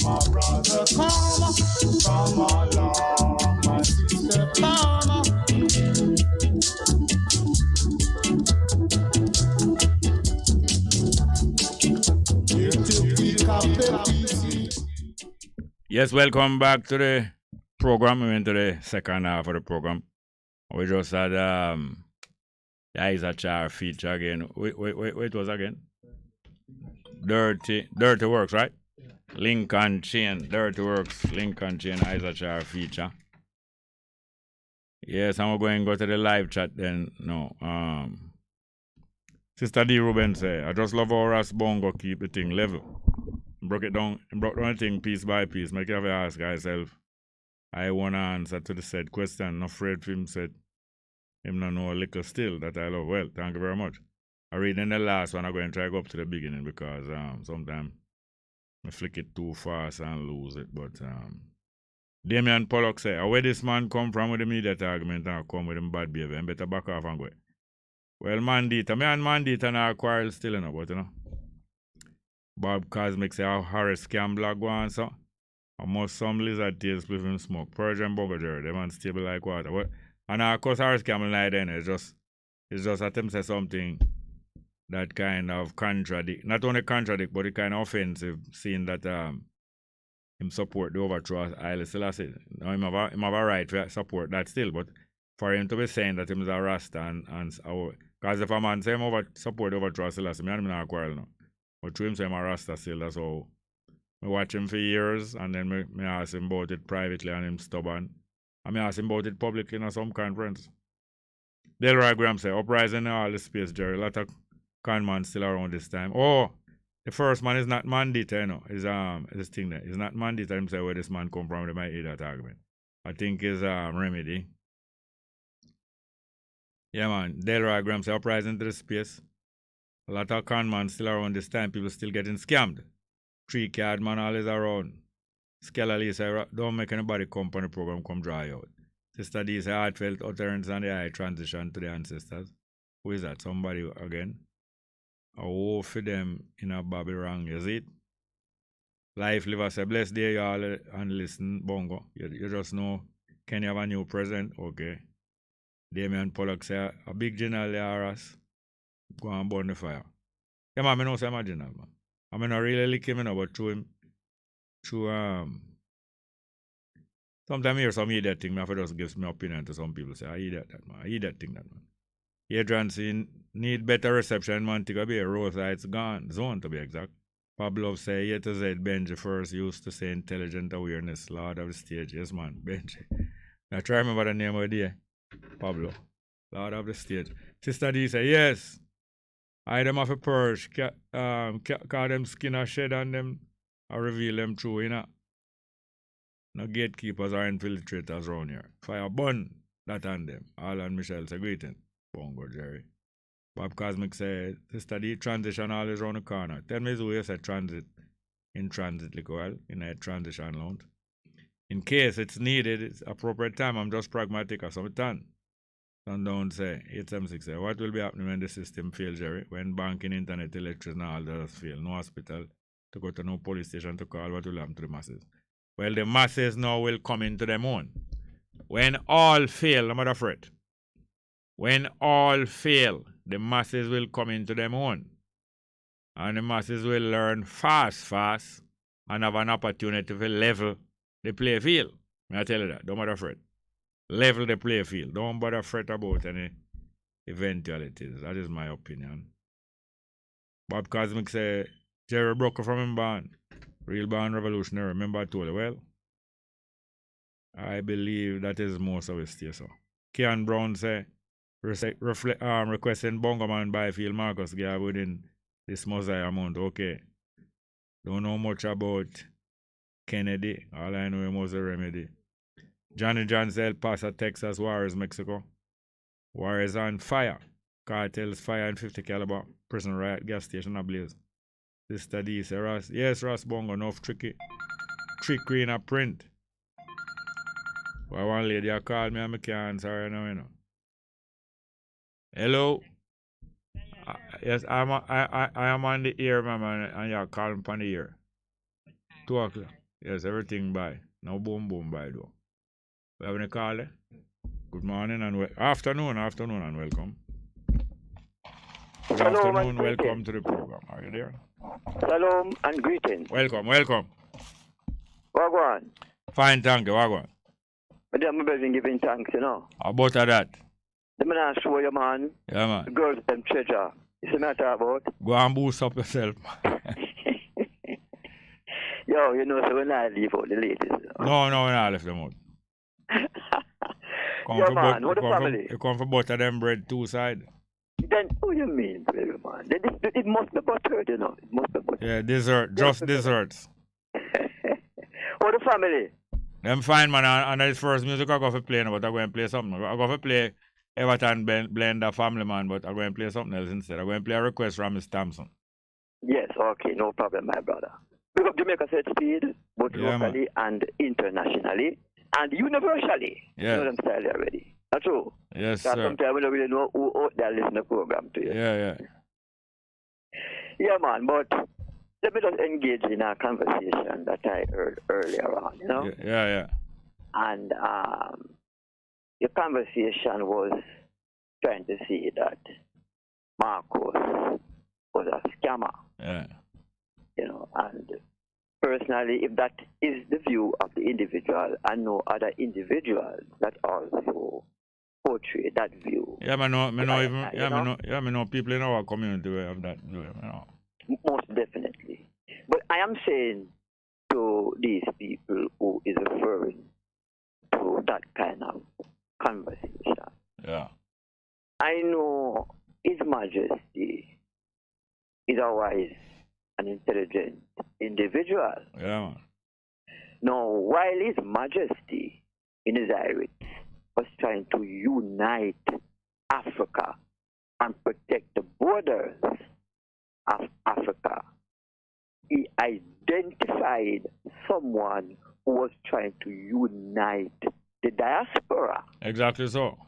my brother. Come along, my sister. Here to pick up the pieces. Yes, welcome back to the program. We went to the second half of the program. We just had the Isaac Char feature again. Wait, it was again? Dirty Works, right? Lincoln Chain, Dirty Works, Lincoln Chain, Isaac Char feature. Yes, I'm going to go to the live chat then. No. Sister D. Ruben say, I just love how Bongo keep the thing level. Broke down the thing piece by piece. Make you have to ask yourself. I want to answer to the said question. Not afraid for him said him not know a little still that I love. Well, thank you very much. I read in the last one, I'm going to try to go up to the beginning because sometimes I flick it too fast and lose it. But Damian Pollock say, where this man come from with the immediate argument and come with him bad behavior and better back off and go. Well, Mandita, me and Mandita now quarrel still, you know, but you know. Bob Cosmic say, how Harris scam blog one, so. Almost some lizard tails with him smoke. Persian Bobo Jerry, they want stable like water. Well, and of course, Harris scam lie then. It's just attempt to say something that kind of contradict, not only contradict, but it kind of offensive, seeing that him support the overthrow of Haile Selassie. Now, him have a right to support that still, but for him to be saying that he's a Rasta and because if a man say him support overthrow Selassie, I'm not quarrel now. But to him say I'm a Rasta still, that's how I watch him for years and then me ask him about it privately and him stubborn. And me ask him about it publicly in some conference. Delroy Graham say, uprising in all the space, Jerry. A lot of con man still around this time. Oh, the first man is not Mandita, you know. Is this thing there. It's not Mandita. Him say where this man come from, they might hear that argument. I think is Remedy. Yeah, man. Delroy Graham say, uprising to the space. A lot of con man still around this time. People still getting scammed. 3-card man all is around. Scholarly say, don't make anybody come on the program, come dry out. Sister D say, heartfelt utterance and the high transition to the ancestors. Who is that? Somebody again? Oh, for them in a Bobby wrong, is it? Life Liver say, bless day y'all and listen, Bongo. You just know, can you have a new president? Okay. Damian Pollock say, a big general there, us. Go and burn the fire. Yeah, man, I know say I'm a general, man. I mean, I really like him, but through him, sometimes I hear some idiot thing, I just give my opinion to some people. Say, I idiot that, man. I idiot thing that, man. Adrian say, need better reception, man. Take a bit of roadside zone, to be exact. Pablo say, A to Z, Benji first used to say intelligent awareness, Lord of the stage. Yes, man, Benji. I try to remember the name of the day. Pablo, Lord of the stage. Sister D say, yes. I them have a purge, call them skin a shed on them, I reveal them true, you know. No gatekeepers or infiltrators around here. Fire burn that on them. All and Michelle say greeting. Bongo Jerry. Bob Cosmic said, Sister D, transition all is around the corner. Tell me who you said transit in transit well, in a transition lounge. In case it's needed, it's appropriate time. I'm just pragmatic or something. Sundown say, 876 say, what will be happening when the system fails, Jerry? When banking, internet, electricity, and all that fail? No hospital to go to no police station to call, what will happen to the masses? Well, the masses now will come into them own. When all fail, no matter fret. When all fail, the masses will come into them own. And the masses will learn fast, and have an opportunity to level the play field. I tell you that, don't matter fret. Level the play field. Don't bother fret about any eventualities. That is my opinion. Bob Cosmic say, Jerry Broker from him band. Real band revolutionary. Remember I told you, well, I believe that is most of it still so. Kean Brown say, requesting Bongo Man Byfield Marcus Gab within this Mosiah amount. Okay. Don't know much about Kennedy. All I know was a remedy. Johnny John El Paso, Texas, Juarez, Mexico. Juarez on fire. Cartels fire in 50 caliber. Prison riot, gas station ablaze. Sister D say, Ross. Yes, Ross Bongo, enough trickery in a print. Why one lady called me and I can't answer her now, you know. Hello? Yes, I am on the air, man, and you're calling on the air. 2 o'clock. Yes, everything by. No boom by though. We have any call there? Good morning and afternoon and welcome. Good afternoon, welcome to the program. Are you there? Shalom and greetings. Welcome. Wagwan. Fine, thank you, Wagwan. But I'm busy giving thanks, you know. How about that? The man I show you, man. Yeah, man. The girls them treasure. You see what I talk about? Go and boost up yourself. Yo, you know, so when I leave out the ladies. You No, know? when I left them out. Yeah, man, what the family? You come for butter them bread 2 sides. Then, what you mean, baby, man? It must be buttered, you know. It must be buttered. Yeah, dessert. Just desserts. What the family? Them fine, man. And this first music I go for play, but I'm going to play something. I go for play Everton Blender Family Man, but I'm going to play something else instead. I'm going to play a request from Miss Thompson. Yes, okay, no problem, my brother. Pick up Jamaica set speed, both locally and internationally, and universally. Yeah. You know them style already. That's true. Yes, sir. sir. Sometimes we don't really know who out there listen to the program to you. Yeah. Yeah, man, but let me just engage in a conversation that I heard earlier on, you know? Yeah. And the conversation was trying to see that Marcos was a scammer. Yeah. You know, and personally, if that is the view of the individual, I know other individuals that also portray that view. Yeah, me know people in our community who have that view. You know. Most definitely. But I am saying to these people who is referring to that kind of conversation. Yeah. I know His Majesty is a wise and intelligent individual. Yeah, man. Now, while His Majesty in his iris was trying to unite Africa and protect the borders of Africa, he identified someone who was trying to unite the diaspora. Exactly so.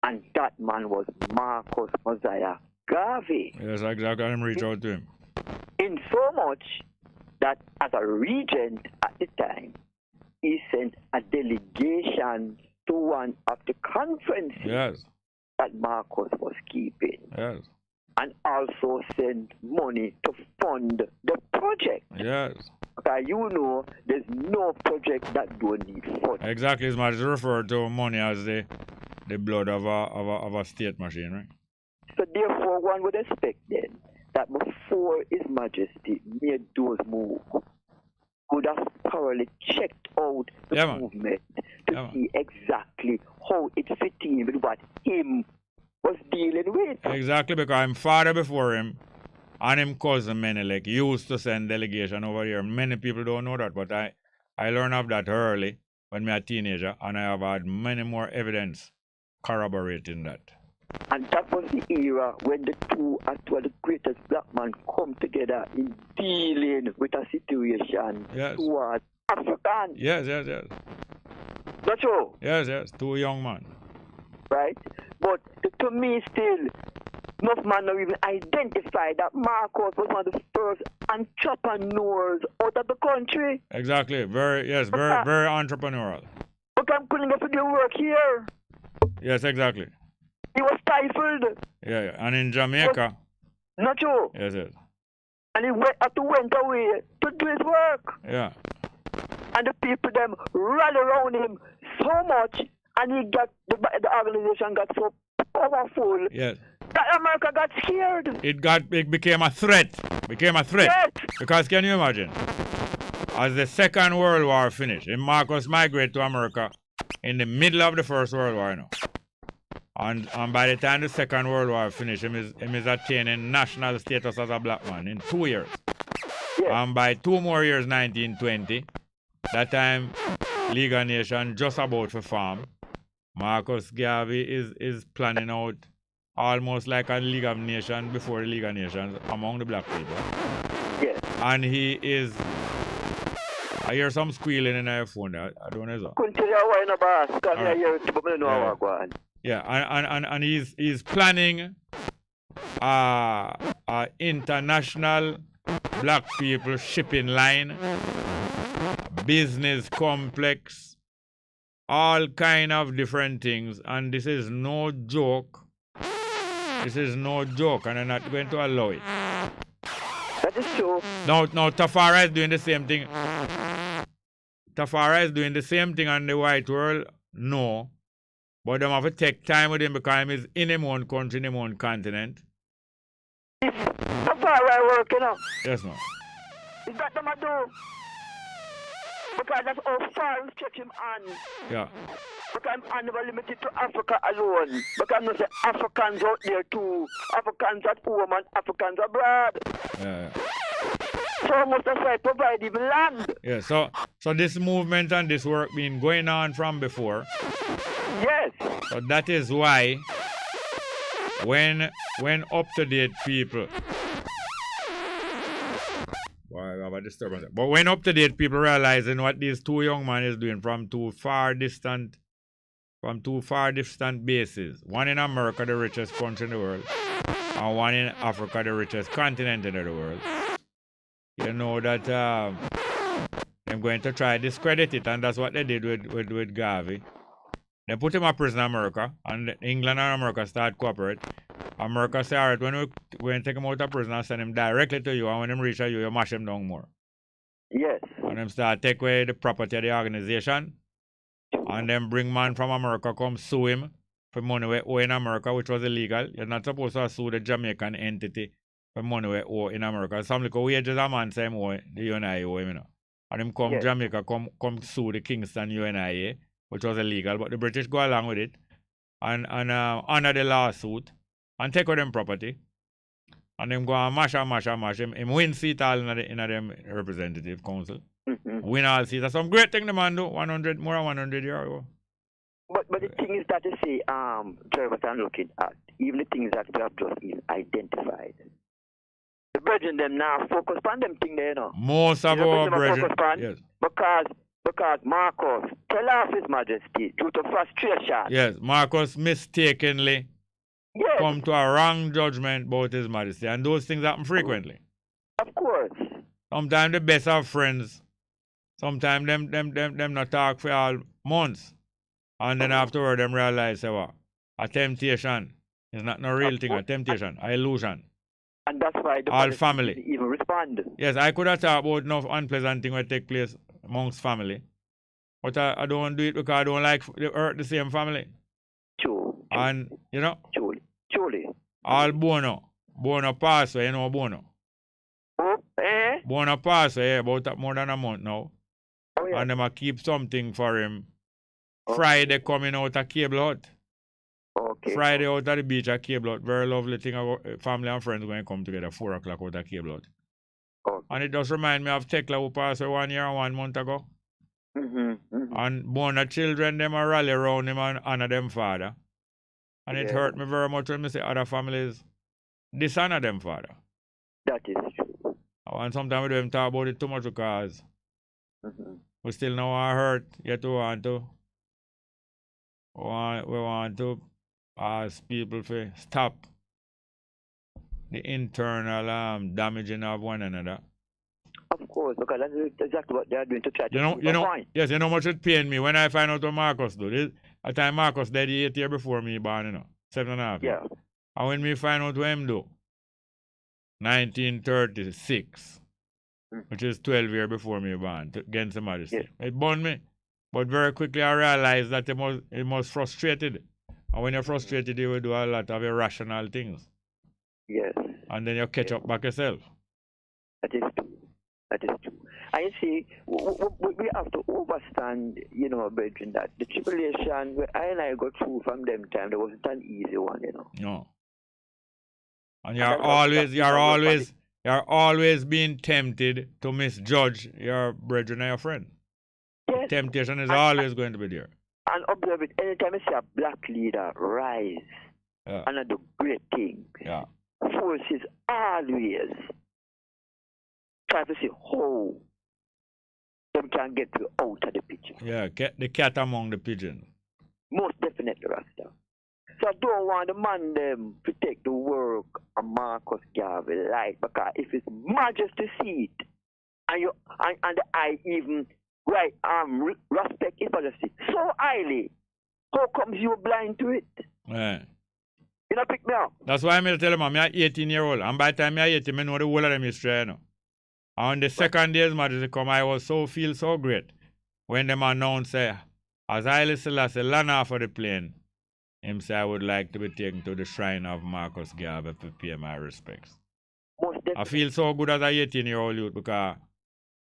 And that man was Marcus Mosiah Garvey. Yes, exactly. I'm reach out to him. In so much that as a regent at the time, he sent a delegation to one of the conferences that Marcus was keeping. Yes. And also sent money to fund the project. Yes. Because you know there's no project that don't need funds. Exactly. As much as referred to money as the blood of a state machine, right? So therefore one would expect then that before His Majesty made those moves, would have thoroughly checked out the movement to see exactly how it fit in with what him was dealing with. Exactly, because I'm father before him and him cousin Menelik used to send delegation over here. Many people don't know that, but I learned of that early when I was a teenager, and I have had many more evidence corroborating that. And that was the era when the two the greatest black men come together in dealing with a situation towards Africans. Yes. Not true? Yes. Two young men. Right? But to me still, most men don't even identify that Marcus was one of the first entrepreneurs out of the country. Exactly. Very entrepreneurial. But I'm couldn't get to do work here. Yes, exactly. He was stifled. Yeah. And in Jamaica. Not true. Yes. And he went away to do his work. Yeah. And the people them rally around him so much, and he got the organization got so powerful. Yes. That America got scared. It became a threat. Yes. Because can you imagine? As the Second World War finished, and Marcus migrated to America in the middle of the First World War, you know. And by the time the Second World War finished, him is attaining national status as a black man in 2 years. Yes. And by 2 more years, 1920, that time League of Nations just about to form. Marcus Garvey is planning out almost like a League of Nations before the League of Nations among the black people. Yes. And he is... I hear some squealing in your phone. I don't know. Couldn't tell you why in a boss. Because I hear it, but I don't know how I go on. Yeah, and he's planning a international black people shipping line, business complex, all kind of different things, and this is no joke. This is no joke, and I'm not going to allow it. That is true. Now Tafara is doing the same thing. Tafara is doing the same thing on the white world. No. But they have to take time with him because he's in his own country, in his own continent. Tafara work, you know. Yes, ma'am. Is that them I do? Because that's how far we stretch him on. Yeah. Because I'm never limited to Africa alone. Because I'm not saying Africans out there too. Africans at home and Africans abroad. Yeah. So most of us provide even land. Yeah, so this movement and this work been going on from before. Yes. So that is why when up-to-date people... Why I have a disturbance? But when up-to-date people realizing what these two young men is doing from two far distant bases, one in America, the richest country in the world, and one in Africa, the richest continent in the world, you know that they're going to try to discredit it, and that's what they did with Garvey. They put him in prison in America, and England and America start cooperate. America say, all right, when we take him out of prison and send him directly to you, and when him reach you, you mash him down more. Yes. And them start take away the property of the organization, and then bring man from America come sue him for money we owe in America, which was illegal. You're not supposed to sue the Jamaican entity for money we owe in America. Some little wages a man say him owe, the UNIA owe him, you know. And him come Jamaica, come sue the Kingston UNIA, which was illegal, but the British go along with it and honor the lawsuit and take out them property. And them go and mash. Him win seat all in them representative council. Win all seats. That's some great thing the man do. 100, more than 100 years ago. But the thing is that you see, Jerry, what I'm looking at, even the things that we have just been identified. The brethren them now focus on them thing there, you know. Most of our brethren, yes. Because Marcus tell off His Majesty due to frustration. Yes, Marcus mistakenly come to a wrong judgment about His Majesty, and those things happen frequently. Of course. Sometimes the best of friends, sometimes them not talk for all months, and then afterward them realize, say what, a temptation is not no real thing, a temptation, a illusion. And that's why the all family even respond. Yes, I could have talked about enough unpleasant things that take place amongst family, but I don't want to do it because I don't like to hurt the same family. True. And you know, truly. All Bono pass, you know Bono. Bono pass, about more than a month now. Oh, yeah. And them a keep something for him. Friday coming out of Cable Hut. Okay. Friday out of the beach at Cable Hut. Very lovely thing. Family and friends going to come together 4 o'clock out of Cable Hut. Okay. And it just remind me of Tekla who passed away 1 year and 1 month ago. And Bono children, them a rally around him and honor them father. And it hurt me very much when I say other families dishonor them father. That is true. And sometimes we don't talk about it too much because we still know our hurt, yet we want to ask people to stop the internal damaging of one another. Of course, because that's exactly what they are doing to try to point. Yes, you know how much it pained me when I find out what Marcus do. At time Marcus died 8 years before me born, you know, 7.5 years. And when me find out what him do, 1936, which is 12 years before me born, against the Majesty. It burned me. But very quickly I realized that it was frustrated. And when you're frustrated, you will do a lot of irrational things. Yes. And then you catch up back yourself. That is true. And you see, we have to understand, you know, brethren, that the tribulation where I go through from them time, there wasn't an easy one, you know. No. And you're always being tempted to misjudge your brethren or your friend. Yes. Temptation is always going to be there. And observe it, anytime you see a black leader rise and do great things, forces always try to see how them can get you out of the picture. Yeah, the cat among the pigeons. Most definitely, Rasta. So I don't want the man them to take the work of Marcus Garvey light, because if it's Majesty seat and I even respect His Majesty so highly, how comes you blind to it? Yeah. You know, pick me up. That's why I'm tell them I'm 18-year-old, and by the time I'm 18, I know the whole of them history, you know. And the second day's Majesty come, I feel so great when them announced, as Haile Selassie land off of the plane, him say I would like to be taken to the shrine of Marcus Garvey to pay my respects. I feel so good as a 18-year-old youth because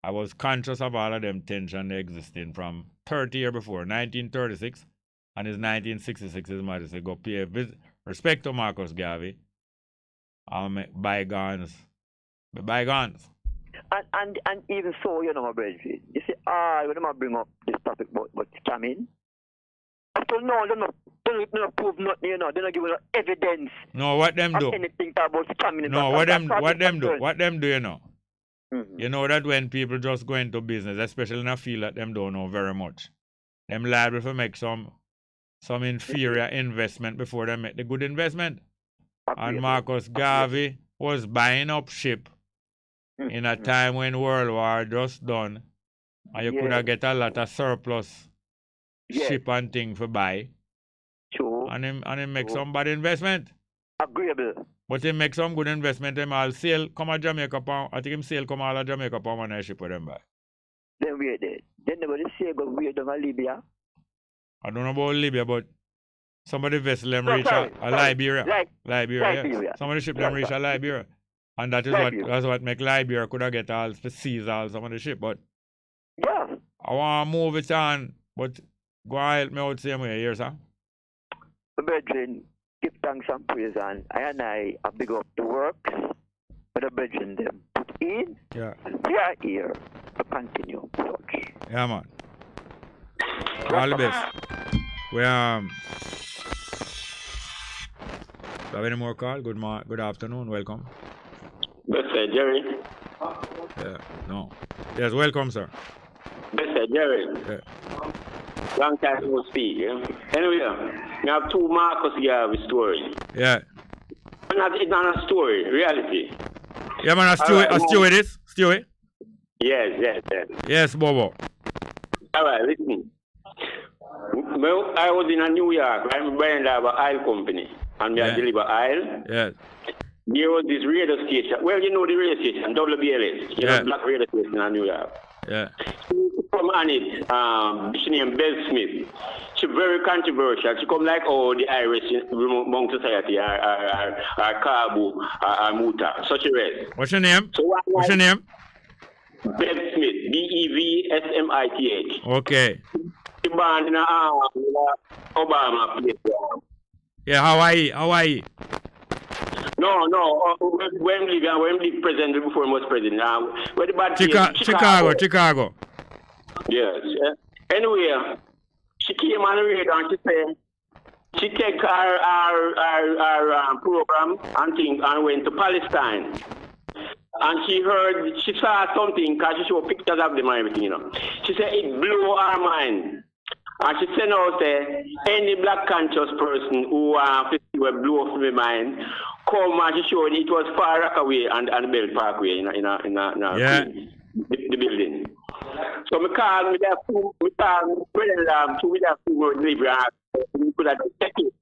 I was conscious of all of them tension existing from 30 years before, 1936, and it's 1966 His Majesty go pay respect to Marcus Garvey and make bygones be bygones. And even so, you know, my brethren, you see, when I bring up this topic about scamming, I don't know, they don't prove nothing, you know, they don't give no evidence. No, what them do? Anything about scamming. No, what them do, you know. You know that when people just go into business, especially in a field that them don't know very much, them liable to make some inferior investment before they make the good investment. And Marcus Garvey was buying up ship in a time when World War just done, and you could have get a lot of surplus ship and thing for buy. True. And him make some bad investment. Agreeable. But he make some good investment. Him all sail come to Jamaica. I think him sail come all to Jamaica on one ship with them buy. Then wait there. Then nobody say go way down to Libya. I don't know about Libya, but Some of the vessels them reach Liberia. Liberia. Yeah. Some of the ships them reach Liberia. And that is what make Liberia could have get all to seize all some of the ship. But yeah. I want to move it on, but go and help me out same way here, sir. Brethren, give thanks and praise, and I big up the works for the brethren them put in. Yeah. We are here to continue such. Yeah, man. All the best. We have any more call? Good afternoon. Welcome. Bess, Jerry. Yeah. No. Yes. Welcome, sir. Bess, Jerry. Yeah. Long time no speak. Yeah? Anyway, we have two Marcus here with story. Yeah. It's not a story, reality. Yeah, man. Stew it is. Stew it. Yes. Yes, Bobo. All right, listen. Well, I was in New York. I'm buying an oil company, and I deliver oil. Yes. There was this radio station. Well, you know the radio station, WBLS. You know, black radio station in New York. Yeah. Come on it. She named Bess Smith. She's very controversial. She come like all the Irish Monk Society, our Kabu, our Muta, such a rest. What's your name? What's your name? Bess Smith. BEVSMITH. Okay. She born in Obama place. Yeah, Hawaii. No. Wembley president before he was president. Where the bad Chicago. Yes. Anyway, she came on the radio and she said she take our program and went to Palestine. And she saw something because she showed pictures of them and everything, you know. She said it blew her mind. And she said out there, any black conscious person who blew off my mind, come and she showed it was Far Rockaway and Bell Parkway in the building. So I called with two more delivery and we could have checked it.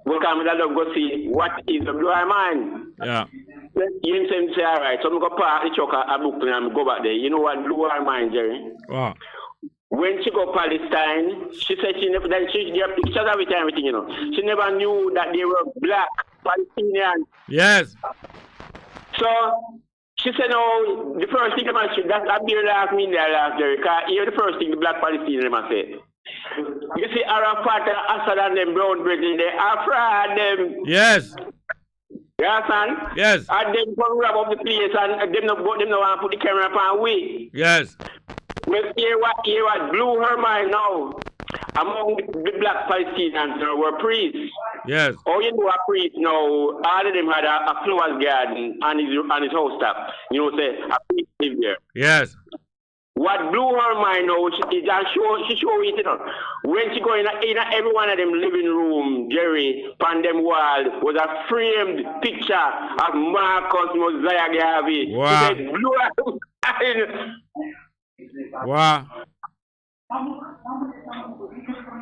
We come go see what is the blue mind. Yeah. You say, all right, so I'm going to park the truck at Brooklyn and go back there. You know what blew her mind, Jerry? Wow. When she go Palestine, she said she never, there are pictures of it and everything, you know. She never knew that they were black Palestinians. Yes. So she said, no, the first thing that be last me there last day, because here the first thing the black Palestinians must say. You see Arafat and Assad and them brown brethren, they are fraud them. Yes. You understand? Yes. And them come wrap up the place and them no want to put the camera upon we. Yes. Well, hear what blew her mind now. Among the black Palestinians were priests. Yes. Oh, you know a priest now, all of them had a flowers garden on his house top. You know, say a priest live there. Yes. What blew her mind now, she showed it, you know. When she go in every one of them living room, Jerry, on them wall, was a framed picture of Marcus Mosiah Garvey. Wow. It blew her mind. Wow.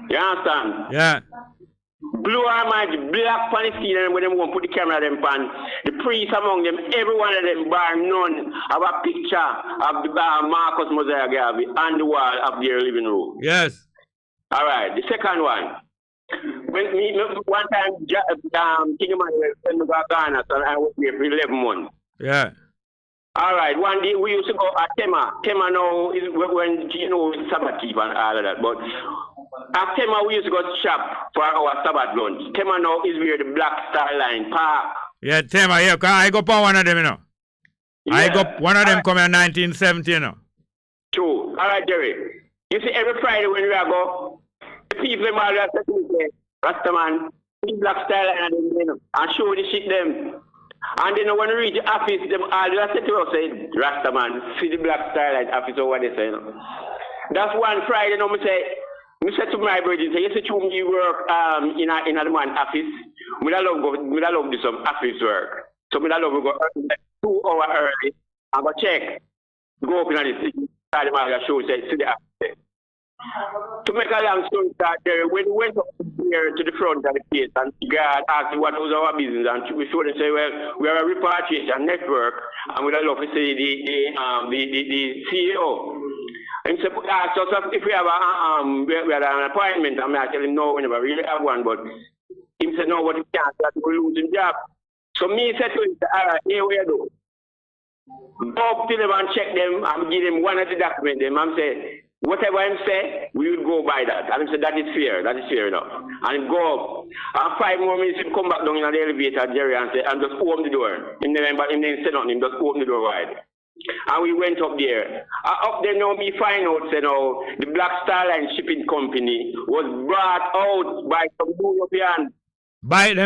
You understand? Yeah. Blew our mind, black Palestinians when they want to put the camera them pan. The priests among them, every one of them, bar none, have a picture of the Marcus Mosiah Garvey on the wall of their living room. Yes. All right. The second one. When one time, King Emmanuel sent me to Ghana, so I was there for 11 months. Yeah. All right, one day we used to go at Tema. Tema now is when, you know, Sabbath keep and all of that. But at Tema we used to go shop for our Sabbath lunch. Tema now is where the Black Star Line Park. Yeah, Tema, yeah, I go for one of them, you know. Yeah. I go, one of them come in 1970, you know. True. All right, Jerry. You see, every Friday when we go, the people them all have to say, Rastaman, the Black Star Line and show the shit them. And then when we reach the office, them all just say to us, say, Rastaman, see the Black Starlight office or what they say. You know? That's one Friday, you know, I say to my brother, say, you see, you work in a man office, we love do some office work. So we love to go 2 hours early and go check, go open on the city, show, say, see the office. To make a long story short, when we went up here to the front of the place and the guard asked what was our business, and we showed them say, well, we are a repatriation network and we'd love to see the CEO. And so asked us if we have we had an appointment, I tell him no, we never really have one, but he said no, but he can't, that we're losing job. So me said to him, all right, here we go. Go up to them and check them and give them one of the documents. Them and say, whatever him say, we will go by that. And he said, that is fair enough. And he go up. And 5 more minutes, he come back down in the elevator, Jerry, and say, and just open the door. Him didn't say nothing, just open the door wide. And we went up there. Up there now, me find out, say now, the Black Star Line shipping company was brought out by some European. Buy it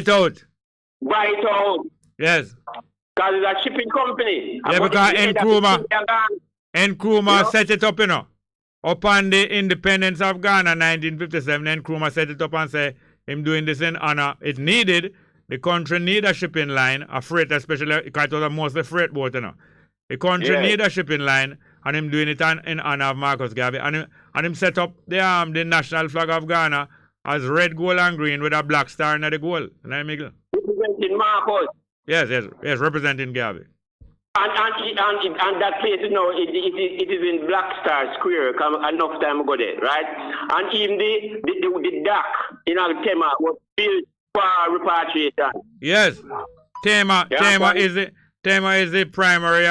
out. Buy it out. Yes. Because it's a shipping company. Yeah, because Nkrumah set it up, Upon the independence of Ghana, 1957, Nkrumah set it up and say, him doing this in honor. It needed, the country need a shipping line, a freight, especially, because it was mostly freight boat, The country need a shipping line, and him doing it in honor of Marcus Garvey. And him set up the national flag of Ghana as red, gold, and green with a black star in the gold. Representing Marcus. Yes, representing Garvey. And that place, it is in Black Star Square. Enough time ago there, right? And even the dock in Tema was built for repatriation. Yes, Tema is the primary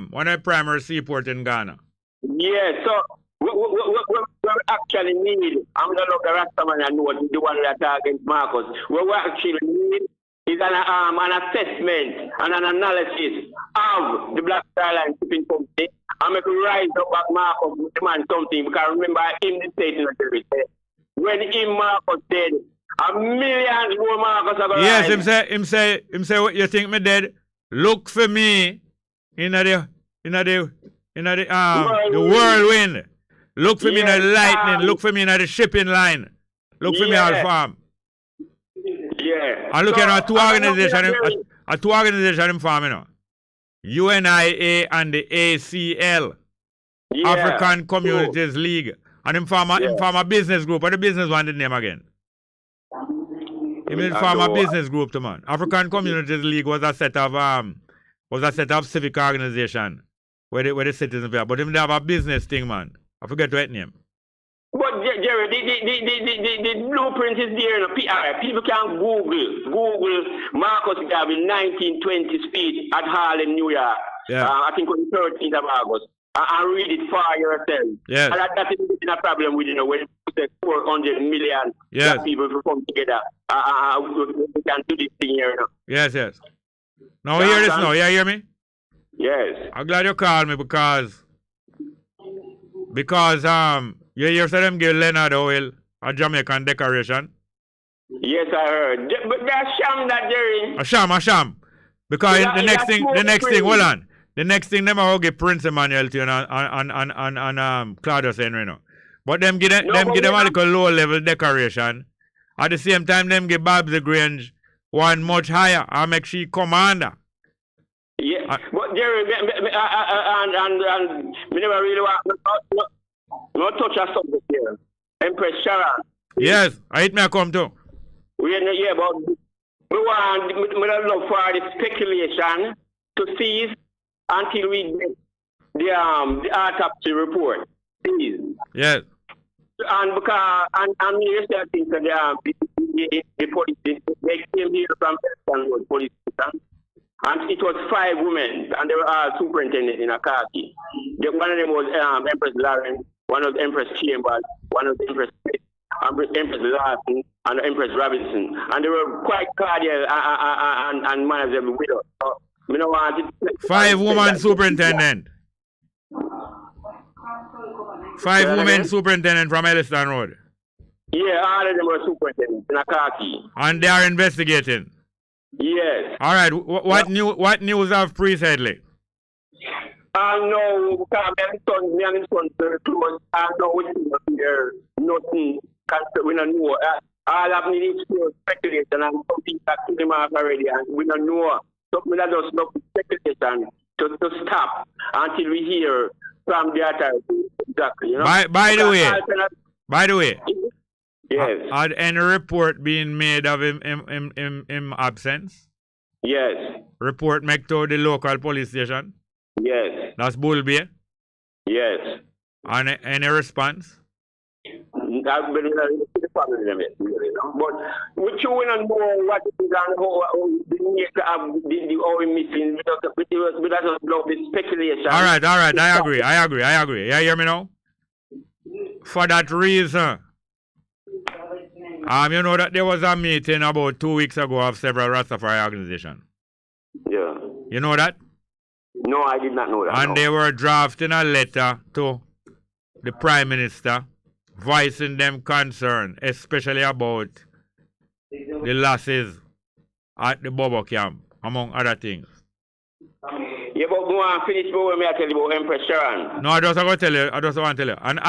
one of the primary seaport in Ghana. Yes, so we actually need. I'm not looking at Rastaman and know the one that against Marcus. What we actually need is an assessment and an analysis of the Black Star Line shipping company and make rise up back Marcus with the man something, because remember him the statement that when him Marcus dead, a millions more Marcus are going. Yes, him say what you think me dead? Look for me in the whirlwind. Look for me in the lightning. Look for me in the shipping line. Look for me all farm. Yeah. And look at two organizations in farm, UNIA and the ACL, African Communities League, and him farm a business group. What the business one the name again? He mean farm a business group, man. African Communities League was a set of civic organization where the citizens were. But him they have a business thing, man. I forget what name. But Jerry, the blueprint is there. People can Google Marcus Garvey 1920 speech at Harlem, New York. Yeah. I think on the 13th of August. And read it for yourself. Yes. And that is a problem with, when you put 400 million people to come together. We can do this thing here. Yes. Now hear this now. You hear me? Yes. I'm glad you called me because you hear them give Leonard Howell a Jamaican decoration. Yes, I heard. But that's sham, that Jerry. A sham. Because the next thing, hold on. The next thing them will give Prince Emmanuel to you and Claudius Henry. But them give them a little low level decoration. At the same time, them give Babs the Grange one much higher and make she commander. Yeah, but Jerry, and we never really want not touch a subject here. Empress Sharon. Yes, I hit me a come too. We don't look for the speculation to cease until we get the autopsy report. Please. Yes. And because and yesterday I think that the police they came here from Western police station, and it was 5 women, and they were all superintendents in a khaki. One of them was Empress Lawrence, one of the Empress Chambers, one of the Empress Larson, and Empress Robinson, and they were quite cordial and manageable with us. So, 5 women superintendent. 5 women superintendent from Elliston Road. Yeah, all of them were superintendents in a khaki. And they are investigating. Yes. All right. What news of Priest Headley? No, because me and his son very close. I know there's nothing. We don't know. All of me is speculation, and some people that took them off already, and we don't know. So we just look speculation to stop until we hear from the authorities. Exactly. By the way. Yes. Had any report being made of him absence? Yes. Report made to the local police station? Yes. That's Bull Bay? Yes. And any response? But with you will not know what it is and how we missing because of the speculation. All right. I agree. You hear me now? For that reason, you know that there was a meeting about 2 weeks ago of several Rastafari organizations. Yeah. You know that? No, I did not know that. And they were drafting a letter to the Prime Minister voicing them concern, especially about the losses at the Bobo camp, among other things. Yeah, but go on, finish what I tell you about Empress Sharon. No, I just want to tell you. And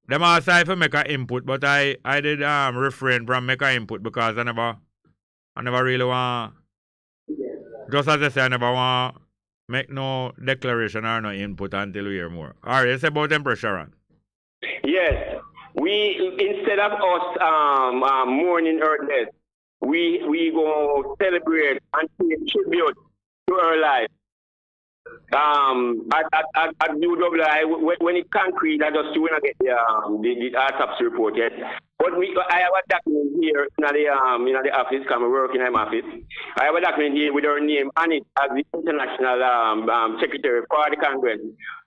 them asked I to make an input, but I did refrain from making an input because I never really want, just as I say, I never want make no declaration or no input until we hear more. All right, it's about Empress Sharon. Yes, we instead of us mourning her death, we go celebrate and pay tribute to her life. At UWI, when it's concrete, I just want to get the autopsy report yet. But I have a document here in the office, because I work in my office. I have a document here with her name on it as the International Secretary for the Congress,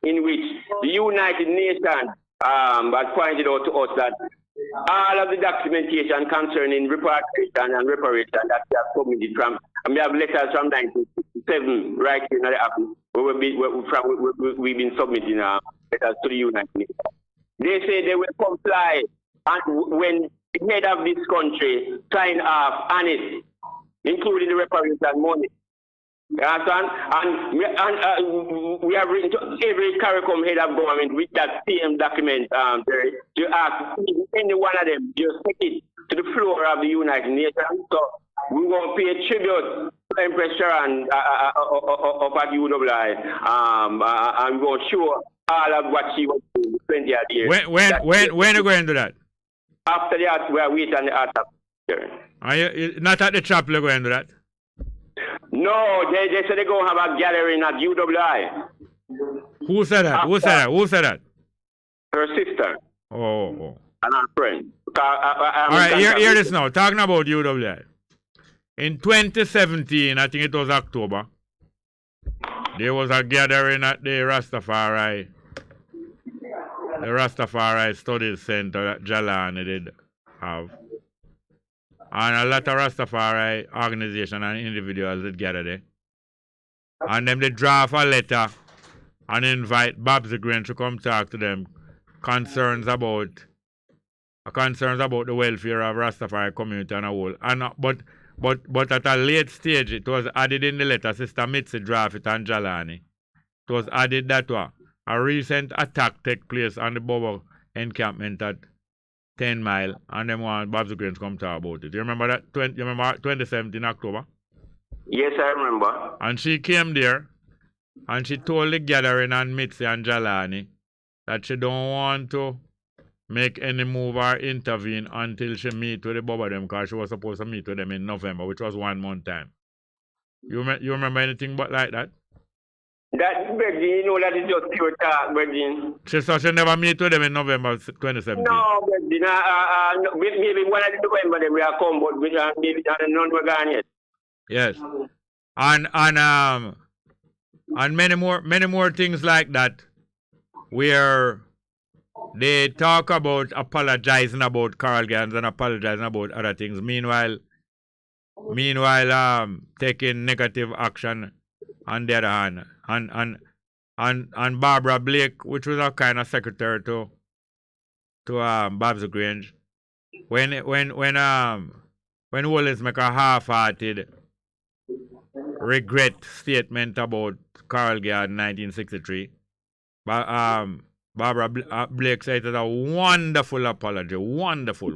in which the United Nations has pointed out to us that all of the documentation concerning repatriation and reparation that we have submitted from, and we have letters from 1967 right here in the office, where we've been submitting letters to the United Nations. They say they will comply and when the head of this country sign off on it, including the reparation money. You understand? And we have written to every CARICOM head of government with that same document to ask any one of them just take it to the floor of the United Nations. So we will pay tribute to Empress Sharon of at UWI and we will show all of what she was doing 20 years. When are you going to do that? After that, we are waiting on the autopsy. Are you not at the chapel going to do that? No, they said they're going to have a gathering at UWI. Who said that? Who said that? Her sister. Oh. And her friend. All right, hear this now. Talking about UWI. In 2017, I think it was October, there was a gathering at the Rastafari Studies Center that Jalani did have. And a lot of Rastafari organizations and individuals did gather there. And them they draft a letter and invite Babsy Green to come talk to them concerns about the welfare of Rastafari community and a whole. And but at a late stage it was added in the letter, Sister Mitzi draft it and Jalani. It was added that a recent attack take place on the Bobo encampment at 10 Mile, and them want Babs Green to come talk about it. You remember that? You remember 2017 October? Yes, I remember. And she came there, and she told the gathering and Mitzi and Jalani that she don't want to make any move or intervene until she meet with the Bobo them, because she was supposed to meet with them in November, which was 1 month time. You remember anything but like that? That, Virgin, you know that is just pure talk, Virgin. She never meet with them in November 2017? No, Virgin. Maybe one of the November they will come, but maybe none were gone yet. Yes. And many more things like that, where they talk about apologizing about Carl Gans and apologizing about other things. Meanwhile, taking negative action on the other hand. And Barbara Blake, which was a kind of secretary to Babs Grange, when Wallace make a half-hearted regret statement about Carl Gard in 1963, Barbara Blake said it was a wonderful apology, wonderful.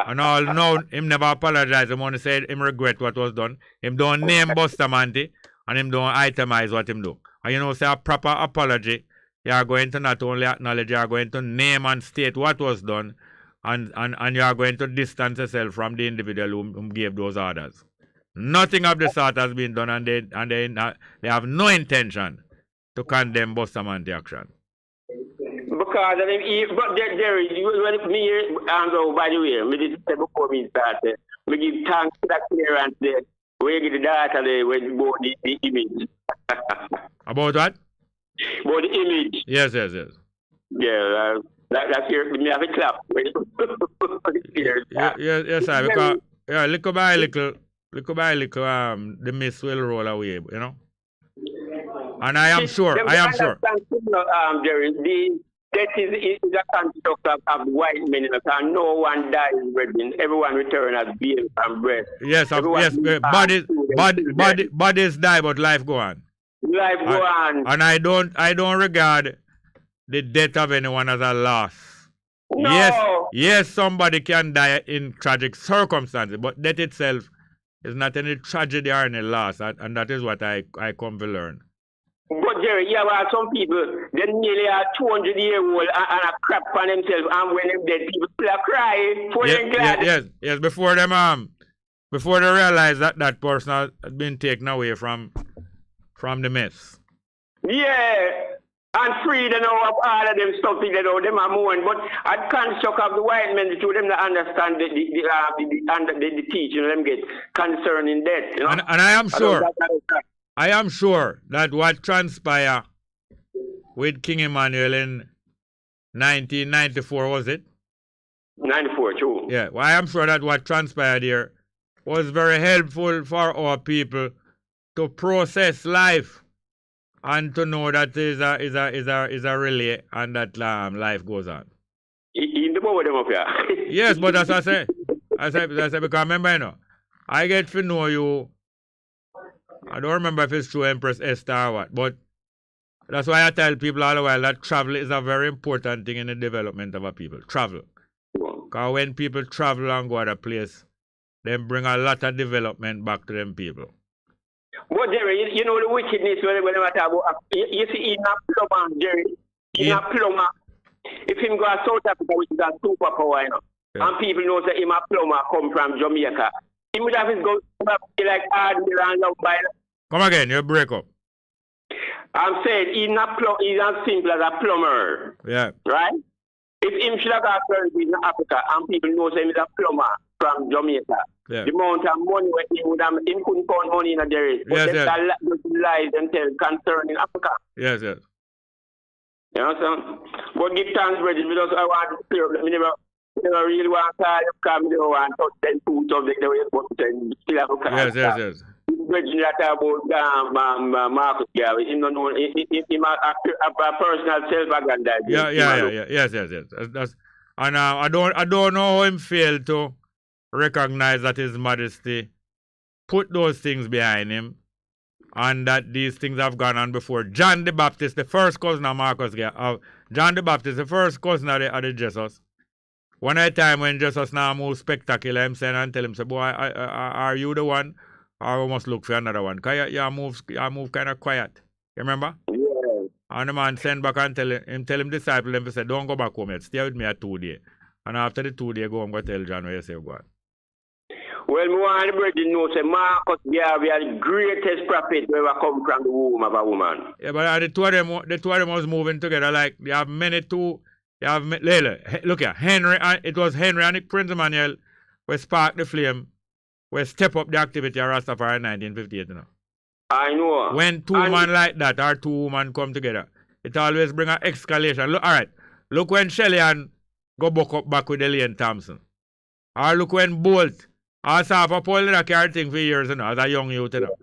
And all now him never apologized. Him only said him regret what was done. Him don't name Bustamante. And him don't itemize what him do. And you know, say a proper apology, you are going to not only acknowledge, you are going to name and state what was done, and you are going to distance yourself from the individual who gave those orders. Nothing of the sort has been done, and they have no intention to condemn Bustamante action. Because of him, but Jerry, when me and go by the way, me did say before me started, me give thanks to that clearance there, where you get the data there, where you go the image. About what? About the image. Yes. Yeah, that's here, me have a clap. Yes, sir, because, little by little, the mist will roll away, you know? And I am sure. Jerry, that is a construct of white men, and no one dies, brethren. Everyone return as being and breath. Yes, bodies die, but life go on. Life go on. And I don't regard the death of anyone as a loss. No. Yes, somebody can die in tragic circumstances, but death itself is not any tragedy or any loss, and that is what I come to learn. But Jerry, you have some people, they nearly are 200-year-old and a crap on themselves, and when they're dead, people are crying for them glad. Yes, before they realize that that person has been taken away from the mess. Yeah, and free, they know of all of them stuff, they know them are moving, but I can't shock of the white men to them to understand the teaching them get concerning death. You know? And I am sure that what transpired with King Emmanuel in 1994, was it? 94, true. Yeah, well, I am sure that what transpired here was very helpful for our people to process life and to know that is a relay and that life goes on. In the moment, them up here. Yes, but as I say, because remember, you know, I get to know you. I don't remember if it's true Empress Esther or what, but that's why I tell people all the while that travel is a very important thing in the development of a people. Travel. Because when people travel and go to a place, they bring a lot of development back to them people. But Jerry, you know the wickedness when I talk about, you see, in a plumber, Jerry, in a plumber, if him go to South Africa, which is a superpower, you know, and people know that him a plumber come from Jamaica, he would have his go like hardware and love by. Come again, you break up. I'm saying he's not simple as a plumber. Yeah. Right? If him should have got service in Africa and people know him is a plumber from Jamaica, the amount of money where he would have, he couldn't count money in a day. But just lies and tell concerning Africa. Yes. You know, so, but give thanks, brother, because I want to clear up. I never really want to come there and touch them two subjects the way it's supposed to still have a car. Yes. Bridging that about Marcus Garvey, him don't know, him a personal self-aggrandizement. Yes. And I don't know how him failed to recognize that His Majesty put those things behind him and that these things have gone on before. John the Baptist, the first cousin of Marcus Garvey, John the Baptist, the first cousin of the Jesus. One at a time when Jesus now moves spectacular, him saying and tell him, say, boy, are you the one? Or we must look for another one. Because you move kind of quiet. You remember? Yeah. And the man send back and tell him disciple him, say, don't go back home yet. Stay with me at 2 days. And after the 2 days, go and go tell John where you say go on. Well, me want the brother know, say, Marcus Garvey is the greatest prophet who ever come from the womb of a woman. Yeah, but the two of them was moving together. Like, they have many two. Look here, it was Henry and Prince Emmanuel who sparked the flame, who step up the activity of Rastafari in 1958, you know. I know. When two men like that or two women come together, it always bring an escalation. Look, all right, look when Shelley and go back with Elaine Thompson. Or look when Bolt, also have a Paul carry thing for years, you know, as a young youth, you know.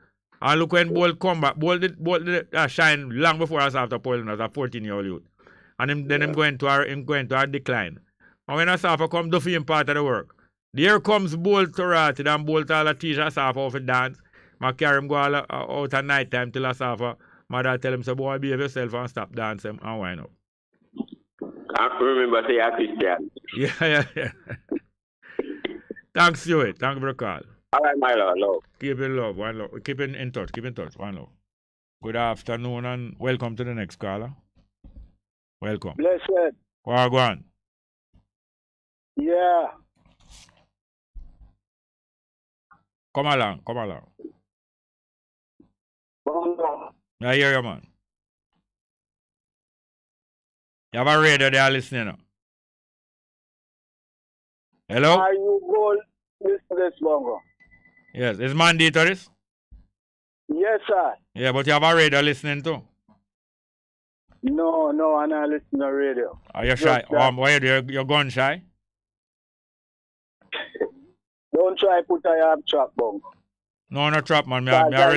And look when Bolt come back. Bolt did shine long before us after Paul, you know, as a 14-year-old youth. And him going to our decline. And when Asafa come do for him part of the work, there comes Bolt to Ratted and Bolt all teach Asafa how to dance. I carry him go all out at night time till Asafa. Mother tell him, say, boy, behave yourself and stop dancing and wind up. I remember say I Christian. Yeah. Thanks, Stuart. Thank you for the call. All right, my love. Keep it love. One love. Keep in touch. One love. Good afternoon and welcome to the next caller. Welcome. Blessed. Go on. Yeah. Come along. Bongo. I hear you, man. You have a radio there listening. Hello? Are you going to listen to this, Bongo? Yes. Is mandatory? Yes, sir. Yeah, but you have a radio listening too. No, I'm not listening to radio. Are you shy? Why are you you're gun shy? Don't try put a yard trap, Bongo. No, no trap, man. May I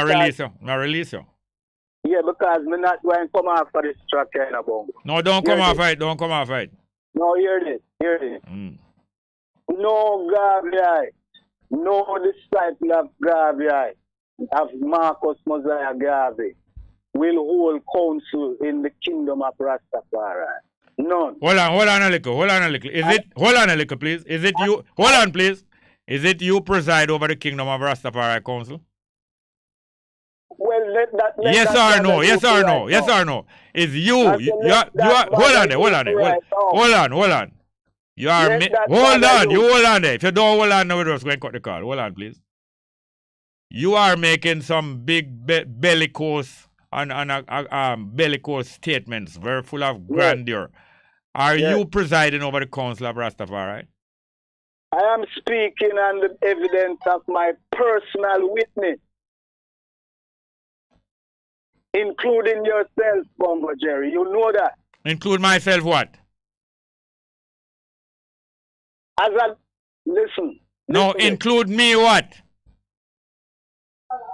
release you. May I release you. Yeah, because I'm not going to come after this track kind of Bongo. No, don't come off it. Don't come off it. No, hear this. No Gabriel. No disciple of Gabriel, of Marcus Mosiah Garvey, will hold counsel in the kingdom of Rastafari. None. Hold on a little. Hold on a little, please. Is it you? Hold on, please. Is it you preside over the kingdom of Rastafari council? Well, yes or no? Yes or no? Yes or no? Is you? You are. Hold on there. Hold on. You are. Hold on there. If you don't hold on, now we're just going to cut the call. Hold on, please. You are making some big bellicose and bellicose statements, very full of grandeur. Are you presiding over the council of Rastafari? I am speaking on the evidence of my personal witness, including yourself, Bongo Jerry. You know that. Include myself what? Listen. No, include me what?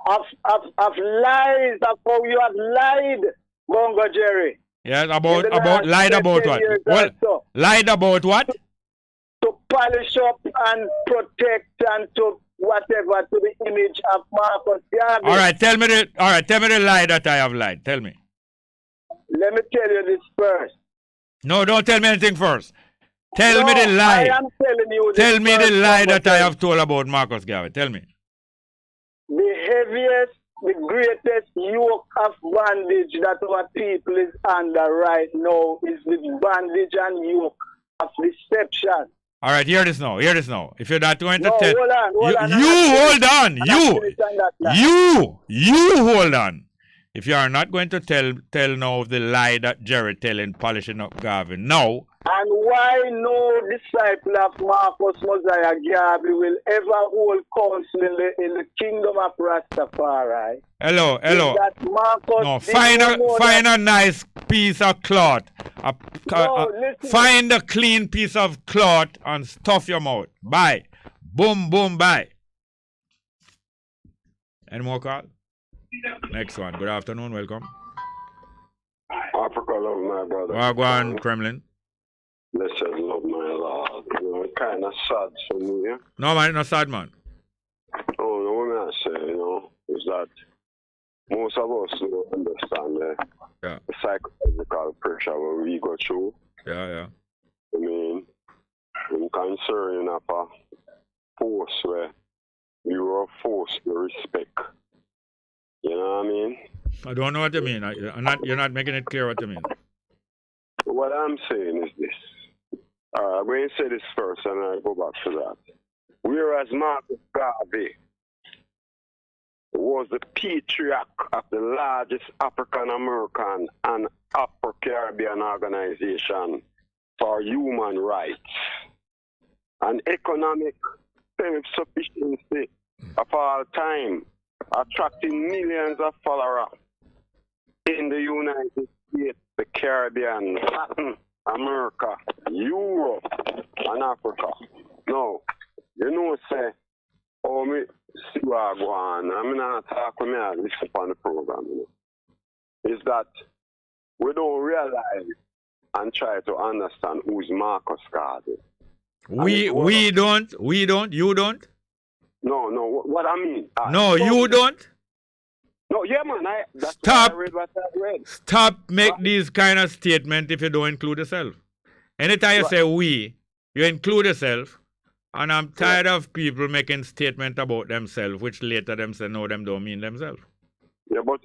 Of lies, of how you have lied, Bongo Jerry. Yes, lied about what? Well, lied about what? To polish up and protect and to whatever to the image of Marcus Garvey. All right, tell me the lie that I have lied. Tell me. Let me tell you this first. No, don't tell me anything first. Tell me the lie. I am telling you this. Tell me the lie that I have told about Marcus Garvey. Tell me. The heaviest, the greatest yoke of bondage that our people is under right now is the bondage and yoke of deception. All right, hear this now. If you're not going to tell... Hold on. You hold on. If you are not going to tell now of the lie that Jerry telling, polishing up Garvey, no. And why no disciple of Marcus Mosiah Garvey will ever hold counsel in the kingdom of Rastafari? Hello. No, find a nice piece of cloth. Find a clean piece of cloth and stuff your mouth. Bye. Boom, bye. Any more call? Next one. Good afternoon. Welcome. Africa love my brother. Wagwan, Kremlin. Listen, love my Lord. You know, it's kind of sad for me. Yeah? No, man, not sad, man. Oh, no, what I say, is that most of us don't understand the psychological pressure when we go through. Yeah. I mean, I'm concerned of a force where you are forced to respect. You know what I mean? I don't know what you mean. You're not making it clear what you mean. What I'm saying is this. I'm going to say this first and I'll go back to that. Whereas Marcus Garvey was the patriarch of the largest African-American and Afro-Caribbean organization for human rights and economic self-sufficiency of all time, attracting millions of followers in the United States, the Caribbean, Latin America, Europe, and Africa. No, say, oh, me see what I go on. I'm not talking me, I listen on the program. Is that we don't realize and try to understand who is Marcus Garvey. We don't, you don't? No, what I mean. No, you don't? No, yeah, man. Stop. I read what I read. Stop make these kind of statements if you don't include yourself. Anytime you say we, you include yourself. And I'm tired of people making statements about themselves, which later them say, no, them don't mean themselves. Yeah, but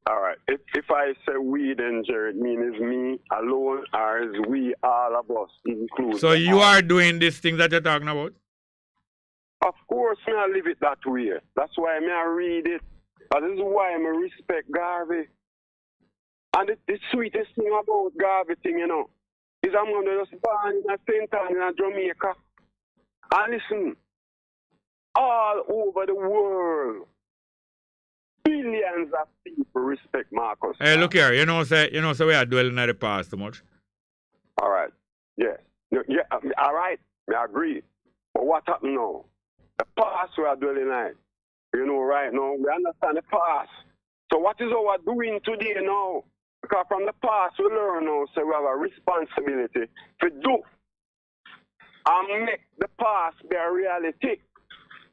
all right. If I say we, then Jared, mean is me alone, or is we, all of us, include. So you are doing this thing that you're talking about? Of course, me I live it that way. That's why me I read it. And this is why I respect Garvey. And the sweetest thing about Garvey thing, you know, is I'm going to just born in a St. Ann in Jamaica. And listen, all over the world, billions of people respect Marcus. Hey, look here, you know, say we are dwelling at the past too much. All right. Yes. Yeah, all right. I agree. But what happened now? The past we are dwelling at. You know, right now, we understand the past. So what is our doing today now? Because from the past we learn now, so we have a responsibility to do and make the past be a reality.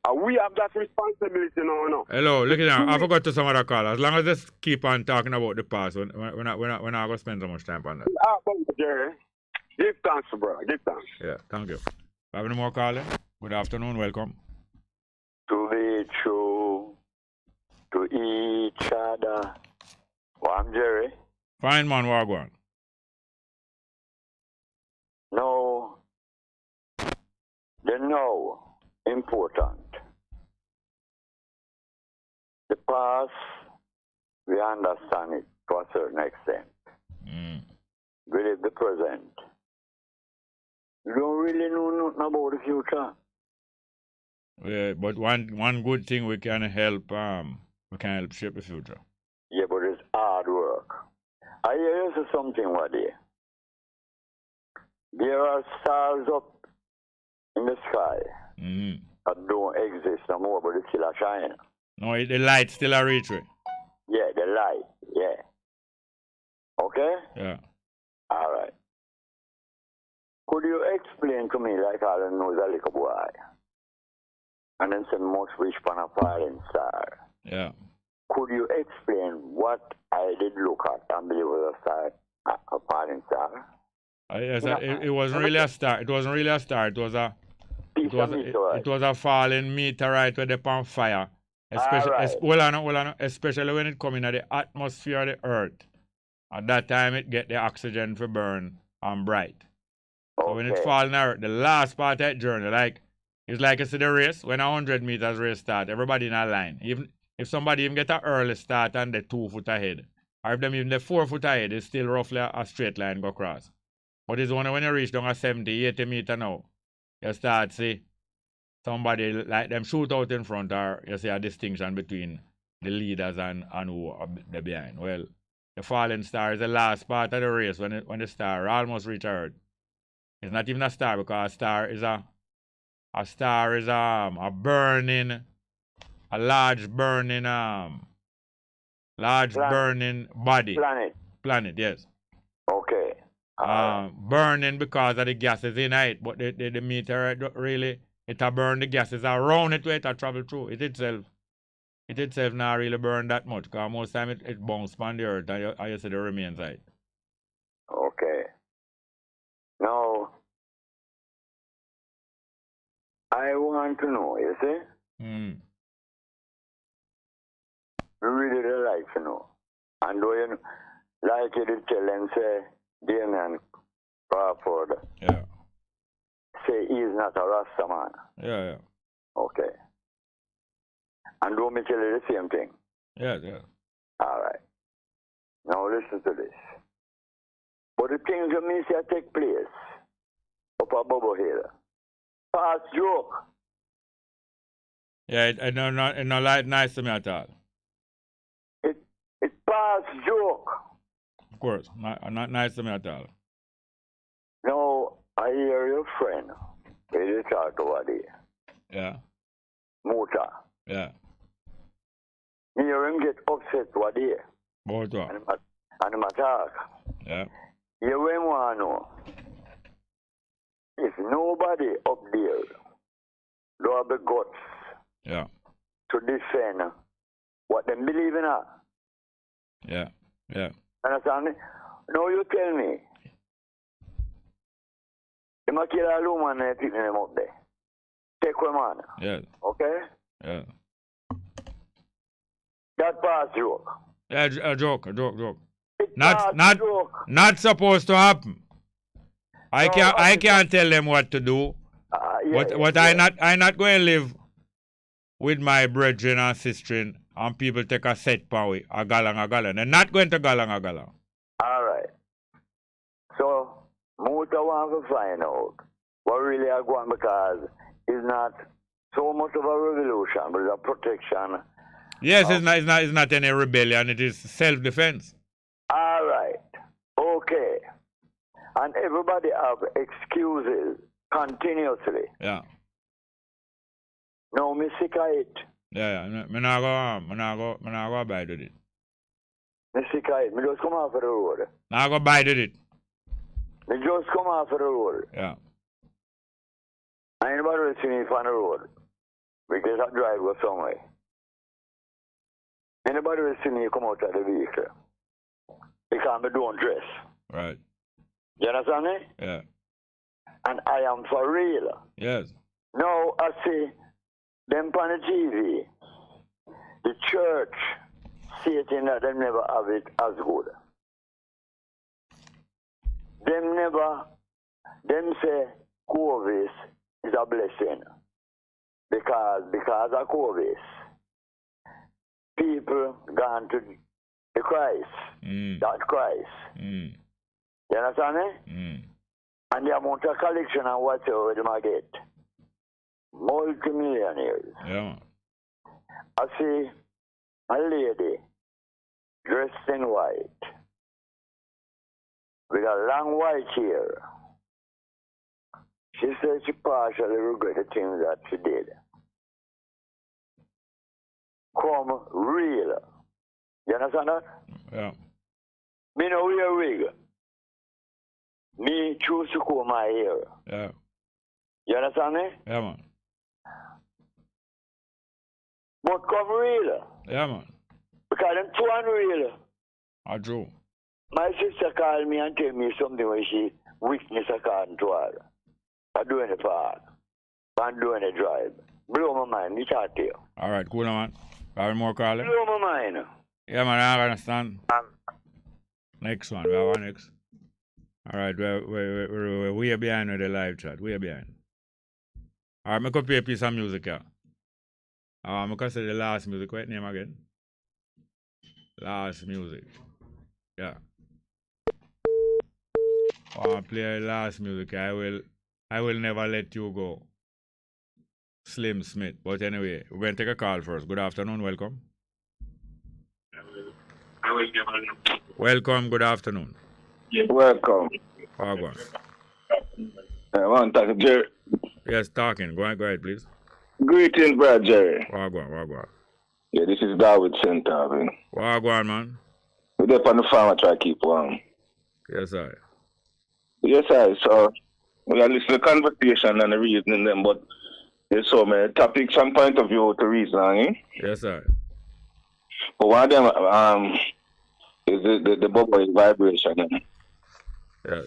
And we have that responsibility now. No? Hello, look at that. I forgot to some other call. As long as they keep on talking about the past, we're not going to spend so much time on that. Jerry. Give thanks, bro. Give thanks. Yeah, thank you. Have any more calling? Good afternoon. Welcome. To be true to each other. Well, I'm Jerry. Fine, man. What going? No. The no important. The past, we understand it to a certain extent. We live the present. You don't really know nothing about the future. Yeah, but one good thing we can help shape the future. Yeah, but it's hard work. I hear you say something one day. There are stars up in the sky that don't exist no more, but it's still a shine. No, the light still a reach. Yeah, the light. Yeah. Okay? Yeah. All right. Could you explain to me, like I don't know, a little boy, and then say most wish upon a falling star? Yeah. Could you explain what I did look at and believe was a star, a falling star? Yes, it wasn't really a star. It wasn't really a star. It was a falling meteorite with the on fire. Especially when it come in the atmosphere of the earth. At that time, it get the oxygen for burn and bright. So when it fall in the earth, the last part of that journey, it's like you see the race, when 100 meters race start, everybody in a line. Even if somebody even get an early start and they're 2 foot ahead, or if them even they're 4 foot ahead, it's still roughly a straight line go across. But it's only when you reach down a 70, 80 meter now, you start see somebody like them shoot out in front, or you see a distinction between the leaders and who are the behind. Well, the falling star is the last part of the race when the star almost reach Earth. It's not even a star, because a star is a burning, a large burning body. Planet, yes. Okay. Burning because of the gases in it, but the meteor really, it burn the gases around it where it travel through. It itself not really burn that much, because most time it bounce on the earth and you see the remains of it. Okay. Now, I want to know, you see? You really don't like to know. And do you like you to tell them, say, Damien Crawford, say he's not a Rasta man? Yeah. Okay. And do me tell you the same thing? Yeah. All right. Now listen to this. But the things that me say take place up at Bobo Hill, past joke. Yeah, it no like nice to me at all. It's past joke. Of course, not nice to me at all. Now, I hear your friend, they talk over there. Yeah. Mota. Yeah. You hear him get upset over there. Both one. And him talk. Yeah. You want to know, if nobody up there do have the guts to defend what they believe in. Yeah. Understand me? Now you tell me, you might kill a woman and picking them up there. Take one man. Yeah. Okay? Yeah. That past joke. Yeah, a joke. Not supposed to happen. I can't tell them what to do. I not going to live with my brethren and sister and people take a set power, a galang. They're not going to galang. Motor want to find out what really are going because it's not so much of a revolution, but it's a protection. Yes, it's not any rebellion, it is self-defense. All right. Okay. And everybody have excuses continuously. Yeah. No, me sick of it. Yeah. Me not go abide with it. Me sick of it. Me just come off of the road. Not go abide with it. Me just come off of the road. Yeah. And anybody will see me on the road. Because I drive go somewhere. Anybody will see me come out of the vehicle. Because I don't dress. Right. You understand me? Yeah. And I am for real. Yes. Now I see them on the TV. The church stating that they never have it as good. Them say COVID is a blessing. Because of COVID, people gone to the Christ. That Christ. You understand me? And the amount of collection and whatever they might get. Multi-millionaires. Yeah. I see a lady dressed in white with a long white hair. She said she partially regret the things that she did. Come real. You understand that? Yeah. Me no wear wig. Me choose to comb my hair. Yeah. You understand me? Yeah, man. But come real. Yeah, man. Because them too unreal. I do. My sister called me and tell me something when she witnessed according to her. I'm doing the park. I'm doing the drive. Blow my mind. Me talk to you. All right, cool, man. Have more calling? Blow my mind. Yeah, man, I understand. Next one. We have one next. All right, we are behind with the live chat. We are behind. All right, I'm going to play a piece of music here. I'm going to say the last music. What name again? Last music. Yeah. I'll play last music. I will never let you go. Slim Smith. But anyway, we're going to take a call first. Good afternoon. Welcome. Welcome. Good afternoon. Welcome. Oh, go on. I want to talk to Jerry. Yes, talking. Go ahead, please. Greetings, brother Jerry. Wagwan. Yeah, this is David Center. Wagwan, man. We're up on the farm. I try to keep warm. Yes, sir. Yes, sir. So, we are listening to the conversation and the reasoning them, but there's so many topics and point of view to reason on. Yes, sir. But one of them is the Bobo vibration. Yes.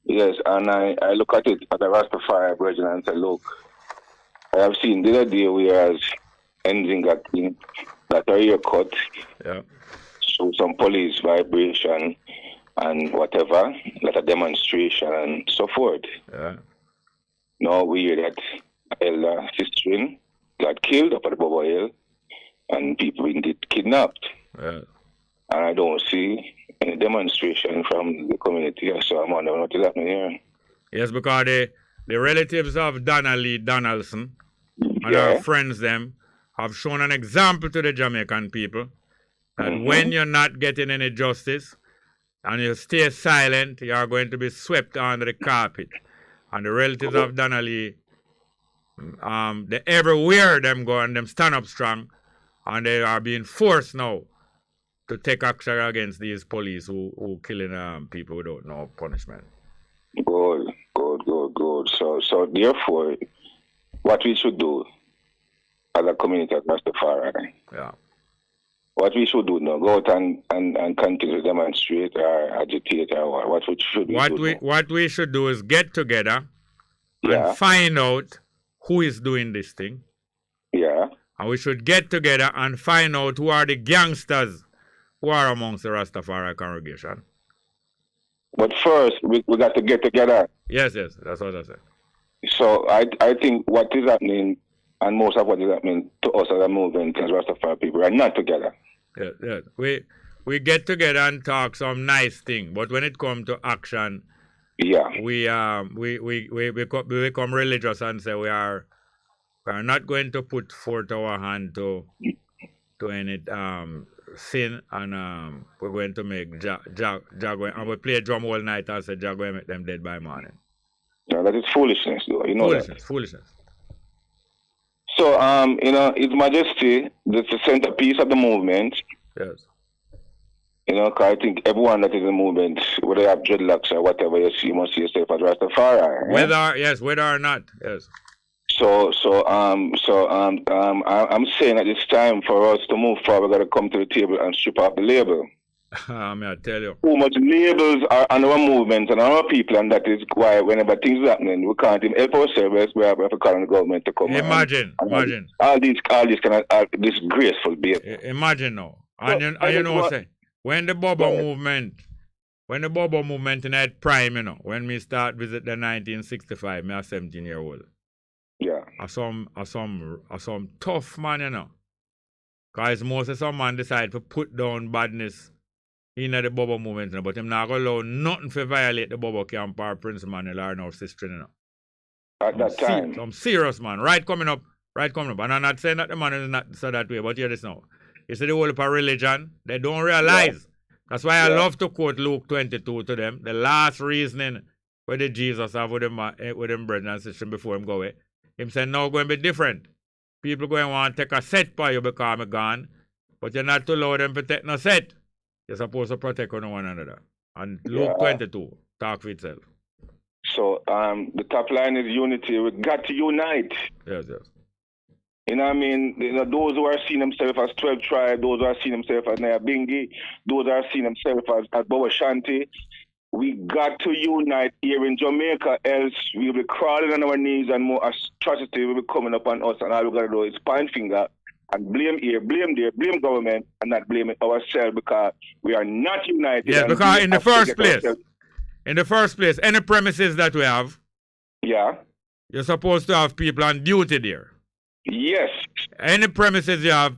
Yes, and I look at it at the Rastafari version and say, look, I have seen the other day whereas ending that are ear cut. Yeah. So some police vibration and whatever, like a demonstration and so forth. Yeah. Now we hear that elder sister got killed up at the Bobo Hill and people indeed kidnapped. Yeah. And I don't see any demonstration from the community, so I'm wondering what is happening here. Yes, because the relatives of Donnelly Donaldson and our friends them have shown an example to the Jamaican people that when you're not getting any justice and you stay silent, you are going to be swept under the carpet. And the relatives of Donnelly, they everywhere them go and them stand up strong, and they are being forced now to take action against these police who killing people without no punishment. Good. So therefore, what we should do as a community at Rastafari, what we should do now, go out and continue to demonstrate or agitate or what we should do. What we should do is get together and find out who is doing this thing. Yeah. And we should get together and find out who are the gangsters who are amongst the Rastafari congregation. But first, we got to get together. Yes, that's what I said. So I think what is happening, and most of what is happening to us as a movement as Rastafari people, are not together. Yeah. We get together and talk some nice thing, but when it comes to action, Yeah. We become religious and say we are not going to put forth our hand to any sin, and we're going to make Jah and we play drum all night and say Jah going make them dead by morning. No, that is foolishness, though. You know Foolishness. So, you know, His Majesty, that's the centerpiece of the movement. Yes. You know, 'cause I think everyone that is in the movement, whether you have dreadlocks or whatever, you must see yourself as Rastafari. Whether or not, yes. So, I'm saying at this time for us to move forward, we got to come to the table and strip off the label. I tell you. Too much labels are on our movement and our people, and that is why whenever things are happening, we can't even help ourselves. We have to call on the government to come. Imagine. All these kind of disgraceful behavior. Imagine now. And you know, say, when the Bobo movement in that prime, you know, when me start visit the 1965, me a 17-year-old. Yeah. I some tough man, you know. Because most of some man decide to put down badness in the Bobo movement, you know, but him not going to allow nothing to violate the Bobo camp or Prince Manuel or no sister, you know. At that time. Some serious man, right coming up. And I'm not saying that the man is not so that way, but hear this now. You see the whole of a religion, they don't realize. Yeah. That's why I love to quote Luke 22 to them. The last reasoning where the Jesus have with him brethren and sisters before him go away. Him said, now going to be different. People going to want to take a set for you because I'm gone, but you're not to allow them to take no set. You're supposed to protect one another. And Luke 22, talk for itself. So the top line is unity. We got to unite. Yes. You know what I mean? You know, those who are seeing themselves as 12 tribe, those who are seeing themselves as Nyabingi, those who are seeing themselves as Bobo Shanti, we got to unite here in Jamaica, else we'll be crawling on our knees and more atrocity will be coming upon us, and all we got to do is point finger and blame here, blame there, blame government, and not blame ourselves because we are not united. Yes, because in the first place, any premises that we have, you're supposed to have people on duty there. Yes. Any premises you have,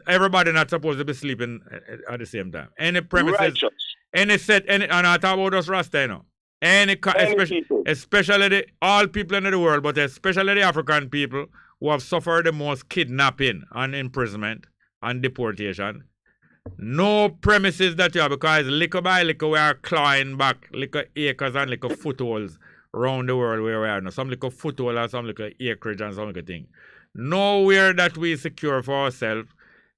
everybody not supposed to be sleeping at the same time. Any premises, Righteous. and I talk about us Rasta, you know. Especially all people in the world, but especially the African people who have suffered the most kidnapping and imprisonment and deportation. No premises that you have, because little by little we are clawing back little acres and little footholds around the world where we are now. Some little foothold and some little acreage and some little thing. Nowhere that we secure for ourselves,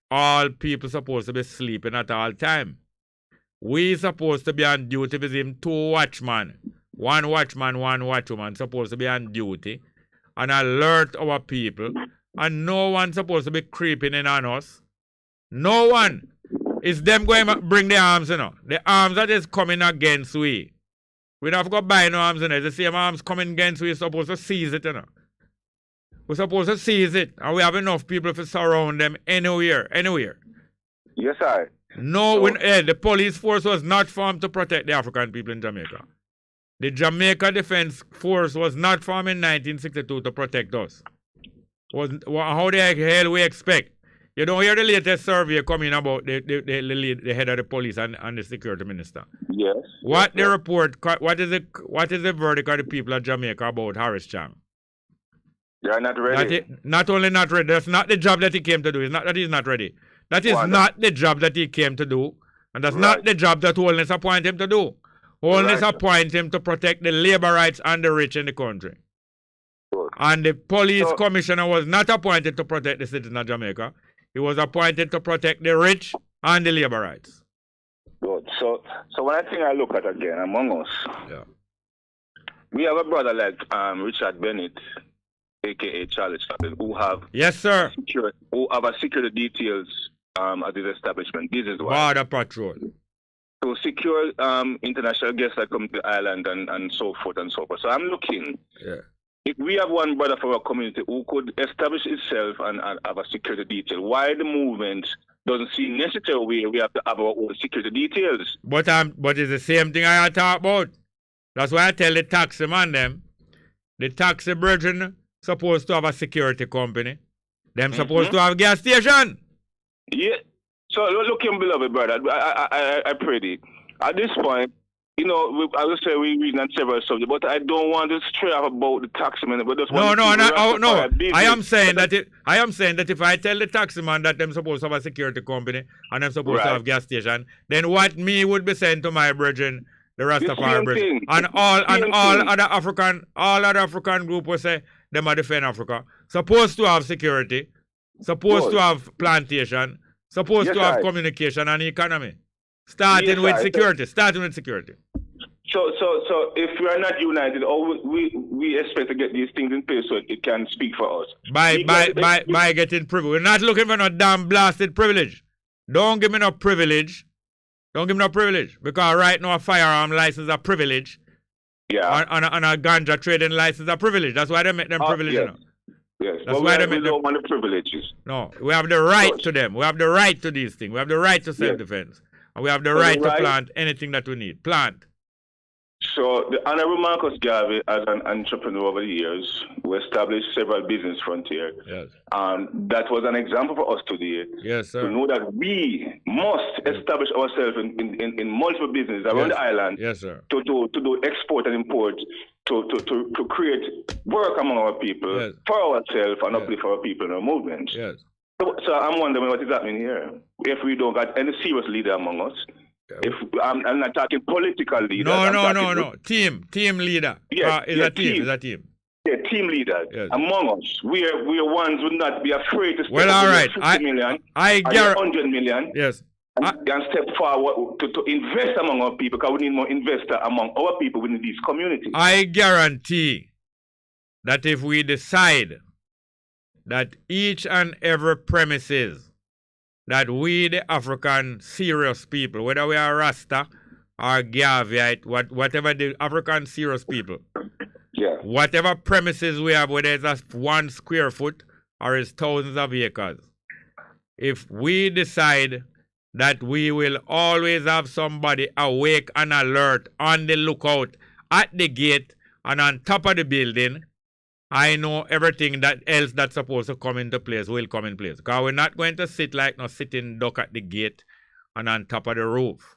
all people supposed to be sleeping at all time. We supposed to be on duty with him 2 watchmen. 1 watchman, 1 watchwoman supposed to be on duty and alert our people. And no one supposed to be creeping in on us. No one. It's them going to bring the arms, you know. The arms that is coming against we. We don't have to go buy no arms, you know. The same arms coming against we, we're supposed to seize it, you know. We're supposed to seize it, and we have enough people to surround them anywhere. Yes, sir. No, the police force was not formed to protect the African people in Jamaica. The Jamaica Defense Force was not formed in 1962 to protect us. How the hell we expect? You don't hear the latest survey coming about the head of the police and the security minister. Yes. What the report? What is the verdict of the people of Jamaica about Harris Chang? They are not ready. Not only not ready, that's not the job that he came to do. It's not that he's not ready. That is not the job that he came to do. And that's not the job that Holness appointed him to do. Holness appointed him to protect the labor rights and the rich in the country. Good. And the police commissioner was not appointed to protect the citizens of Jamaica. He was appointed to protect the rich and the labor rights. Good. So when I look at again among us, we have a brother like Richard Bennett, a.k.a. Charlie Chaplin, who have who have a security details at this establishment. This is why. Border patrol. To secure international guests that come to the island and so forth and so forth. So I'm looking, if we have one brother for our community who could establish itself and have a security detail, why the movement doesn't see necessary we have to have our own security details? But it's the same thing I talk about. That's why I tell the taxi man them, the taxi brethren supposed to have a security company. Them supposed to have a gas station. Yeah. So look, beloved brother, I pray thee. At this point, you know, I would say we read on several subjects, but I don't want to stray off about the taxman. But just No. I am saying that if I tell the taxman that them supposed to have a security company and them supposed to have gas station, then what me would be saying to my brethren, the Rastafari brethren, and all other African group will say them are defend Africa. Supposed to have security, supposed to have plantation, supposed to have communication and economy. Starting with security. So if we are not united, we expect to get these things in place so it can speak for us. By getting privilege. We're not looking for no damn blasted privilege. Don't give me no privilege. Because right now a firearm license is a privilege. Yeah. And a ganja trading license is a privilege. That's why they make them privilege. Yes. Yes. That's why they don't want the privileges. No. We have the right to them. We have the right to these things. We have the right to self-defense. And we have the right to plant anything that we need. Plant. So the Honorable Marcus Garvey, as an entrepreneur over the years, we established several business frontiers. Yes. And that was an example for us today. Yes, sir. To know that we must establish ourselves in multiple businesses around the island. Yes, sir. To do export and import, to create work among our people, for ourselves, and uplift for our people in our movement. Yes. So I'm wondering what is happening here. If we don't got any serious leader among us, if I'm not talking political leader. No. Team leader. Yes, Is a team. Yeah, team leaders among us. We are ones who would not be afraid to step all right. 50 million, I guarantee 100 million. Yes. And step forward to invest among our people, because we need more investors among our people within these communities. I guarantee that if we decide that each and every premises that we, the African serious people, whether we are Rasta or Gaviite, whatever the African serious people, whatever premises we have, whether it's 1 square foot or it's thousands of acres, if we decide that we will always have somebody awake and alert, on the lookout, at the gate and on top of the building, I know everything that else that's supposed to come into place will come in place. Because we're not going to sit like no sitting duck at the gate and on top of the roof.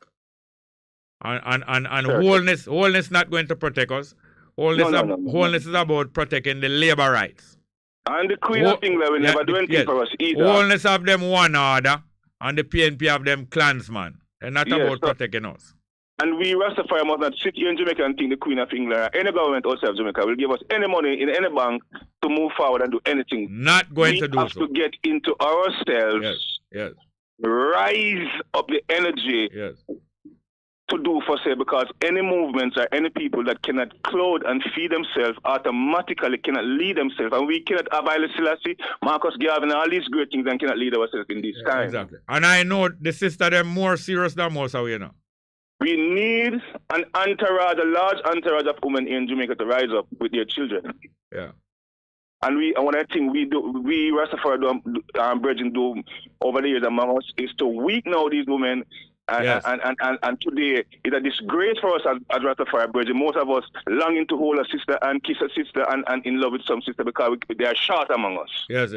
And wholeness not going to protect us. Wholeness is about protecting the labor rights. And the Queen of England will never do anything for us either. Wholeness of them one order and the PNP of them clansmen. They're not about protecting us. And we Rastafari must not sit here in Jamaica and think the Queen of England or any government outside of Jamaica will give us any money in any bank to move forward and do anything. Not going to do so. We have to get into ourselves, rise up the energy to do for sale, because any movements or any people that cannot clothe and feed themselves automatically cannot lead themselves. And we cannot have Haile Selassie, Marcus Garvey, and all these great things and cannot lead ourselves in this time. Exactly. And I know the sister, they're more serious than most of you know. We need an entourage, a large entourage of women in Jamaica to rise up with their children. Yeah. And one of the things we Rastafari brethren do over the years among us is to weaken out these women. And today it's a disgrace for us as Rastafari brethren. Most of us longing to hold a sister and kiss a sister and in love with some sister because they are short among us. Yes.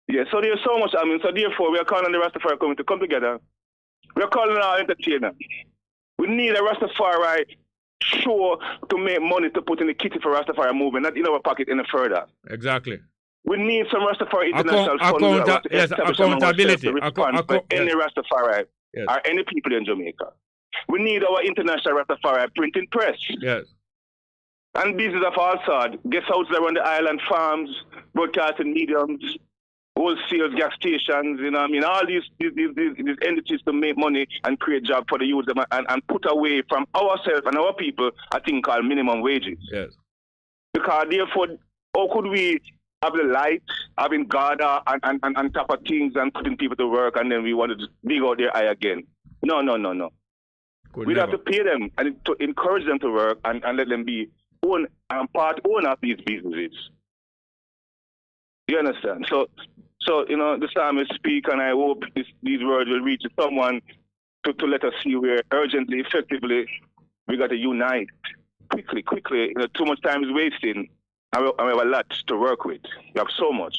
Yeah, so there's so much. So therefore we are calling on the Rastafari community to come together. We are calling on our entertainers. We need a Rastafari show to make money to put in the kitty for Rastafari movement, not in our pocket any further. Exactly. We need some Rastafari international funds accountability to respond for any Rastafari or any people in Jamaica. We need our international Rastafari printing press. Yes. And business of all sorts, guest houses around the island, farms, broadcasting mediums, wholesale gas stations, you know what I mean? All these entities to make money and create jobs for the youth and put away from ourselves and our people a thing called minimum wages. Yes. Because therefore, how could we have the light, having God and top of things and putting people to work and then we want to dig out their eye again? No. We'd have to pay them and to encourage them to work and let them be part owner of these businesses. You understand? So you know, the psalmist speak, and I hope these words will reach someone to let us see where urgently, effectively, we got to unite quickly. You know, too much time is wasting, and we have a lot to work with. We have so much.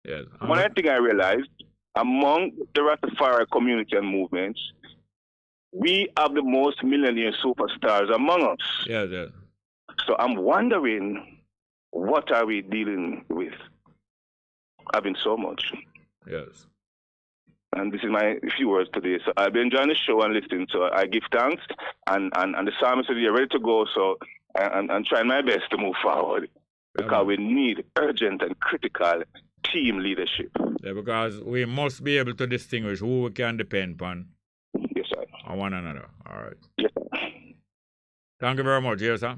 Yes. One thing I realized, among the Rastafari community and movements, we have the most millionaire superstars among us. Yes, yes. So I'm wondering, what are we dealing with? Having so much. Yes. And this is my few words today. So I've been enjoying the show and listening. So I give thanks. And the psalmist said, you're ready to go. So I'm trying my best to move forward. Because we need urgent and critical team leadership. Yeah, because we must be able to distinguish who we can depend upon. Yes, sir. On one another. All right. Yes, sir. Thank you very much. Yes, sir.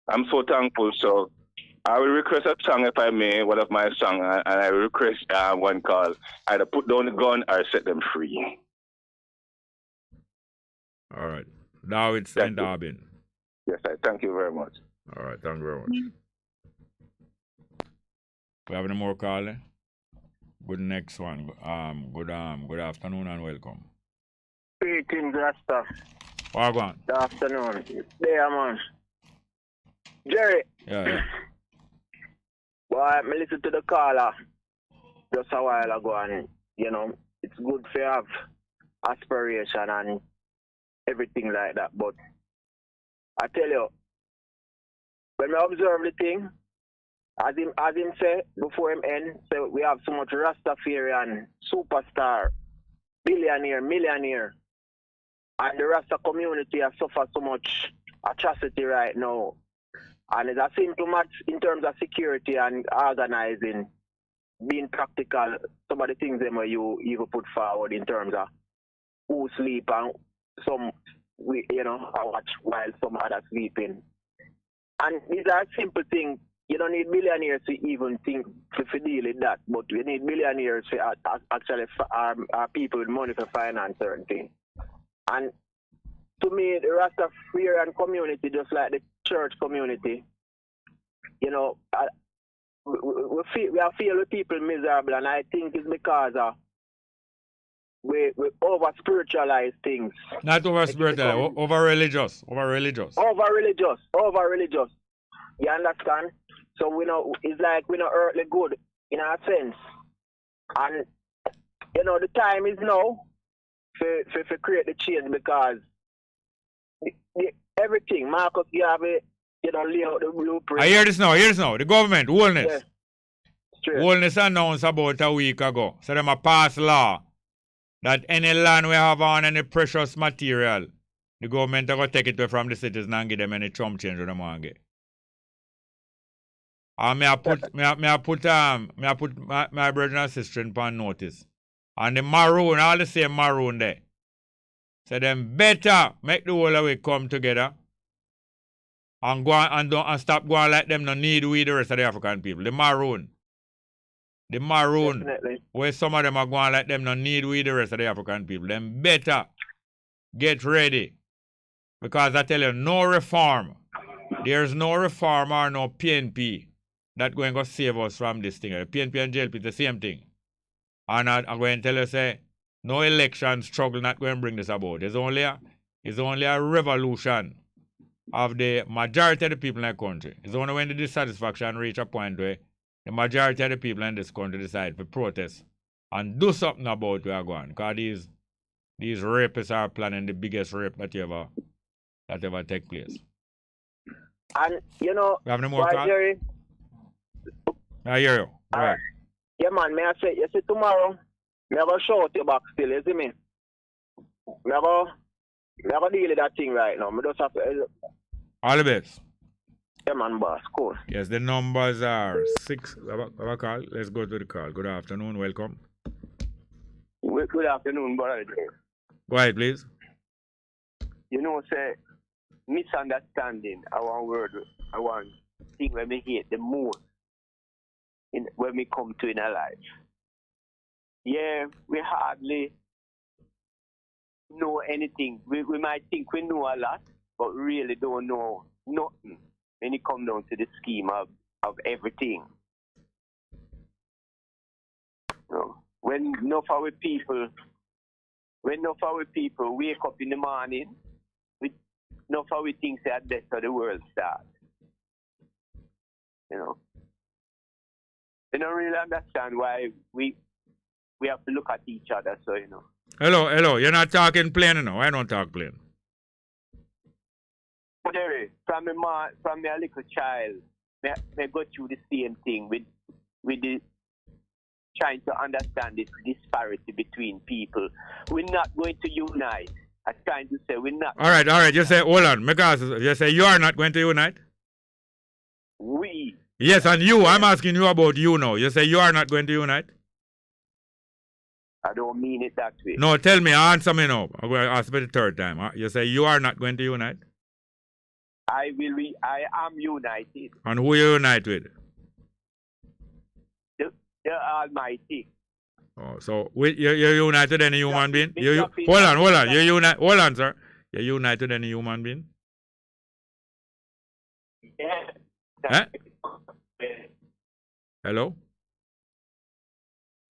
I'm so thankful. So I will request a song, if I may, one of my songs, and I will request one called either Put Down the Gun or Set Them Free. All right. Now it's St. Albin. Yes, sir. Thank you very much. All right. Thank you very much. We have any more call? Good next one. Good afternoon and welcome. Greetings, Rasta. Wagwan. Good afternoon. There, man. Jerry. Yeah. Boy, I listened to the caller just a while ago, and it's good to have aspiration and everything like that. But I tell you, when I observe the thing, as him say before him end, say we have so much Rastafarian superstar, billionaire, millionaire, and the Rasta community has suffered so much atrocity right now. And it's a simple match in terms of security and organizing, being practical, some of the things that you even put forward in terms of who sleep and some, I watch while some others sleeping. And these are simple things. You don't need millionaires to even think to deal with that, but you need millionaires to actually are people with money to finance certain things. And to me, the Rastafarian community, just like the church community, we are feeling people miserable, and I think it's because we over spiritualize things. Not over spiritual, over religious. Over religious. You understand? So it's like we know earthly good in a sense, and the time is now for create the change, because everything Marcus Garvey, lay out the blueprint. I hear this now. The government, Wellness. Yeah. Wellness announced about a week ago. So them a pass law that any land we have on any precious material, the government are going to take it away from the citizens and give them any chump change they want to get. And I put my brother and sister upon notice. And the maroon, all the same maroon there. So them better make the whole of it come together and go and stop going like them no need we the rest of the African people. The maroon. Definitely. Where some of them are going like them no need we the rest of the African people. Them better get ready. Because I tell you, no reform. There's no reform or no PNP that going to save us from this thing. PNP and JLP is the same thing. And I'm going to tell you, say, no election struggle not going to bring this about. It's only a revolution of the majority of the people in the country. It's only when the dissatisfaction reach a point where the majority of the people in this country decide to protest and do something about where going. Because these rapists are planning the biggest rape that ever take place. And we have no more calls? Jerry? I hear you. All right. Yeah, man, may I say, you see, tomorrow, me have a shout you back still, you see me? Me have a deal with that thing right now. Me just have to... All the best. Yeah, man, boss, cool. Yes, the numbers are 6. Have a call. Let's go to the call. Good afternoon. Welcome. Good afternoon, brother. Go ahead, please. Say, misunderstanding, our word, our thing when we hate the most when we come to in our life. Yeah, we hardly know anything. We might think we know a lot, but really don't know nothing when it comes down to the scheme of everything. When enough of our people wake up in the morning, enough of we think that that's how the world starts. They don't really understand why we have to look at each other. So Hello. You're not talking plain now. I don't talk plain. Jerry, from me a little child, me go through the same thing with the trying to understand this disparity between people. We're not going to unite. I'm trying to say we're not. All right. You say, hold on. You say you are not going to unite? We. Yes, and you. I'm asking you about you now. You say you are not going to unite? I don't mean it that way. No, tell me. Answer me now. I'm going to ask for the third time. You say you are not going to unite? I am united. And who you unite with? The Almighty. Oh, so you unite with any human being? Hold on. Hold on, sir. You unite with any human being? Yeah. Eh? Hello?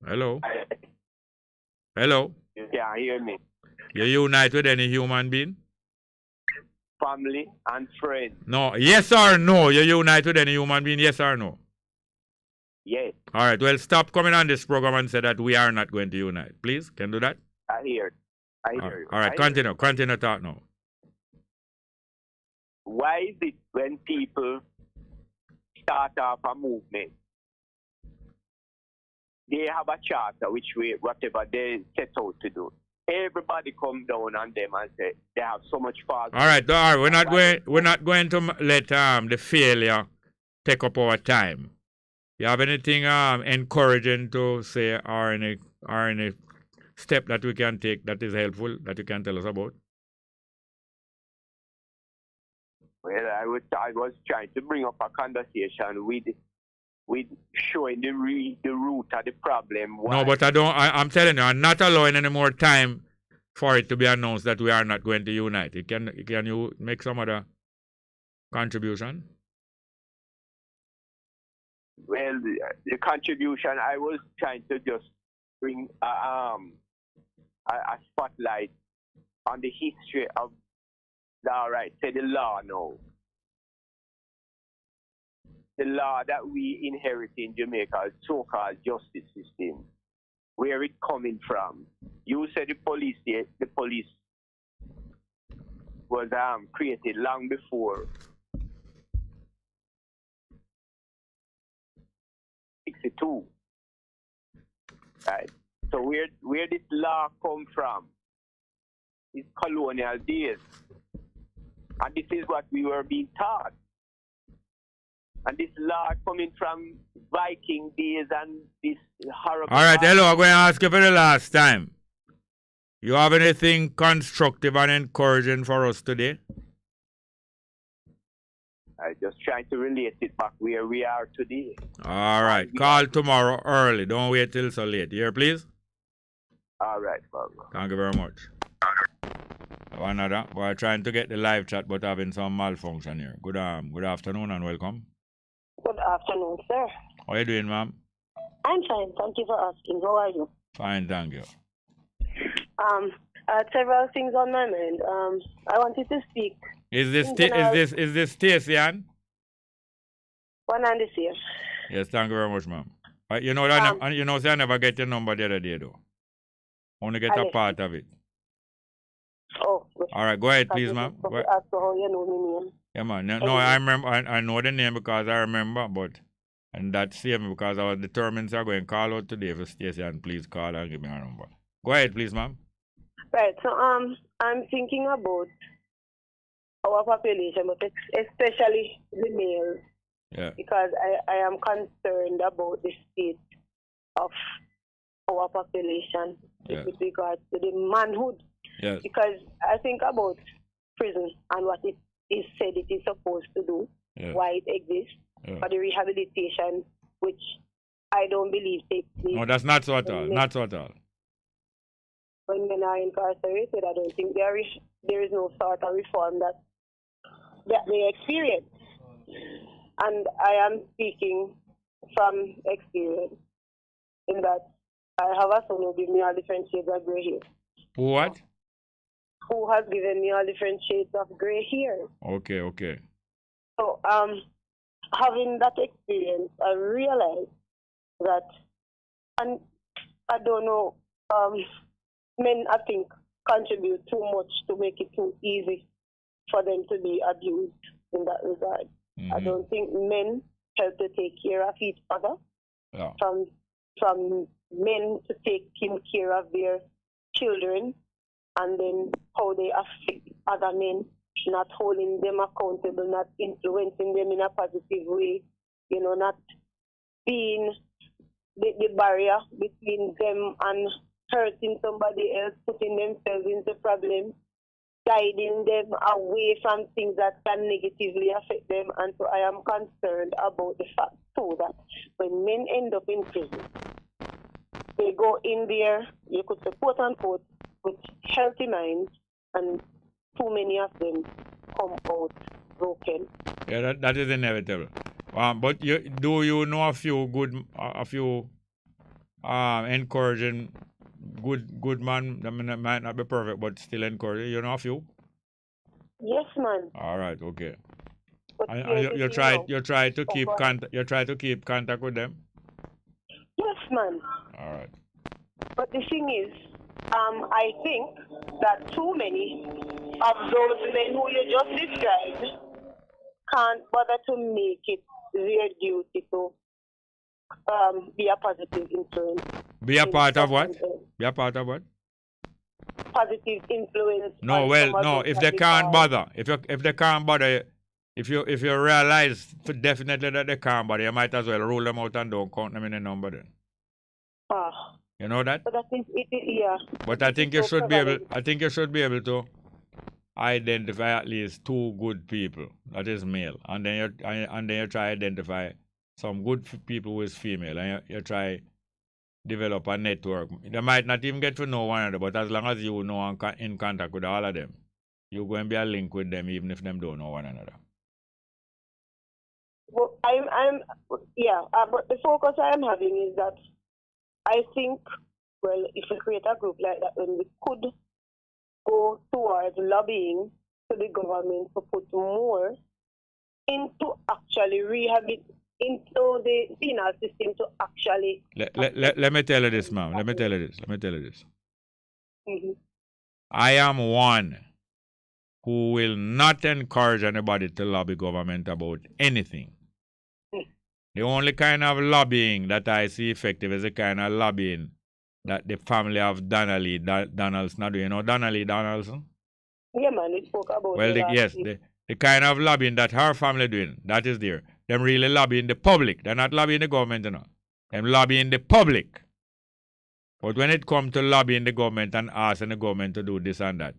You can't hear me. You unite with any human being? Family and friends. No. Yes or no? You unite with any human being? Yes or no? Yes. All right. Well, stop coming on this program and say that we are not going to unite. Please, can do that? I hear you. All right. Continue talk now. Why is it when people start off a movement, they have a charter whatever they set out to do? Everybody come down on them and say they have so much fast. All right. We're not going to let the failure take up our time. You have anything encouraging to say or any step that we can take that is helpful that you can tell us about? Well, I was trying to bring up a conversation with showing the root of the problem. No, but I'm telling you, I'm not allowing any more time for it to be announced that we are not going to unite. Can you make some other contribution? Well, the contribution, I was trying to just bring a spotlight on the history of the law now. The law that we inherit in Jamaica, so-called justice system, where it coming from. You said the police was created long before 62. Right. So where this law come from is colonial days. And this is what we were being taught. And this law coming from Viking days and this horrible... All right, hello, I'm going to ask you for the last time. You have anything constructive and encouraging for us today? I just trying to relate it back where we are today. All right, call tomorrow early. Don't wait till so late. Here, please. All right, Bobo. Thank you very much. Another. We're trying to get the live chat, but having some malfunction here. Good afternoon and welcome. Good afternoon, sir. How are you doing, ma'am? I'm fine. Thank you for asking. How are you? Fine, thank you. I had several things on my mind. I wanted to speak. Is this Stacey Ann? One and the same. Yes, thank you very much, ma'am. You know that I never get your number the other day though. Only get a part of it. Oh. All right, go ahead, please, ma'am. As to how you know my name. Yeah, man. No, I remember. I know the name because I remember, and that saved me because I was determined to go and call out today for Stacey and please call and give me her number. Go ahead, please, ma'am. Right. So I'm thinking about our population, but especially the males. Yeah. Because I am concerned about the state of our population with regards to the manhood. Yes. Because I think about prison and what it is said it is supposed to do, why it exists, for the rehabilitation, which I don't believe takes place. No, that's not so at all. Not so at all. When men are incarcerated, I don't think there is no sort of reform that they experience. And I am speaking from experience in that I have a son who gives me all different shades of gray hair. What? Who has given me all different shades of gray hair. Okay. So, having that experience, I realized that, and I don't know men, I think, contribute too much to make it too easy for them to be abused in that regard. I don't think men help to take care of each other. Yeah. From men to taking care of their children, and then how they affect other men, not holding them accountable, not influencing them in a positive way, not being the barrier between them and hurting somebody else, putting themselves into problems, guiding them away from things that can negatively affect them. And so I am concerned about the fact too that when men end up in prison, they go in there, you could say, quote unquote, with healthy minds, and too many of them come out broken. Yeah, that is inevitable. But do you know a few encouraging good man? I mean, it might not be perfect, but still encouraging. You know a few? Yes, man. All right, okay. But And you try to keep contact with them. Yes, man. All right. But the thing is, I think that too many of those men who you just described can't bother to make it their duty to be a positive influence. Be a part of what? Be a part of what? Positive influence. No, if they can't bother, if they can't bother, if you realize definitely that they can't bother, you might as well rule them out and don't count them in the number then. You know that? But I think yeah. But I think you should be able to identify at least two good people that is male, and then you try to identify some good people who is female, and you try develop a network. They might not even get to know one another, but as long as you know in contact with all of them, you're going to be a link with them even if them don't know one another. Well, but the focus I am having is that I think, well, if we create a group like that, then we could go towards lobbying to the government to put more into actually into the penal system to actually... Let me tell you this, ma'am. Let me tell you this. Mm-hmm. I am one who will not encourage anybody to lobby government about anything. The only kind of lobbying that I see effective is the kind of lobbying that the family of Donnelly Donaldson do. You know Donnelly Donaldson? Yeah, man, we spoke about the kind of lobbying that her family doing, that is there. Them really lobbying the public. They're not lobbying the government, you know. Them lobbying the public. But when it comes to lobbying the government and asking the government to do this and that,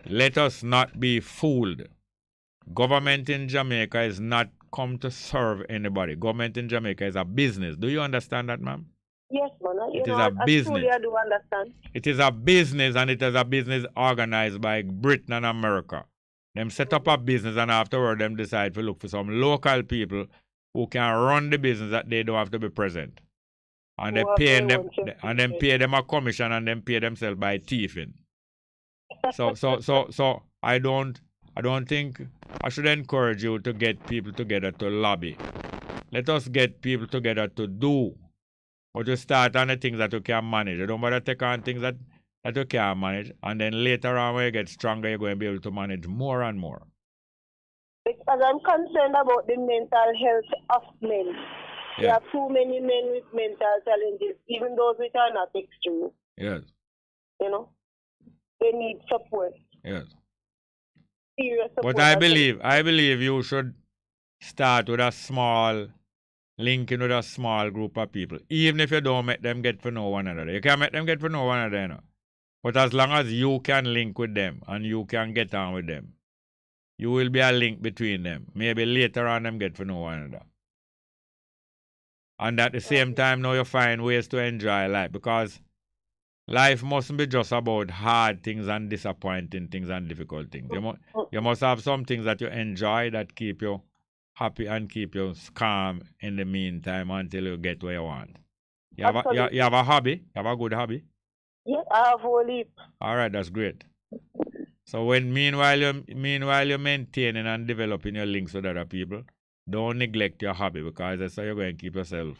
let us not be fooled. Government in Jamaica is not come to serve anybody. Government in Jamaica is a business. Do you understand that, ma'am? Yes, man. It is a business. Truly, I do understand. It is a business, and it is a business organized by Britain and America. Them set up a business, and afterward them decide to look for some local people who can run the business that they don't have to be present. And they pay them, and then pay them a commission, and then pay themselves by thieving. So I don't think I should encourage you to get people together to lobby. Let us get people together to do, or to start on the things that you can manage. You don't bother take on things that you can't manage, and then later on when you get stronger, you're going to be able to manage more and more. Because I'm concerned about the mental health of men. Yeah. There are too many men with mental challenges, even those which are not extreme. Yes. You know, they need support. Yes. Serious support. But I believe you should start with a small, linking with a small group of people. Even if you don't make them get to know one another. You can make them get to know one another, you know. But as long as you can link with them and you can get on with them, you will be a link between them. Maybe later on them get to know one another. And at the same time, now you find ways to enjoy life, because life mustn't be just about hard things and disappointing things and difficult things. You must have some things that you enjoy that keep you happy and keep you calm in the meantime until you get where you want. You have a hobby? You have a good hobby? Yeah, I have a leap. All right, that's great. So when meanwhile you're maintaining and developing your links with other people, don't neglect your hobby, because that's how you're going to keep yourself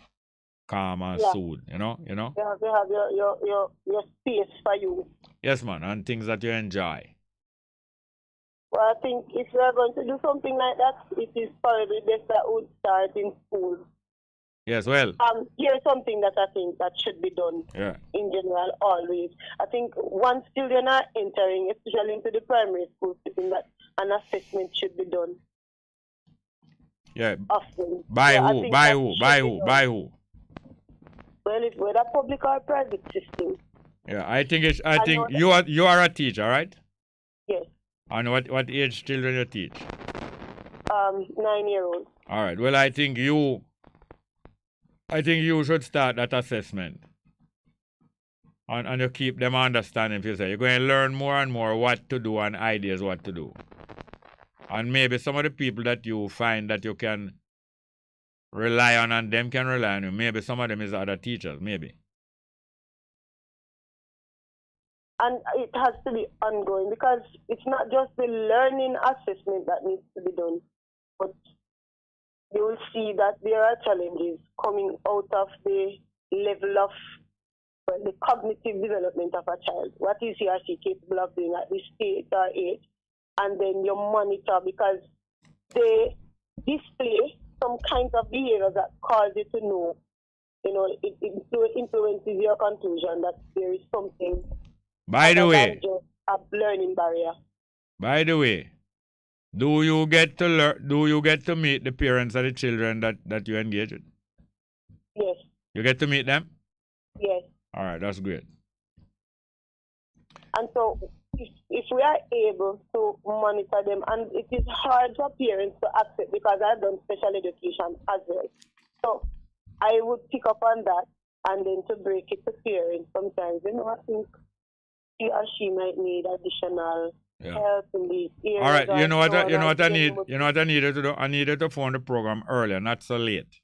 calm and Yeah. soothe, you know? You have to have your space for you. Yes, man, and things that you enjoy. Well, I think if we are going to do something like that, it is probably best that would start in school. Yes, well. Here's something that I think that should be done in general always. I think once children are entering, especially into the primary school system, that an assessment should be done. Yeah. Often. By Yeah, who? By who? By who? By who? Well, it's whether public or private system. Yeah, I think you are a teacher, right? Yes. And what age children you teach? 9-year-old. All right. Well, I think you should start that assessment. And you keep them understanding. If you say you're going to learn more and more what to do and ideas what to do. And maybe some of the people that you find that you can rely on and them can rely on you. Maybe some of them is other teachers, maybe. And it has to be ongoing because it's not just the learning assessment that needs to be done, but you will see that there are challenges coming out of the level of the cognitive development of a child. What is he or she capable of doing at this stage or age? And then you monitor because they display some kinds of behavior that cause you to know, it influences your conclusion that there is something. By the way, just a learning barrier. By the way, do you get to meet the parents of the children that you engage with? Yes. You get to meet them? Yes. All right, that's great. And so if we are able to monitor them, and it is hard for parents to accept because I've done special education as well. So I would pick up on that and then to break it to parents sometimes. I think he or she might need additional help in these areas. All right, you know what I need? You know what I needed to do? I needed to phone the program earlier, not so late.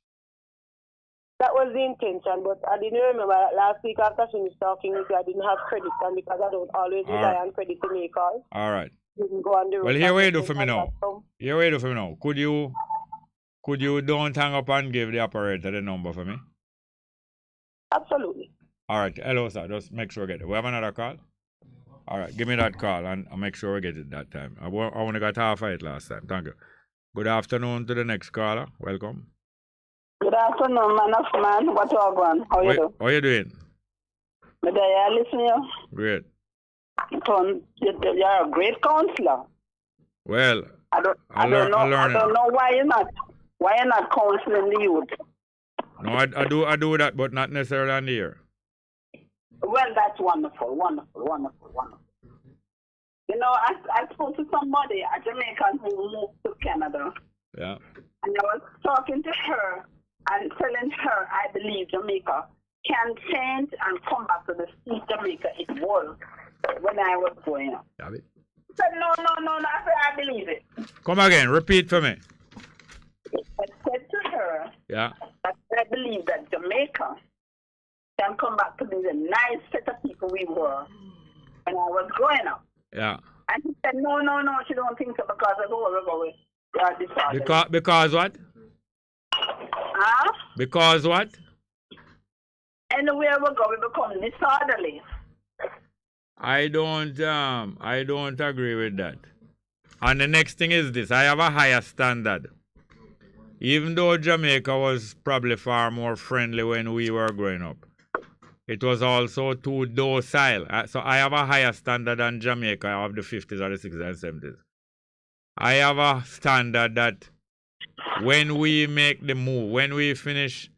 That was the intention, but I didn't remember that last week after she was talking with you, I didn't have credit, and because I don't always rely on credit to make calls. All right. Didn't go on the road. Well, here we do for me now. Here we do for me now. Could you don't hang up and give the operator the number for me? Absolutely. All right. Hello, sir. Just make sure we get it. We have another call? All right. Give me that call and I'll make sure we get it that time. I only got half of it last time. Thank you. Good afternoon to the next caller. Welcome. Good afternoon, man of man. What you going? How you doing? How you doing? But I listen to you. Great. You're a great counselor. Well, I don't know why you're not counseling the youth. No, I do that, but not necessarily on the air. Well, that's wonderful. You know, I spoke to somebody, a Jamaican who moved to Canada. Yeah. And I was talking to her and telling her I believe Jamaica can change and come back to the state Jamaica it was when I was growing up. Have it? I said, no, I said, I believe it. Come again, repeat for me. I said to her that I believe that Jamaica can come back to be the nice set of people we were when I was growing up. Yeah. And she said, no, she don't think so because of all of it. Because what? Huh? Because what? Anywhere we go, we become disorderly. I don't agree with that. And the next thing is this: I have a higher standard. Even though Jamaica was probably far more friendly when we were growing up, it was also too docile. So I have a higher standard than Jamaica of the 50s or the 60s and 70s. I have a standard that when we make the move, when we finish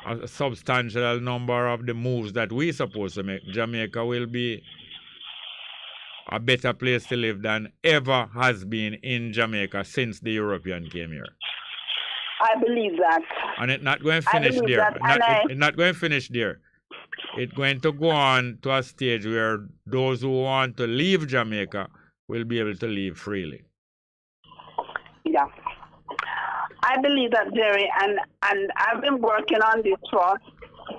a substantial number of the moves that we're supposed to make, Jamaica will be a better place to live than ever has been in Jamaica since the European came here. I believe that. And it's not going to finish there. It's not going to finish there. It's going to go on to a stage where those who want to leave Jamaica will be able to leave freely. Yeah. I believe that, Jerry, and I've been working on this for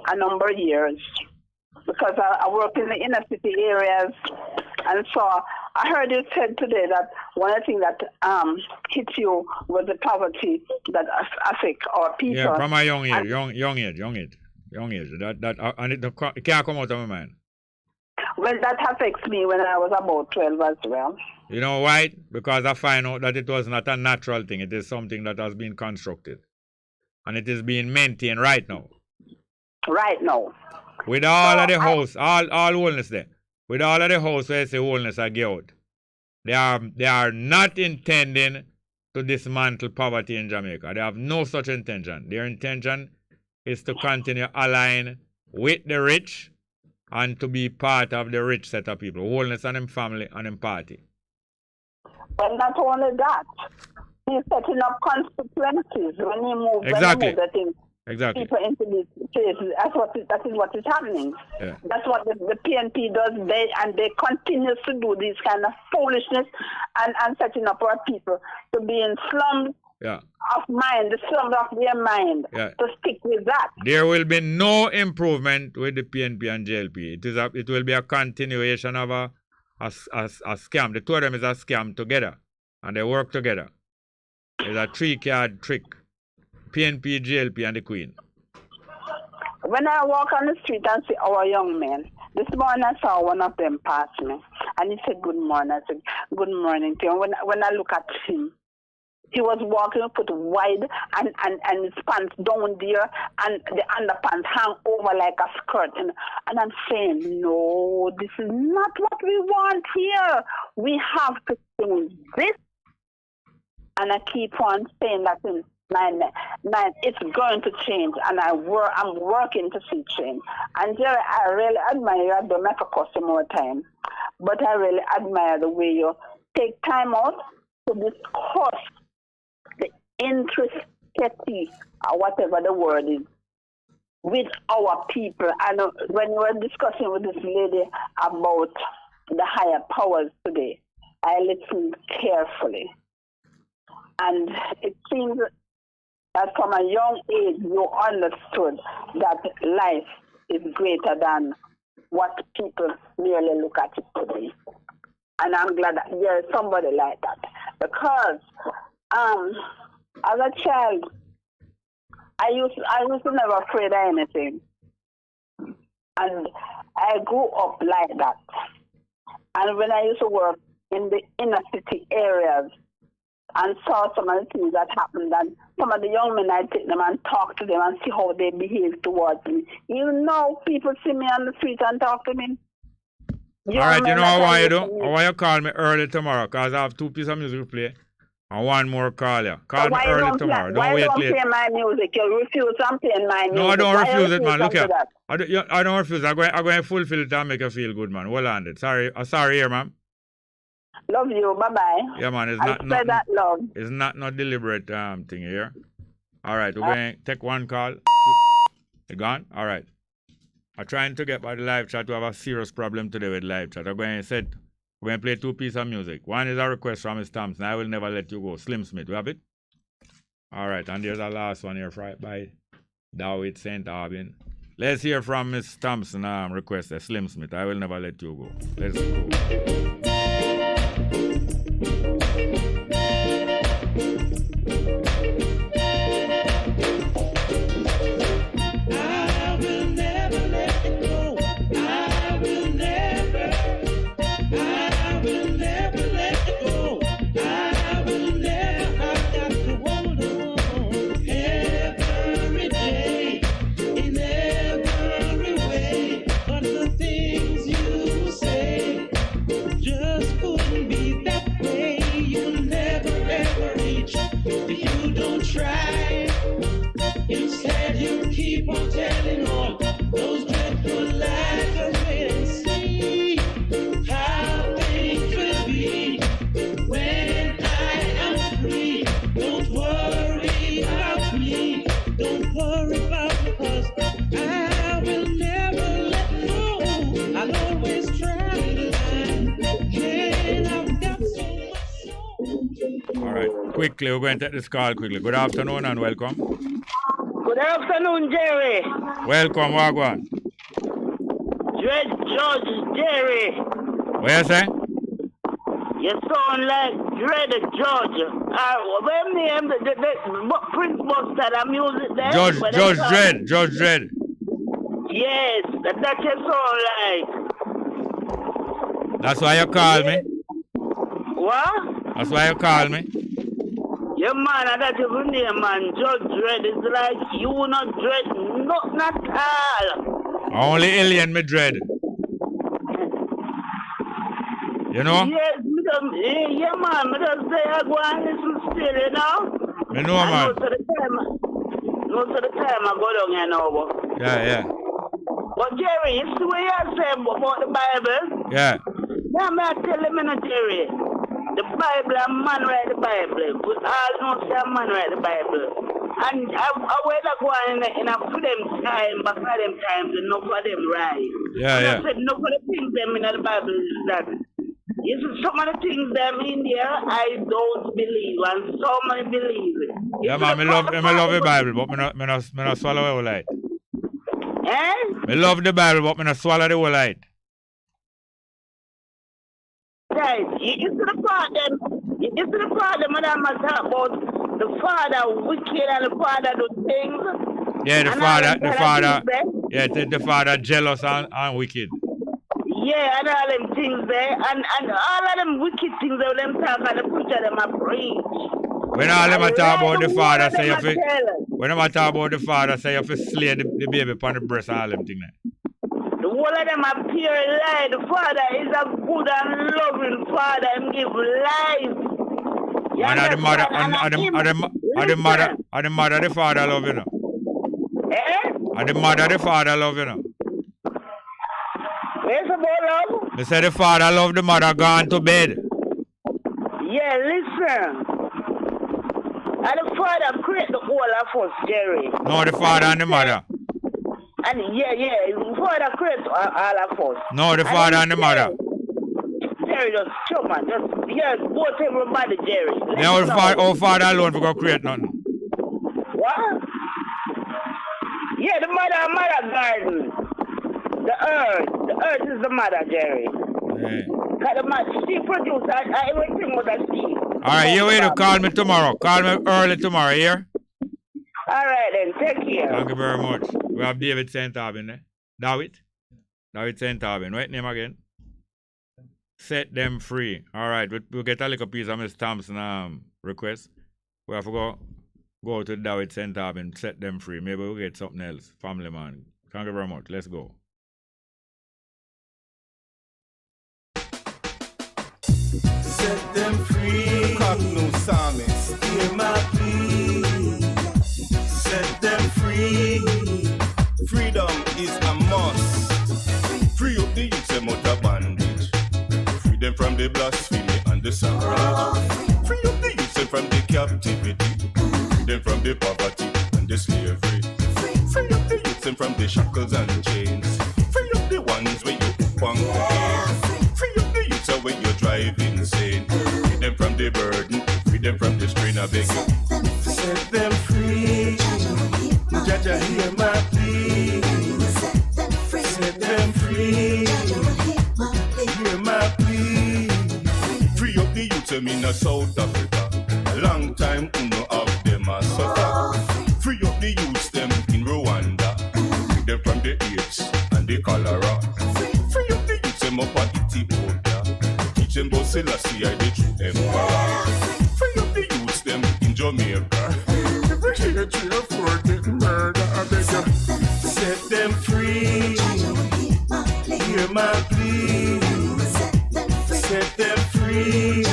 a number of years because I work in the inner city areas, and so I heard you said today that one of the things that hit you was the poverty that affect our people. Yeah, from a young age. And it can't come out of my mind. Well, that affects me when I was about 12 as well. You know why? Because I find out that it was not a natural thing. It is something that has been constructed. And it is being maintained right now. Right now. With all of the house, all wholeness there. With all of the house where say wholeness I get out. They are not intending to dismantle poverty in Jamaica. They have no such intention. Their intention is to continue align with the rich and to be part of the rich set of people. Wholeness and them family and them party. But not only that, he's setting up constituencies when he moves the thing. Exactly. People into these places. That is what is happening. Yeah. That's what the PNP does. They continue to do this kind of foolishness and setting up our people to be in slums of mind, the slums of their mind. Yeah. To stick with that. There will be no improvement with the PNP and JLP. It will be a continuation of a scam. The two of them is a scam together, and they work together. It's a three-card trick. PNP, GLP, and the Queen. When I walk on the street and see our young men, this morning I saw one of them pass me, and he said, "Good morning." I said, "Good morning to you." When I look at him, he was walking foot wide and his pants down there, and the underpants hang over like a skirt. And I'm saying, no, this is not what we want here. We have to change this. And I keep on saying that in it's going to change, and I'm working to see change. And Jerry, I really admire you. I don't make a customer more time, but I really admire the way you take time out to discuss the intricacy, or whatever the word is, with our people. And when you were discussing with this lady about the higher powers today, I listened carefully, and it seems that from a young age you understood that life is greater than what people merely look at it today. And I'm glad that there's somebody like that. Because as a child, I was never afraid of anything. And I grew up like that. And when I used to work in the inner city areas, and saw some of the things that happened, and some of the young men, I take them and talk to them and see how they behave towards me. Even now, people see me on the street and talk to me. All right, you know why you do? Why you call me early tomorrow? Because I have 2 pieces of music to play and one more call you. Call me early tomorrow. Don't wait late. Why don't play my music? You refuse and play my music. No, I don't refuse it, man. Look here. I don't refuse. I'm going to fulfill it and make you feel good, man. Hold on. Sorry here, man. Love you. Bye-bye. Yeah, man. It's that love. It's not deliberate thing here. All right. We're going to take one call. You gone? All right. I'm trying to get by the live chat. We have a serious problem today with live chat. We're going to play 2 pieces of music. One is a request from Miss Thompson. I will never let you go. Slim Smith. We have it? All right. And there's a last one here by Dawit St. Albin. Let's hear from Miss Thompson request. Slim Smith. I will never let you go. Let's go. Quickly, we're going to take this call quickly. Good afternoon and welcome. Good afternoon, Jerry. Welcome, Wagwan. Judge Jerry. What you say? You You sound like Dread Judge. When name the Prince Buster, the music there. Judge Dread. Yes, that you sound like. That's why you call me. What? That's why you call me. Yeah, man, that's your name, man. Judge Dread is like you not dread, not all. Only alien me dread. You know? Yes, yeah, man. I just say I go and listen still, you know? Me know, man. Most of the time I go down here now. Yeah. But Jerry, you see what you say about the Bible? Yeah. Yeah, man, I tell him, Jerry. The Bible, a man write the Bible. But all know say a man write the Bible. And I went to go in a for them time, but for them times, enough for them right. Yeah. I said, no for the things them in the Bible is that. You see, some of the things them in there, I don't believe, and so many believe it. Yeah, man, I love the Bible, but me not swallow the whole light. Eh? I love the Bible, but me not swallow the whole light. Right. You see the problem when I'm talking about the father wicked and the father do things. Yeah, the father jealous and wicked. Yeah, and all them things there, and all of them wicked things that them talk and the preacher them a preach. When all them talk about the father, say you fi. When them talk about the father, say you fi slay the baby upon the breast and all them things there. The whole of them appear lie. The father is a good and loving father and give life. And the mother, the father love you know. Eh? And the mother, the father love you know. Yes, about love? They say the father love the mother gone to bed. Yeah, listen. And the father create the whole of us, Jerry. No, the father and the mother. And the father creates all of us. No, the father and the mother. Jerry, just show man, both everybody, Jerry. Yeah, our father alone for go create nothing. What? Yeah, the mother garden. The earth is the mother, Jerry. Yeah. She produces everything with a she. Alright, you wait to call me tomorrow. Call me early tomorrow, here? Alright then, take care. Thank you very much. We have David St. Aubin there. David St. Aubin. Right name again? Set them free. Alright, we'll get a little piece of Miss Thompson request. We have to go to David St. Aubin, set them free. Maybe we'll get something else. Family man. Thank you very much. Let's go. Set them free. Colonial psalmist. Hear my plea. Set them free. Freedom is a must. Free up the youths them out of bondage. Free them from the blasphemy and the sacrilege. Free up the youths them from the captivity. Free them from the poverty and the slavery. Free up the youths them from the shackles and chains. Free up the ones where you punk again. Free up the youths where you drive insane. Free them from the burden. Free them from the strain of beg you. Set them free. Jaja, hear my plea. Set them free. Hear my plea. Free up the youths in South Africa. A long time uno of them are suffer. Free up the youths them in Rwanda. Free them from the AIDS and the cholera. Free up the youths them up at Ethiopia. Teach them about Selassie I the true emperor. Free up the youths them in Jamaica. Every day 3 or 4 get murder. I beg you. Set them free. Hear my plea. Set them free.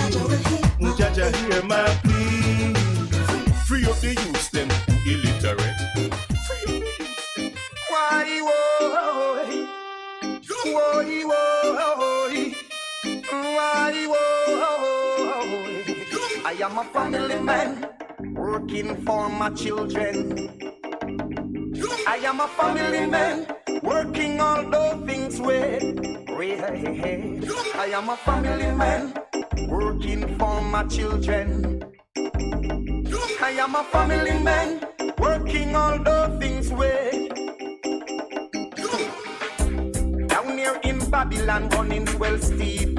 Jaja, hear my plea. Free up the youths them illiterate. Free up the youths them. Why, why, I am a family man working for my children. I am a family man working all those things with. I am a family man working for my children. I am a family man working all those things with. Down here in Babylon, gunning's well steep.